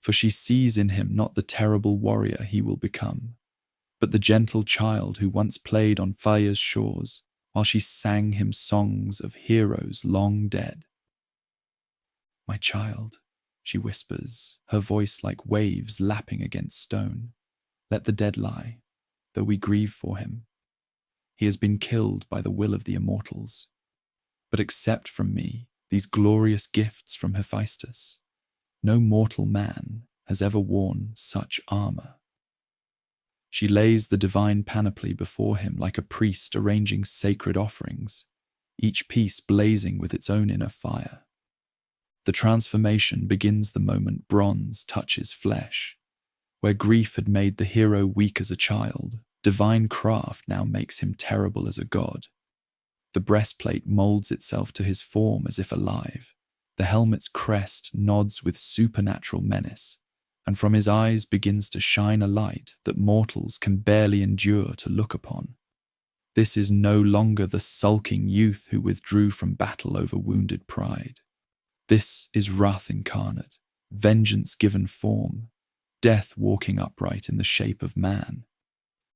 for she sees in him not the terrible warrior he will become, but the gentle child who once played on Phaea's shores while she sang him songs of heroes long dead. "My child," she whispers, her voice like waves lapping against stone. "Let the dead lie, though we grieve for him. He has been killed by the will of the immortals. But accept from me these glorious gifts from Hephaestus. No mortal man has ever worn such armor." She lays the divine panoply before him like a priest arranging sacred offerings, each piece blazing with its own inner fire. The transformation begins the moment bronze touches flesh. Where grief had made the hero weak as a child, divine craft now makes him terrible as a god. The breastplate molds itself to his form as if alive. The helmet's crest nods with supernatural menace, and from his eyes begins to shine a light that mortals can barely endure to look upon. This is no longer the sulking youth who withdrew from battle over wounded pride. This is wrath incarnate, vengeance given form, death walking upright in the shape of man.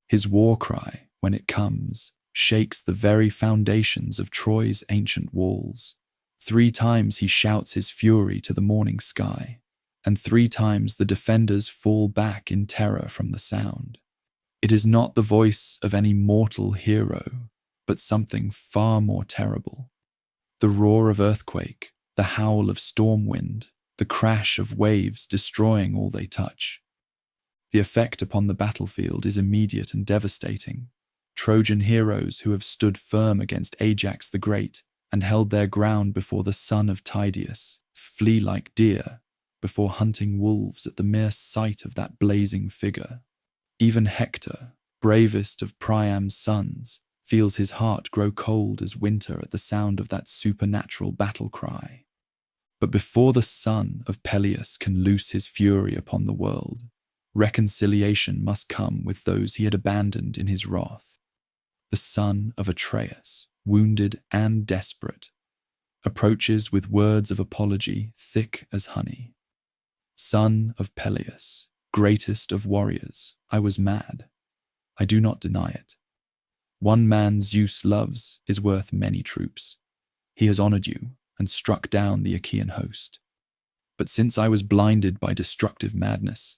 His war cry, when it comes, shakes the very foundations of Troy's ancient walls. 3 times he shouts his fury to the morning sky, and 3 times the defenders fall back in terror from the sound. It is not the voice of any mortal hero, but something far more terrible. The roar of earthquake, the howl of storm wind, the crash of waves destroying all they touch. The effect upon the battlefield is immediate and devastating. Trojan heroes who have stood firm against Ajax the Great and held their ground before the son of Tydeus flee like deer before hunting wolves at the mere sight of that blazing figure. Even Hector, bravest of Priam's sons, feels his heart grow cold as winter at the sound of that supernatural battle cry. But before the son of Peleus can loose his fury upon the world, reconciliation must come with those he had abandoned in his wrath. The son of Atreus, wounded and desperate, approaches with words of apology thick as honey. Son of Peleus, greatest of warriors, I was mad. I do not deny it. One man Zeus loves is worth many troops. He has honored you and struck down the Achaean host. But since I was blinded by destructive madness,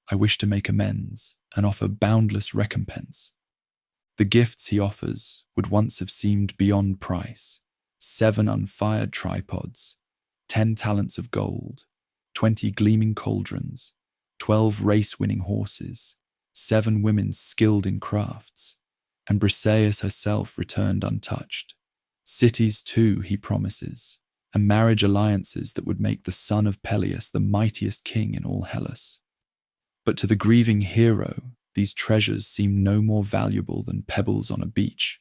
I wish to make amends and offer boundless recompense. The gifts he offers would once have seemed beyond price. 7 unfired tripods, 10 talents of gold, 20 gleaming cauldrons, 12 race-winning horses, 7 women skilled in crafts, and Briseis herself returned untouched. Cities too, he promises, and marriage alliances that would make the son of Peleus the mightiest king in all Hellas. But to the grieving hero, these treasures seem no more valuable than pebbles on a beach.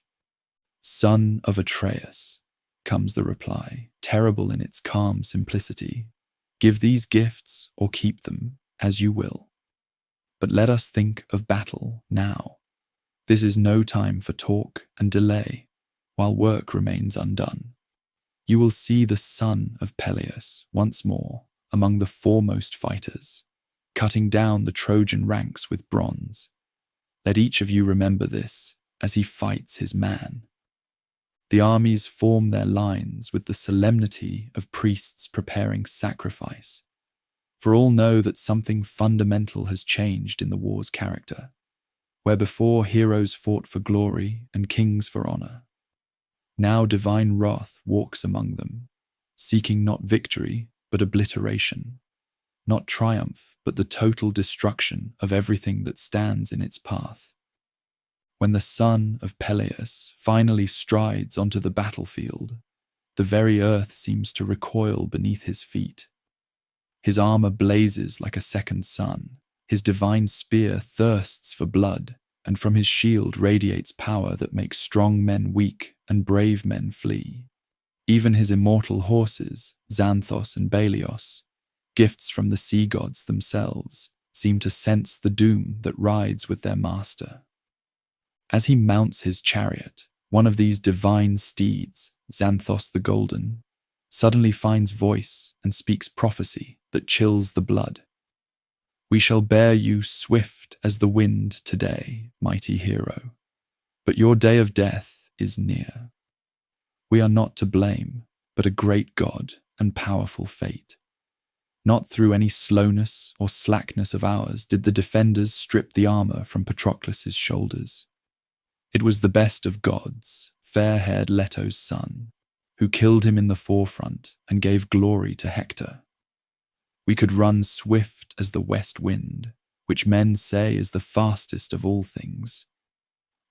Son of Atreus, comes the reply, terrible in its calm simplicity. Give these gifts or keep them, as you will. But let us think of battle now. This is no time for talk and delay, while work remains undone. You will see the son of Peleus once more among the foremost fighters, cutting down the Trojan ranks with bronze. Let each of you remember this as he fights his man. The armies form their lines with the solemnity of priests preparing sacrifice, for all know that something fundamental has changed in the war's character. Where before heroes fought for glory and kings for honor, now divine wrath walks among them, seeking not victory but obliteration, not triumph but the total destruction of everything that stands in its path. When the son of Peleus finally strides onto the battlefield, the very earth seems to recoil beneath his feet. His armor blazes like a second sun, his divine spear thirsts for blood, and from his shield radiates power that makes strong men weak and brave men flee. Even his immortal horses, Xanthos and Balios, gifts from the sea gods themselves, seem to sense the doom that rides with their master. As he mounts his chariot, one of these divine steeds, Xanthos the Golden, suddenly finds voice and speaks prophecy that chills the blood. We shall bear you swift as the wind today, mighty hero, but your day of death is near. We are not to blame, but a great God and powerful fate. Not through any slowness or slackness of ours did the defenders strip the armor from Patroclus's shoulders. It was the best of gods, fair-haired Leto's son, who killed him in the forefront and gave glory to Hector. We could run swift as the west wind, which men say is the fastest of all things.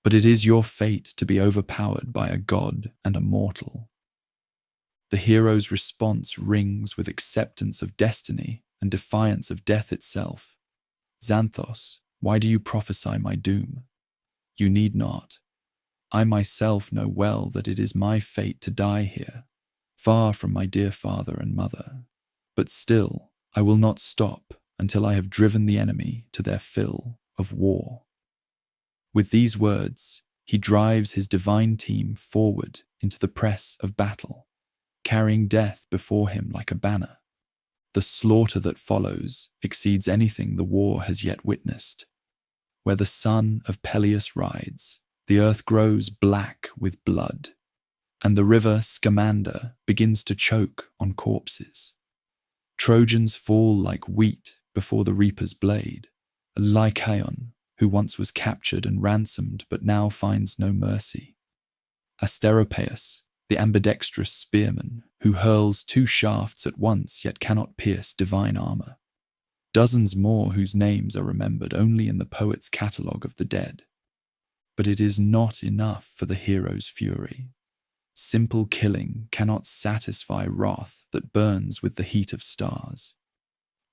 but it is your fate to be overpowered by a god and a mortal. The hero's response rings with acceptance of destiny and defiance of death itself. Xanthos, why do you prophesy my doom? You need not. I myself know well that it is my fate to die here, far from my dear father and mother. But still, I will not stop until I have driven the enemy to their fill of war. With these words, he drives his divine team forward into the press of battle, carrying death before him like a banner. The slaughter that follows exceeds anything the war has yet witnessed. Where the son of Peleus rides, the earth grows black with blood, and the river Scamander begins to choke on corpses. Trojans fall like wheat before the reaper's blade. Lycaon, who once was captured and ransomed but now finds no mercy. Asteropaeus, the ambidextrous spearman, who hurls 2 shafts at once yet cannot pierce divine armor. Dozens more whose names are remembered only in the poet's catalogue of the dead. But it is not enough for the hero's fury. Simple killing cannot satisfy wrath that burns with the heat of stars.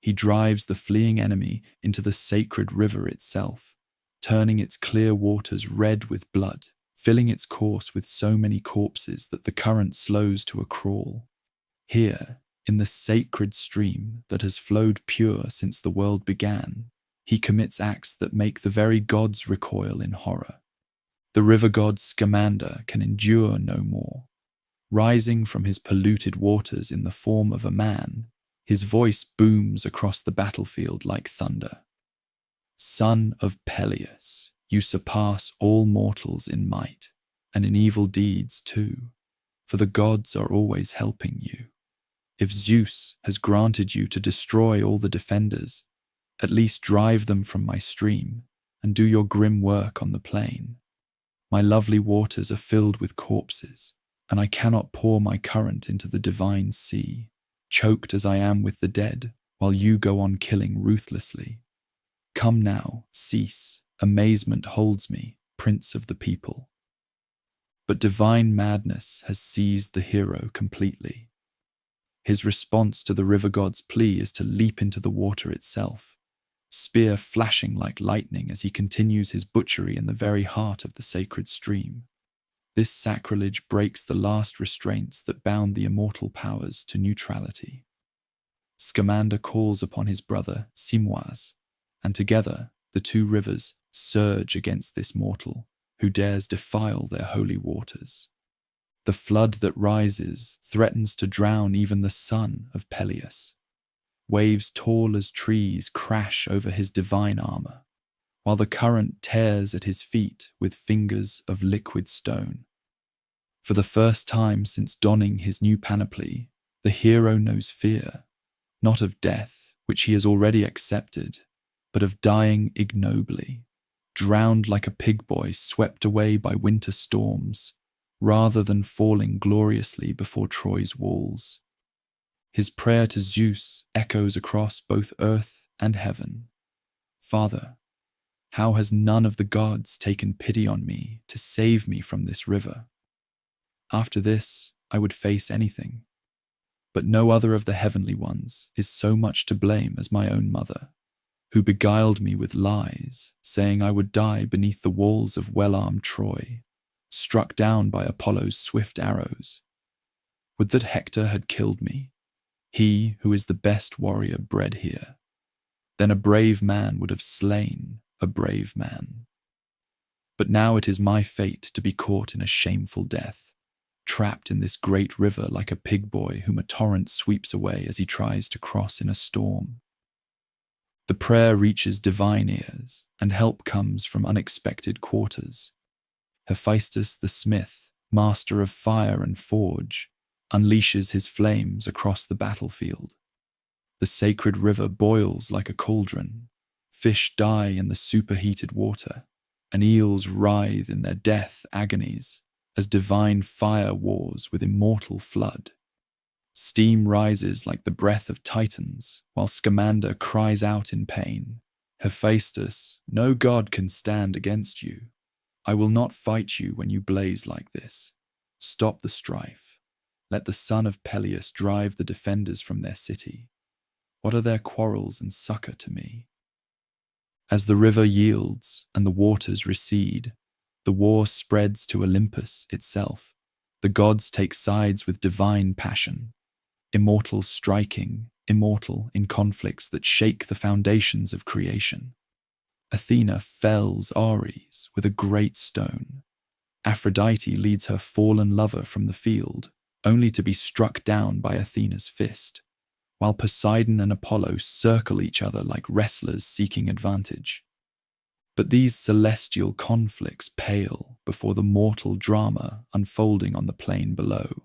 He drives the fleeing enemy into the sacred river itself, turning its clear waters red with blood, filling its course with so many corpses that the current slows to a crawl. Here, in the sacred stream that has flowed pure since the world began, he commits acts that make the very gods recoil in horror. The river god Scamander can endure no more. Rising from his polluted waters in the form of a man, his voice booms across the battlefield like thunder. Son of Peleus, you surpass all mortals in might, and in evil deeds too, for the gods are always helping you. If Zeus has granted you to destroy all the defenders, at least drive them from my stream, and do your grim work on the plain. My lovely waters are filled with corpses, and I cannot pour my current into the divine sea, choked as I am with the dead, while you go on killing ruthlessly. Come now, cease, amazement holds me, prince of the people. But divine madness has seized the hero completely. His response to the river god's plea is to leap into the water itself, spear flashing like lightning as he continues his butchery in the very heart of the sacred stream. This sacrilege breaks the last restraints that bound the immortal powers to neutrality. Scamander calls upon his brother Simois, and together the 2 rivers surge against this mortal who dares defile their holy waters. The flood that rises threatens to drown even the son of Peleus. Waves tall as trees crash over his divine armor, while the current tears at his feet with fingers of liquid stone. For the first time since donning his new panoply, the hero knows fear, not of death, which he has already accepted, but of dying ignobly, drowned like a pig boy swept away by winter storms, rather than falling gloriously before Troy's walls. His prayer to Zeus echoes across both earth and heaven. Father, how has none of the gods taken pity on me to save me from this river? After this, I would face anything. But no other of the heavenly ones is so much to blame as my own mother, who beguiled me with lies, saying I would die beneath the walls of well-armed Troy, struck down by Apollo's swift arrows. Would that Hector had killed me, he who is the best warrior bred here. Then a brave man would have slain a brave man. But now it is my fate to be caught in a shameful death, trapped in this great river like a pig boy whom a torrent sweeps away as he tries to cross in a storm. The prayer reaches divine ears, and help comes from unexpected quarters. Hephaestus the smith, master of fire and forge, unleashes his flames across the battlefield. The sacred river boils like a cauldron, fish die in the superheated water, and eels writhe in their death agonies as divine fire wars with immortal flood. Steam rises like the breath of titans, while Scamander cries out in pain, Hephaestus, no god can stand against you. I will not fight you when you blaze like this. Stop the strife. Let the son of Peleus drive the defenders from their city. What are their quarrels and succor to me? As the river yields and the waters recede, the war spreads to Olympus itself. The gods take sides with divine passion, immortal striking immortal in conflicts that shake the foundations of creation. Athena fells Ares with a great stone. Aphrodite leads her fallen lover from the field, only to be struck down by Athena's fist, while Poseidon and Apollo circle each other like wrestlers seeking advantage. But these celestial conflicts pale before the mortal drama unfolding on the plain below.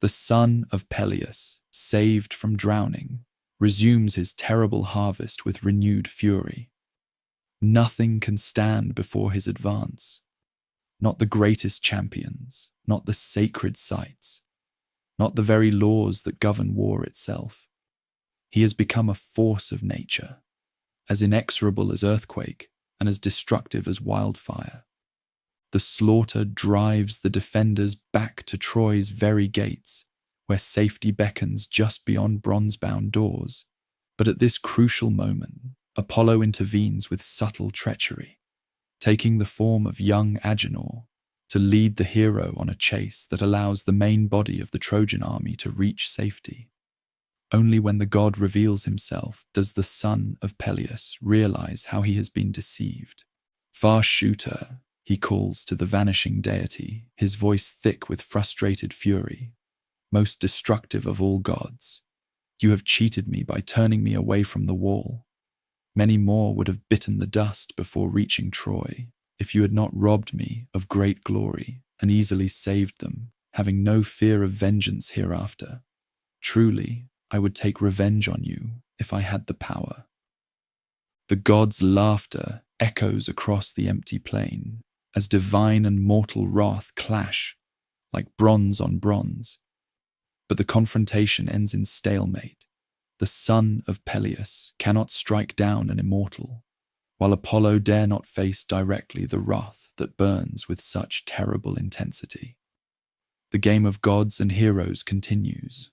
The son of Peleus, saved from drowning, resumes his terrible harvest with renewed fury. Nothing can stand before his advance. Not the greatest champions, not the sacred sites, not the very laws that govern war itself. He has become a force of nature, as inexorable as earthquake and as destructive as wildfire. The slaughter drives the defenders back to Troy's very gates, where safety beckons just beyond bronze-bound doors. But at this crucial moment, Apollo intervenes with subtle treachery, taking the form of young Agenor to lead the hero on a chase that allows the main body of the Trojan army to reach safety. Only when the god reveals himself does the son of Peleus realize how he has been deceived. "Far shooter," he calls to the vanishing deity, his voice thick with frustrated fury. "Most destructive of all gods, you have cheated me by turning me away from the wall. Many more would have bitten the dust before reaching Troy, if you had not robbed me of great glory and easily saved them, having no fear of vengeance hereafter. Truly, I would take revenge on you if I had the power." The god's laughter echoes across the empty plain as divine and mortal wrath clash like bronze on bronze. But the confrontation ends in stalemate. The son of Peleus cannot strike down an immortal, while Apollo dare not face directly the wrath that burns with such terrible intensity. The game of gods and heroes continues,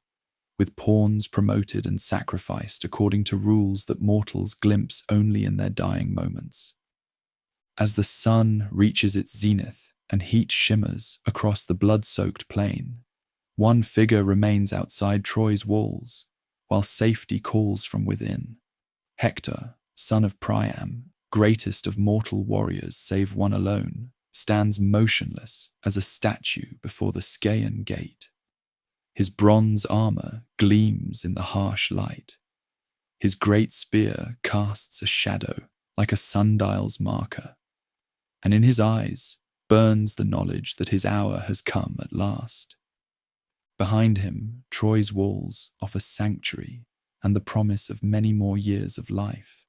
with pawns promoted and sacrificed according to rules that mortals glimpse only in their dying moments. As the sun reaches its zenith and heat shimmers across the blood-soaked plain, one figure remains outside Troy's walls, while safety calls from within. Hector, son of Priam, greatest of mortal warriors save one alone, stands motionless as a statue before the Scaean gate. His bronze armor gleams in the harsh light. His great spear casts a shadow like a sundial's marker, and in his eyes burns the knowledge that his hour has come at last. Behind him, Troy's walls offer sanctuary and the promise of many more years of life.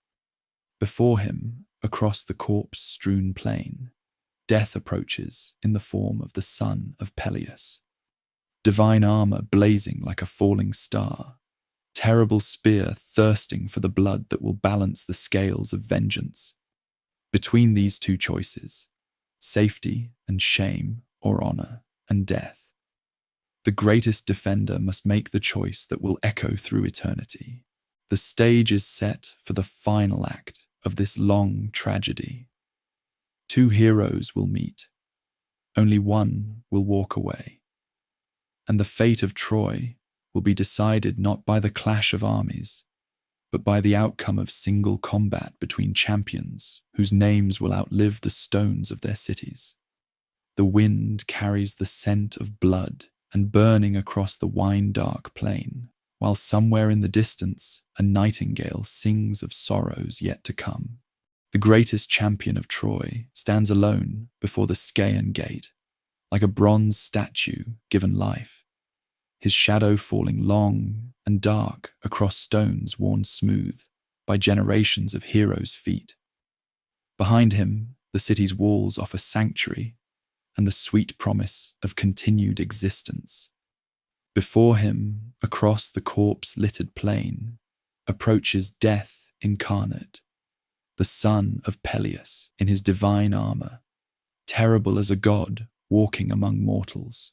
Before him, across the corpse-strewn plain, death approaches in the form of the son of Peleus. Divine armor blazing like a falling star, terrible spear thirsting for the blood that will balance the scales of vengeance. Between these two choices, safety and shame, or honor and death, the greatest defender must make the choice that will echo through eternity. The stage is set for the final act of this long tragedy. Two heroes will meet. Only one will walk away. And the fate of Troy will be decided not by the clash of armies, but by the outcome of single combat between champions whose names will outlive the stones of their cities. The wind carries the scent of blood and burning across the wine-dark plain, while somewhere in the distance a nightingale sings of sorrows yet to come. The greatest champion of Troy stands alone before the Scaean gate, like a bronze statue given life, his shadow falling long and dark across stones worn smooth by generations of heroes' feet. Behind him, the city's walls offer sanctuary and the sweet promise of continued existence. Before him, across the corpse-littered plain, approaches death incarnate, the son of Peleus in his divine armor, terrible as a god walking among mortals.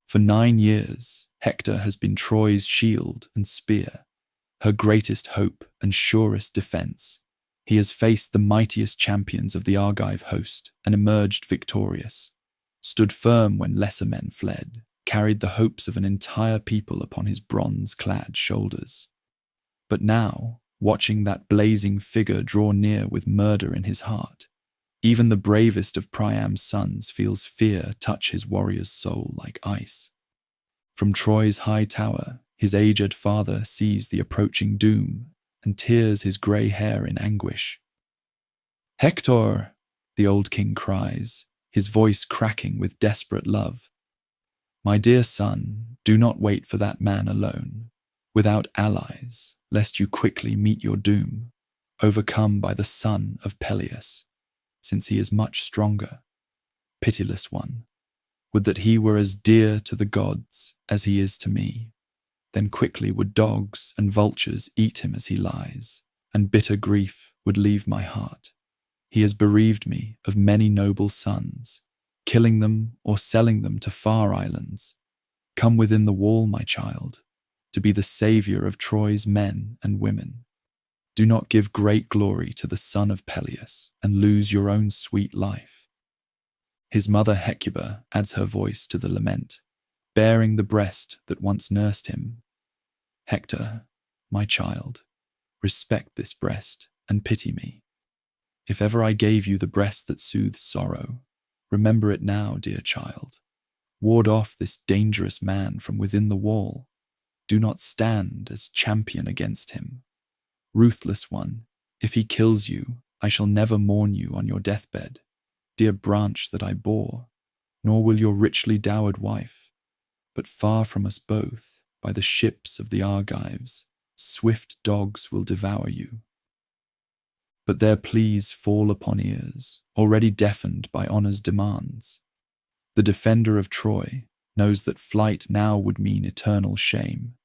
For 9 years, Hector has been Troy's shield and spear, her greatest hope and surest defense. He has faced the mightiest champions of the Argive host and emerged victorious, stood firm when lesser men fled, carried the hopes of an entire people upon his bronze-clad shoulders. But now, watching that blazing figure draw near with murder in his heart, even the bravest of Priam's sons feels fear touch his warrior's soul like ice. From Troy's high tower, his aged father sees the approaching doom and tears his grey hair in anguish. "Hector!" the old king cries, his voice cracking with desperate love. "My dear son, do not wait for that man alone, without allies, lest you quickly meet your doom, overcome by the son of Peleus, since he is much stronger. Pitiless one, would that he were as dear to the gods as he is to me. Then quickly would dogs and vultures eat him as he lies, and bitter grief would leave my heart. He has bereaved me of many noble sons, killing them or selling them to far islands. Come within the wall, my child, to be the saviour of Troy's men and women. Do not give great glory to the son of Peleus and lose your own sweet life." His mother Hecuba adds her voice to the lament, baring the breast that once nursed him. "Hector, my child, respect this breast and pity me. If ever I gave you the breast that soothes sorrow, remember it now, dear child. Ward off this dangerous man from within the wall. Do not stand as champion against him. Ruthless one, if he kills you, I shall never mourn you on your deathbed, dear branch that I bore, nor will your richly dowered wife. But far from us both, by the ships of the Argives, swift dogs will devour you." But their pleas fall upon ears, already deafened by honour's demands. The defender of Troy knows that flight now would mean eternal shame,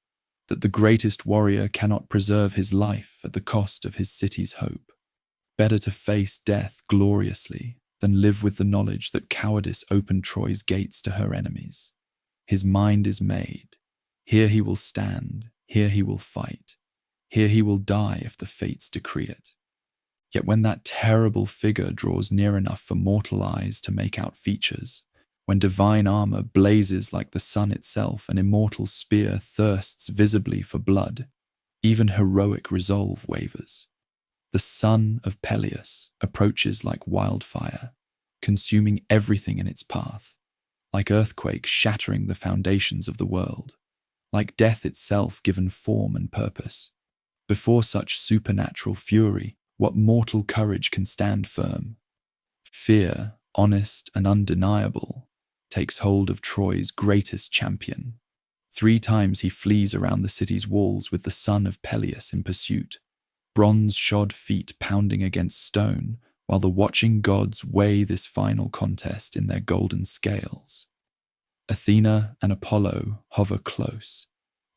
that the greatest warrior cannot preserve his life at the cost of his city's hope. Better to face death gloriously than live with the knowledge that cowardice opened Troy's gates to her enemies. His mind is made. Here he will stand, here he will fight, here he will die if the fates decree it. Yet when that terrible figure draws near enough for mortal eyes to make out features, when divine armour blazes like the sun itself and immortal spear thirsts visibly for blood, even heroic resolve wavers. The son of Peleus approaches like wildfire, consuming everything in its path, like earthquake shattering the foundations of the world, like death itself given form and purpose. Before such supernatural fury, what mortal courage can stand firm? Fear, honest and undeniable, takes hold of Troy's greatest champion. 3 times he flees around the city's walls with the son of Peleus in pursuit, bronze-shod feet pounding against stone, while the watching gods weigh this final contest in their golden scales. Athena and Apollo hover close,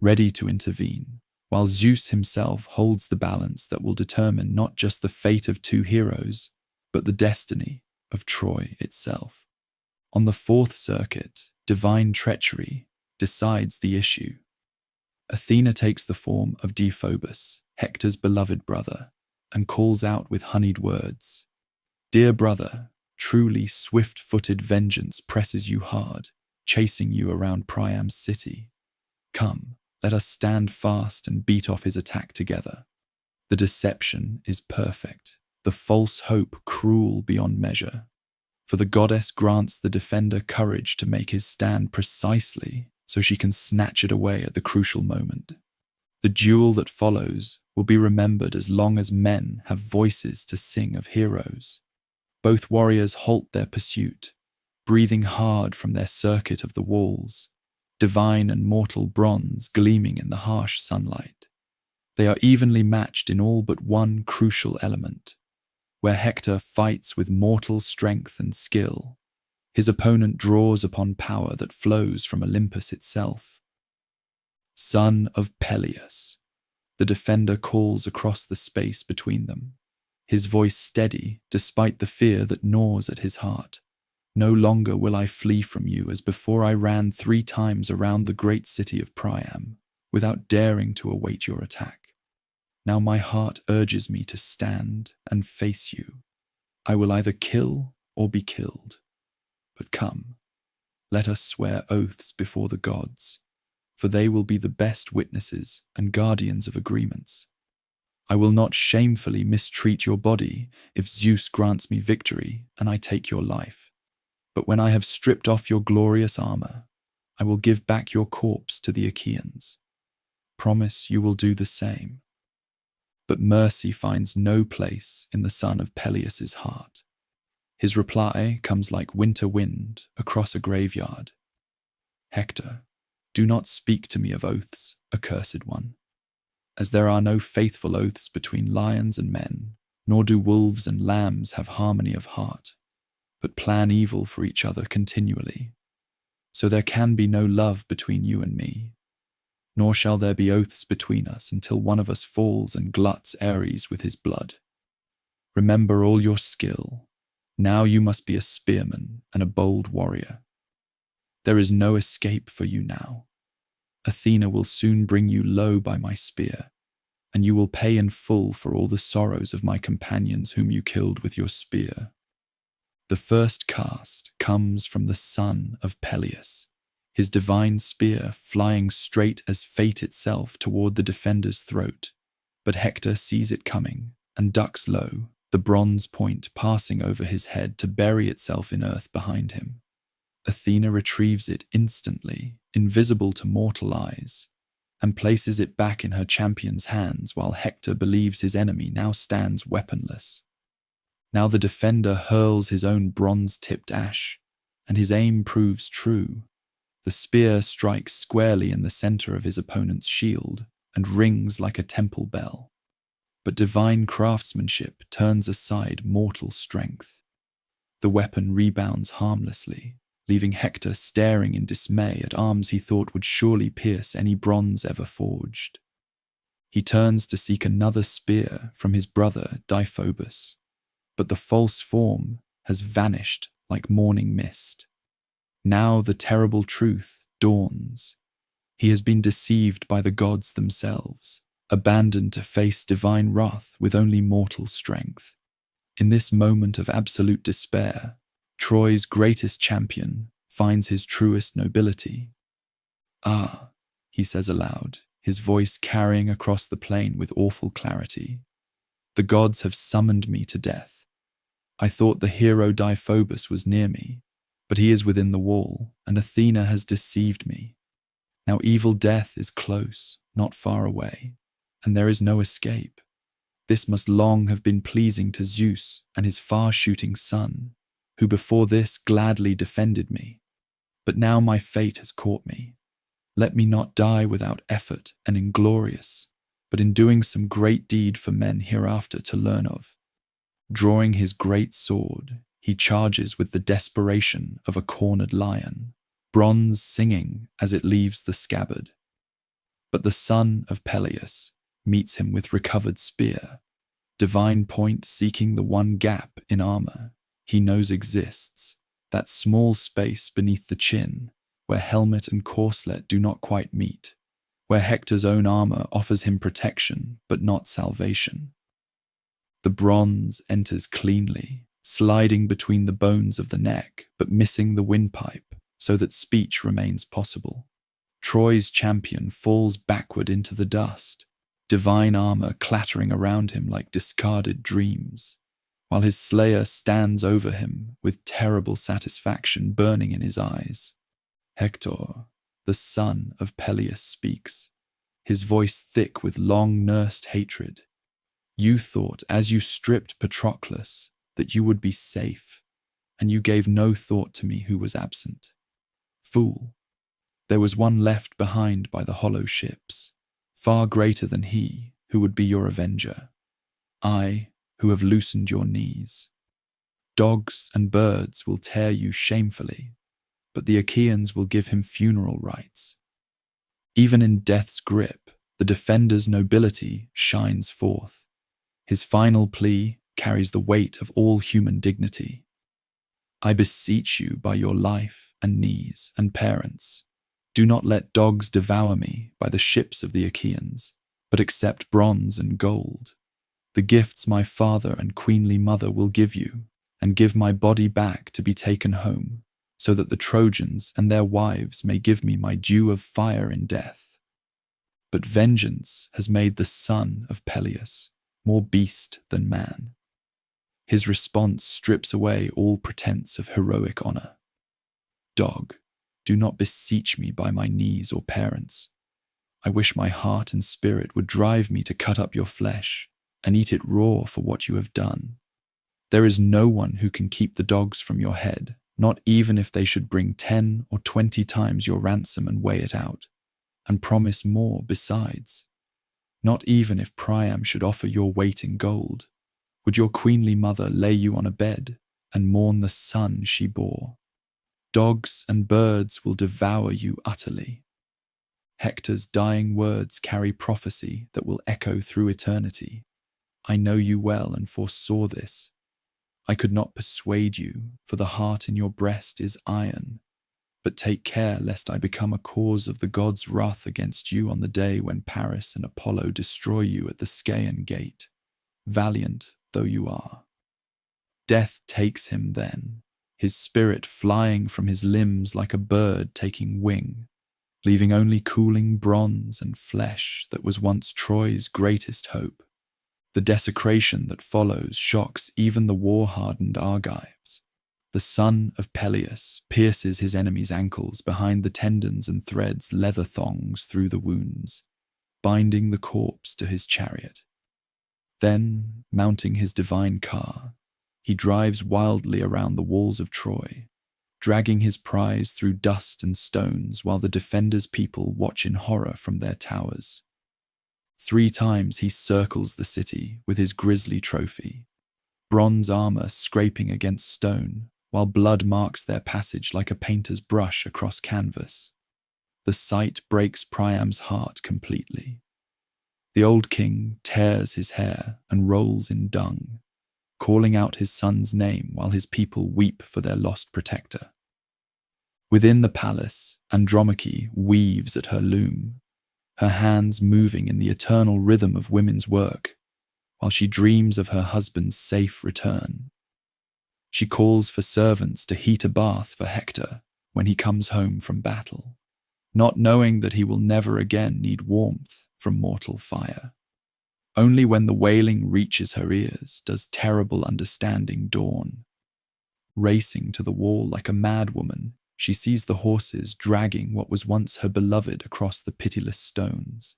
ready to intervene, while Zeus himself holds the balance that will determine not just the fate of 2 heroes, but the destiny of Troy itself. On the 4th circuit, divine treachery decides the issue. Athena takes the form of Deiphobus, Hector's beloved brother, and calls out with honeyed words, "Dear brother, truly swift-footed vengeance presses you hard, chasing you around Priam's city. Come, let us stand fast and beat off his attack together." The deception is perfect, the false hope cruel beyond measure. For the goddess grants the defender courage to make his stand precisely so she can snatch it away at the crucial moment. The duel that follows will be remembered as long as men have voices to sing of heroes. Both warriors halt their pursuit, breathing hard from their circuit of the walls, divine and mortal bronze gleaming in the harsh sunlight. They are evenly matched in all but one crucial element, where Hector fights with mortal strength and skill. His opponent draws upon power that flows from Olympus itself. "Son of Peleus," the defender calls across the space between them, his voice steady despite the fear that gnaws at his heart. No longer will I flee from you as before I ran 3 times around the great city of Priam, without daring to await your attack. Now my heart urges me to stand and face you. I will either kill or be killed. But come, let us swear oaths before the gods, for they will be the best witnesses and guardians of agreements. I will not shamefully mistreat your body if Zeus grants me victory and I take your life. But when I have stripped off your glorious armor, I will give back your corpse to the Achaeans. Promise you will do the same. But mercy finds no place in the son of Peleus's heart. His reply comes like winter wind across a graveyard. Hector, do not speak to me of oaths, accursed one. As there are no faithful oaths between lions and men, nor do wolves and lambs have harmony of heart, but plan evil for each other continually. So there can be no love between you and me, nor shall there be oaths between us until one of us falls and gluts Ares with his blood. Remember all your skill. Now you must be a spearman and a bold warrior. There is no escape for you now. Athena will soon bring you low by my spear, and you will pay in full for all the sorrows of my companions whom you killed with your spear. The first cast comes from the son of Peleus, his divine spear flying straight as fate itself toward the defender's throat. But Hector sees it coming and ducks low, the bronze point passing over his head to bury itself in earth behind him. Athena retrieves it instantly, invisible to mortal eyes, and places it back in her champion's hands while Hector believes his enemy now stands weaponless. Now the defender hurls his own bronze-tipped ash, and his aim proves true. The spear strikes squarely in the center of his opponent's shield and rings like a temple bell. But divine craftsmanship turns aside mortal strength. The weapon rebounds harmlessly, leaving Hector staring in dismay at arms he thought would surely pierce any bronze ever forged. He turns to seek another spear from his brother Deiphobus, but the false form has vanished like morning mist. Now the terrible truth dawns. He has been deceived by the gods themselves, abandoned to face divine wrath with only mortal strength. In this moment of absolute despair, Troy's greatest champion finds his truest nobility. "Ah," he says aloud, his voice carrying across the plain with awful clarity. "The gods have summoned me to death. I thought the hero Deiphobus was near me, but he is within the wall, and Athena has deceived me. Now evil death is close, not far away, and there is no escape. This must long have been pleasing to Zeus and his far-shooting son, who before this gladly defended me. But now my fate has caught me. Let me not die without effort and inglorious, but in doing some great deed for men hereafter to learn of." Drawing his great sword, he charges with the desperation of a cornered lion, bronze singing as it leaves the scabbard. But the son of Peleus meets him with recovered spear, divine point seeking the one gap in armor he knows exists, that small space beneath the chin where helmet and corselet do not quite meet, where Hector's own armor offers him protection but not salvation. The bronze enters cleanly, sliding between the bones of the neck but missing the windpipe so that speech remains possible. Troy's champion falls backward into the dust, divine armor clattering around him like discarded dreams, while his slayer stands over him with terrible satisfaction burning in his eyes. Hector, the son of Peleus, speaks, his voice thick with long-nursed hatred. "You thought, as you stripped Patroclus, that you would be safe, and you gave no thought to me who was absent. Fool! There was one left behind by the hollow ships, far greater than he who would be your avenger. I, who have loosened your knees. Dogs and birds will tear you shamefully, but the Achaeans will give him funeral rites. Even in death's grip, the defender's nobility shines forth. His final plea carries the weight of all human dignity. I beseech you by your life and knees and parents, do not let dogs devour me by the ships of the Achaeans, but accept bronze and gold, the gifts my father and queenly mother will give you, and give my body back to be taken home, so that the Trojans and their wives may give me my due of fire in death. But vengeance has made the son of Peleus more beast than man. His response strips away all pretense of heroic honor. Dog, do not beseech me by my knees or parents. I wish my heart and spirit would drive me to cut up your flesh and eat it raw for what you have done. There is no one who can keep the dogs from your head, not even if they should bring 10 or 20 times your ransom and weigh it out, and promise more besides. Not even if Priam should offer your weight in gold, would your queenly mother lay you on a bed and mourn the son she bore. Dogs and birds will devour you utterly. Hector's dying words carry prophecy that will echo through eternity. I know you well and foresaw this. I could not persuade you, for the heart in your breast is iron. But take care lest I become a cause of the gods' wrath against you on the day when Paris and Apollo destroy you at the Scaean gate, valiant though you are. Death takes him then, his spirit flying from his limbs like a bird taking wing, leaving only cooling bronze and flesh that was once Troy's greatest hope. The desecration that follows shocks even the war-hardened Argives. The son of Peleus pierces his enemy's ankles behind the tendons and threads leather thongs through the wounds, binding the corpse to his chariot. Then, mounting his divine car, he drives wildly around the walls of Troy, dragging his prize through dust and stones while the defenders' people watch in horror from their towers. 3 times he circles the city with his grisly trophy, bronze armor scraping against stone, while blood marks their passage like a painter's brush across canvas. The sight breaks Priam's heart completely. The old king tears his hair and rolls in dung, calling out his son's name while his people weep for their lost protector. Within the palace, Andromache weaves at her loom, her hands moving in the eternal rhythm of women's work, while she dreams of her husband's safe return. She calls for servants to heat a bath for Hector when he comes home from battle, not knowing that he will never again need warmth from mortal fire. Only when the wailing reaches her ears does terrible understanding dawn. Racing to the wall like a madwoman, she sees the horses dragging what was once her beloved across the pitiless stones.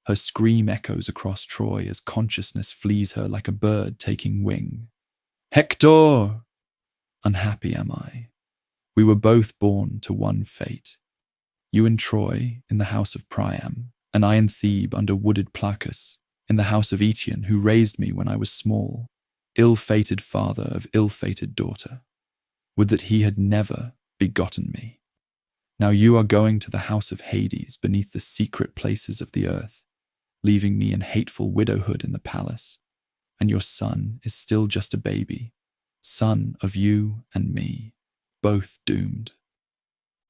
Her scream echoes across Troy as consciousness flees her like a bird taking wing. Hector! Unhappy am I. We were both born to one fate. You in Troy, in the house of Priam, and I in Thebe under wooded Placus, in the house of Eetion, who raised me when I was small, ill-fated father of ill-fated daughter. Would that he had never begotten me. Now you are going to the house of Hades beneath the secret places of the earth, leaving me in hateful widowhood in the palace, and your son is still just a baby, son of you and me, both doomed.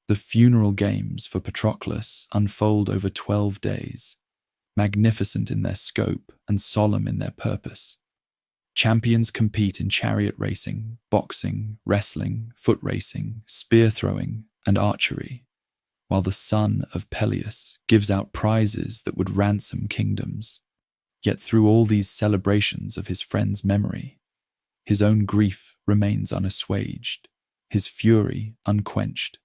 The funeral games for Patroclus unfold over 12 days, magnificent in their scope and solemn in their purpose. Champions compete in chariot racing, boxing, wrestling, foot racing, spear throwing, and archery, while the son of Peleus gives out prizes that would ransom kingdoms. Yet through all these celebrations of his friend's memory, his own grief remains unassuaged, his fury unquenched.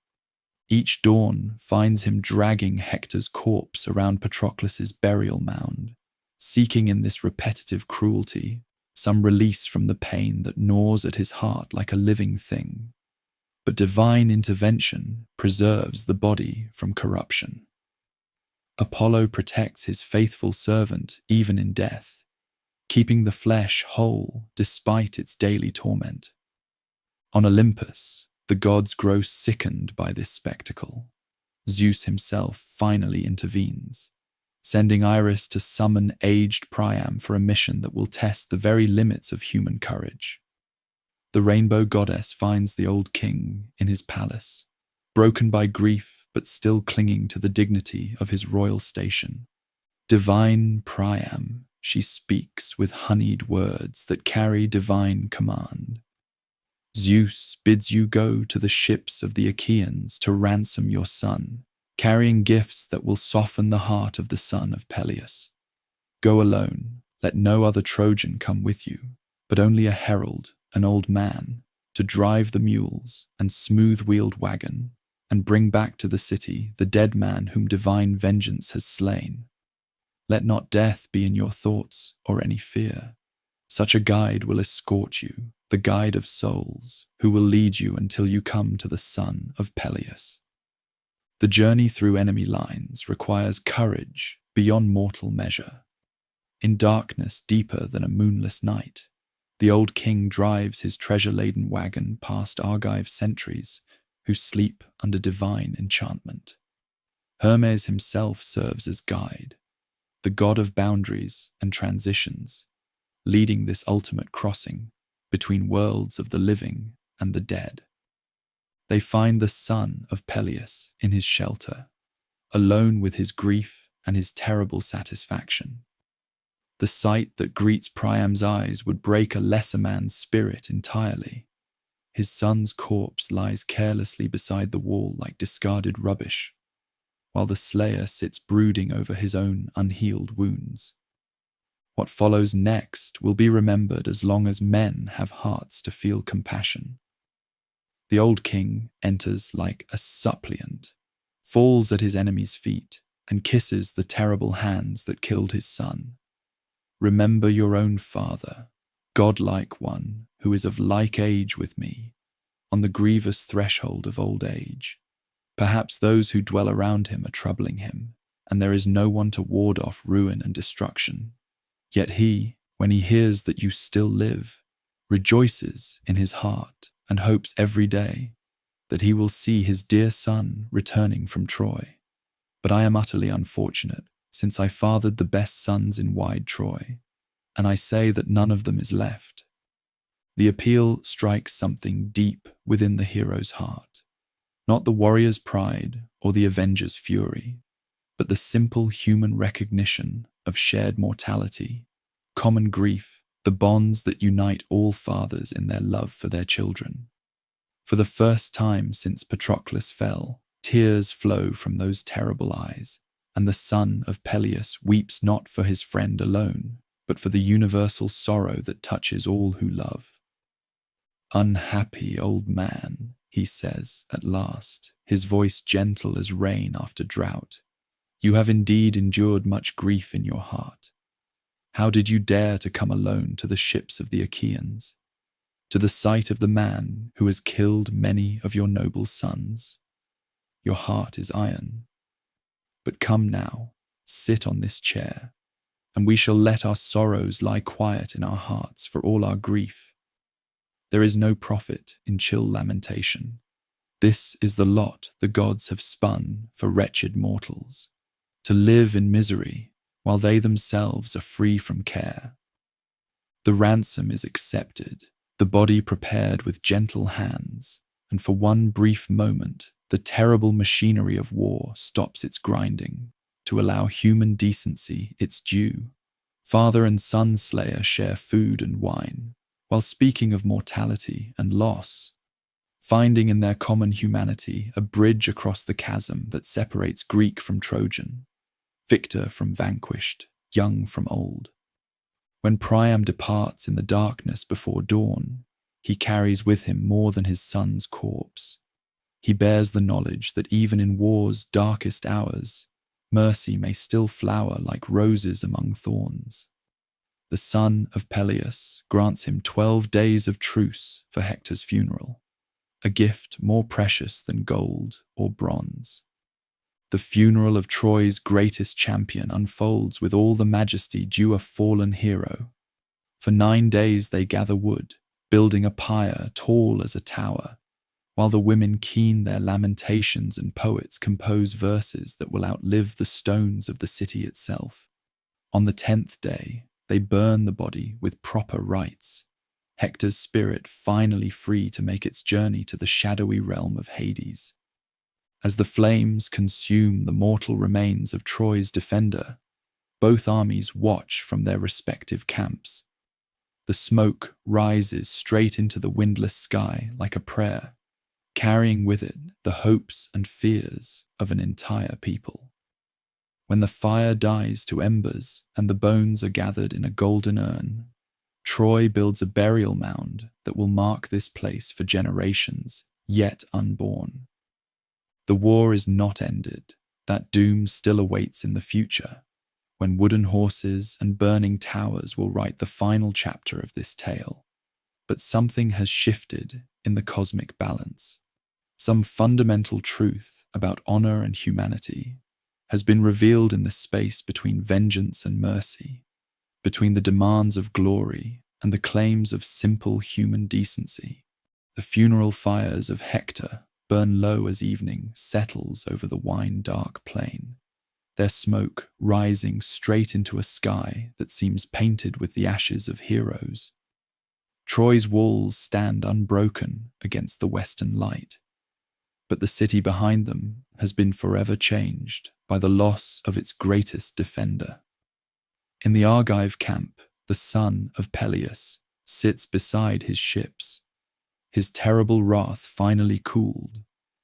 Each dawn finds him dragging Hector's corpse around Patroclus's burial mound, seeking in this repetitive cruelty some release from the pain that gnaws at his heart like a living thing. But divine intervention preserves the body from corruption. Apollo protects his faithful servant even in death, keeping the flesh whole despite its daily torment. On Olympus, the gods grow sickened by this spectacle. Zeus himself finally intervenes, sending Iris to summon aged Priam for a mission that will test the very limits of human courage. The rainbow goddess finds the old king in his palace, broken by grief but still clinging to the dignity of his royal station. Divine Priam, she speaks with honeyed words that carry divine command. Zeus bids you go to the ships of the Achaeans to ransom your son, carrying gifts that will soften the heart of the son of Peleus. Go alone, let no other Trojan come with you, but only a herald, an old man, to drive the mules and smooth-wheeled wagon, and bring back to the city the dead man whom divine vengeance has slain. Let not death be in your thoughts or any fear. Such a guide will escort you, the guide of souls, who will lead you until you come to the son of Peleus. The journey through enemy lines requires courage beyond mortal measure. In darkness deeper than a moonless night, the old king drives his treasure-laden wagon past Argive sentries who sleep under divine enchantment. Hermes himself serves as guide, the god of boundaries and transitions, leading this ultimate crossing between worlds of the living and the dead. They find the son of Peleus in his shelter, alone with his grief and his terrible satisfaction. The sight that greets Priam's eyes would break a lesser man's spirit entirely. His son's corpse lies carelessly beside the wall like discarded rubbish, while the slayer sits brooding over his own unhealed wounds. What follows next will be remembered as long as men have hearts to feel compassion. The old king enters like a suppliant, falls at his enemy's feet, and kisses the terrible hands that killed his son. Remember your own father, godlike one who is of like age with me, on the grievous threshold of old age. Perhaps those who dwell around him are troubling him, and there is no one to ward off ruin and destruction. Yet he, when he hears that you still live, rejoices in his heart and hopes every day that he will see his dear son returning from Troy. But I am utterly unfortunate, since I fathered the best sons in wide Troy, and I say that none of them is left. The appeal strikes something deep within the hero's heart, not the warrior's pride or the avenger's fury, but the simple human recognition of shared mortality, common grief, the bonds that unite all fathers in their love for their children. For the first time since Patroclus fell, tears flow from those terrible eyes, and the son of Peleus weeps not for his friend alone, but for the universal sorrow that touches all who love. "Unhappy old man," he says at last, his voice gentle as rain after drought, "you have indeed endured much grief in your heart. How did you dare to come alone to the ships of the Achaeans, to the sight of the man who has killed many of your noble sons? Your heart is iron. But come now, sit on this chair, and we shall let our sorrows lie quiet in our hearts for all our grief. There is no profit in chill lamentation. This is the lot the gods have spun for wretched mortals, to live in misery while they themselves are free from care. The ransom is accepted, the body prepared with gentle hands, and for one brief moment, the terrible machinery of war stops its grinding to allow human decency its due. Father and son slayer share food and wine, while speaking of mortality and loss, finding in their common humanity a bridge across the chasm that separates Greek from Trojan, victor from vanquished, young from old. When Priam departs in the darkness before dawn, he carries with him more than his son's corpse. He bears the knowledge that even in war's darkest hours, mercy may still flower like roses among thorns. The son of Peleus grants him 12 days of truce for Hector's funeral, a gift more precious than gold or bronze. The funeral of Troy's greatest champion unfolds with all the majesty due a fallen hero. For 9 days they gather wood, building a pyre tall as a tower, while the women keen their lamentations and poets compose verses that will outlive the stones of the city itself. On the 10th day, they burn the body with proper rites, Hector's spirit finally free to make its journey to the shadowy realm of Hades. As the flames consume the mortal remains of Troy's defender, both armies watch from their respective camps. The smoke rises straight into the windless sky like a prayer, carrying with it the hopes and fears of an entire people. When the fire dies to embers and the bones are gathered in a golden urn, Troy builds a burial mound that will mark this place for generations yet unborn. The war is not ended. That doom still awaits in the future, when wooden horses and burning towers will write the final chapter of this tale. But something has shifted in the cosmic balance. Some fundamental truth about honor and humanity has been revealed in the space between vengeance and mercy, between the demands of glory and the claims of simple human decency. The funeral fires of Hector burn low as evening settles over the wine-dark plain, their smoke rising straight into a sky that seems painted with the ashes of heroes. Troy's walls stand unbroken against the western light, but the city behind them has been forever changed by the loss of its greatest defender. In the Argive camp, the son of Peleus sits beside his ships, his terrible wrath finally cooled,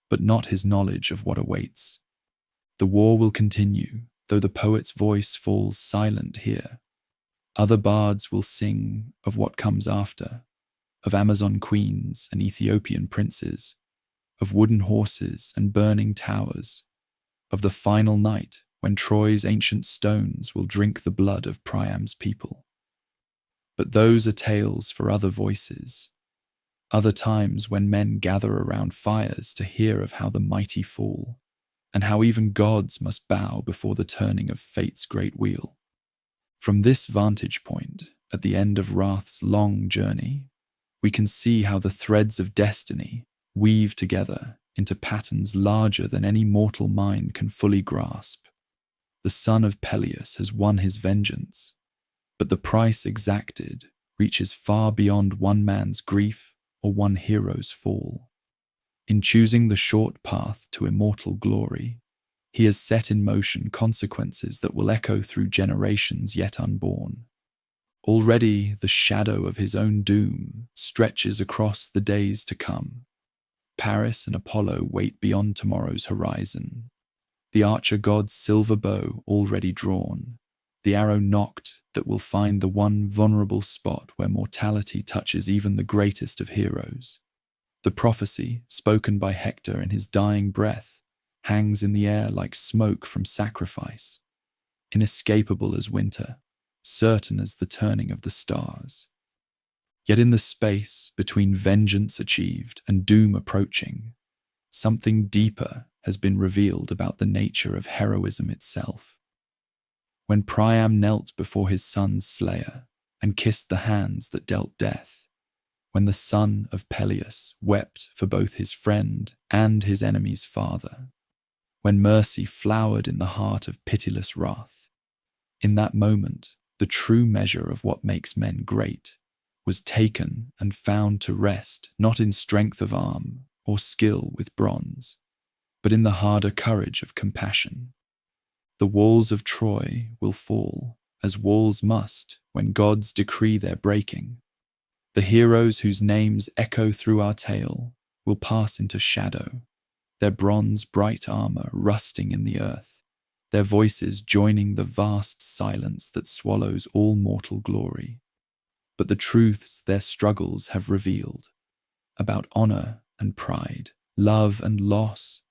but not his knowledge of what awaits. The war will continue, though the poet's voice falls silent here. Other bards will sing of what comes after, of Amazon queens and Ethiopian princes, of wooden horses and burning towers, of the final night when Troy's ancient stones will drink the blood of Priam's people. But those are tales for other voices, other times when men gather around fires to hear of how the mighty fall, and how even gods must bow before the turning of fate's great wheel. From this vantage point, at the end of Wrath's long journey, we can see how the threads of destiny weave together into patterns larger than any mortal mind can fully grasp. The son of Peleus has won his vengeance, but the price exacted reaches far beyond one man's grief or one hero's fall. In choosing the short path to immortal glory, he has set in motion consequences that will echo through generations yet unborn. Already the shadow of his own doom stretches across the days to come. Paris and Apollo wait beyond tomorrow's horizon. The archer god's silver bow already drawn, the arrow nocked that will find the one vulnerable spot where mortality touches even the greatest of heroes. The prophecy, spoken by Hector in his dying breath, hangs in the air like smoke from sacrifice, inescapable as winter, certain as the turning of the stars. Yet in the space between vengeance achieved and doom approaching, something deeper has been revealed about the nature of heroism itself. When Priam knelt before his son's slayer and kissed the hands that dealt death, when the son of Peleus wept for both his friend and his enemy's father, when mercy flowered in the heart of pitiless wrath, in that moment, the true measure of what makes men great was taken and found to rest not in strength of arm or skill with bronze, but in the harder courage of compassion. The walls of Troy will fall, as walls must when gods decree their breaking. The heroes whose names echo through our tale will pass into shadow, their bronze-bright armor rusting in the earth, their voices joining the vast silence that swallows all mortal glory. But the truths their struggles have revealed, about honor and pride, love and loss,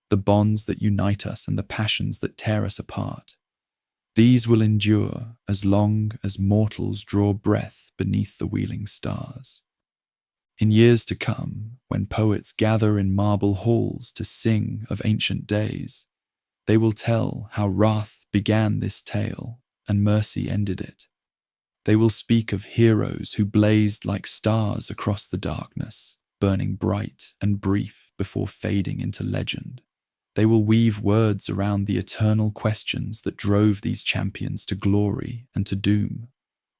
the bonds that unite us and the passions that tear us apart, these will endure as long as mortals draw breath beneath the wheeling stars. In years to come, when poets gather in marble halls to sing of ancient days, they will tell how wrath began this tale and mercy ended it. They will speak of heroes who blazed like stars across the darkness, burning bright and brief before fading into legend. They will weave words around the eternal questions that drove these champions to glory and to doom.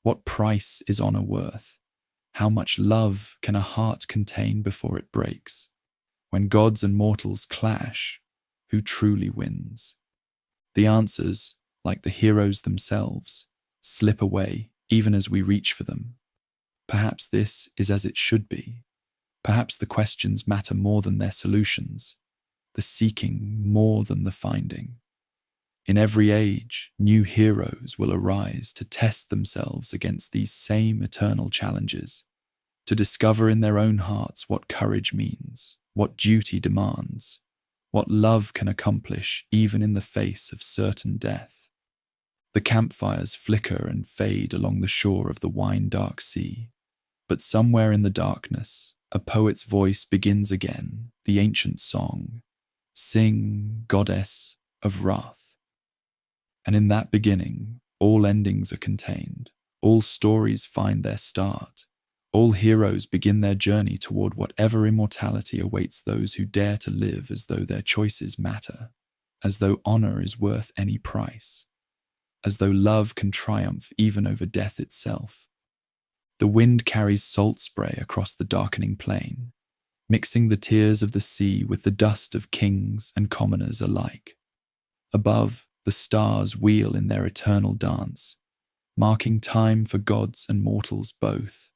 What price is honor worth? How much love can a heart contain before it breaks? When gods and mortals clash, who truly wins? The answers, like the heroes themselves, slip away even as we reach for them. Perhaps this is as it should be. Perhaps the questions matter more than their solutions, the seeking more than the finding. In every age, new heroes will arise to test themselves against these same eternal challenges, to discover in their own hearts what courage means, what duty demands, what love can accomplish even in the face of certain death. The campfires flicker and fade along the shore of the wine-dark sea, but somewhere in the darkness, a poet's voice begins again, the ancient song, "Sing, goddess of wrath." And in that beginning, all endings are contained, all stories find their start, all heroes begin their journey toward whatever immortality awaits those who dare to live as though their choices matter, as though honor is worth any price, as though love can triumph even over death itself. The wind carries salt spray across the darkening plain, mixing the tears of the sea with the dust of kings and commoners alike. Above, the stars wheel in their eternal dance, marking time for gods and mortals both,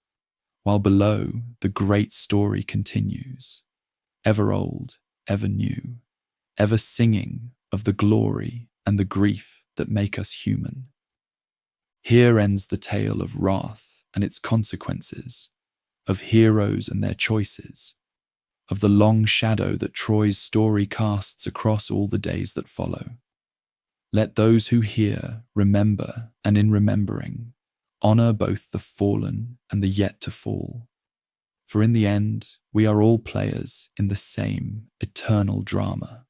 while below, the great story continues, ever old, ever new, ever singing of the glory and the grief that make us human. Here ends the tale of wrath and its consequences, of heroes and their choices, of the long shadow that Troy's story casts across all the days that follow. Let those who hear remember, and in remembering, honor both the fallen and the yet to fall. For in the end, we are all players in the same eternal drama,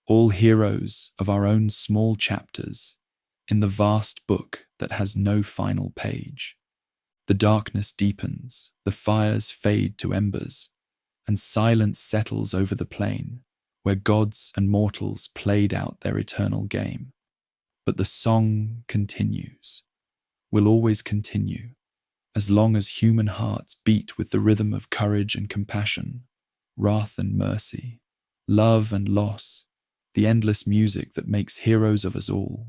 all heroes of our own small chapters in the vast book that has no final page. The darkness deepens, the fires fade to embers, and silence settles over the plain where gods and mortals played out their eternal game. But the song continues, will always continue, as long as human hearts beat with the rhythm of courage and compassion, wrath and mercy, love and loss, the endless music that makes heroes of us all.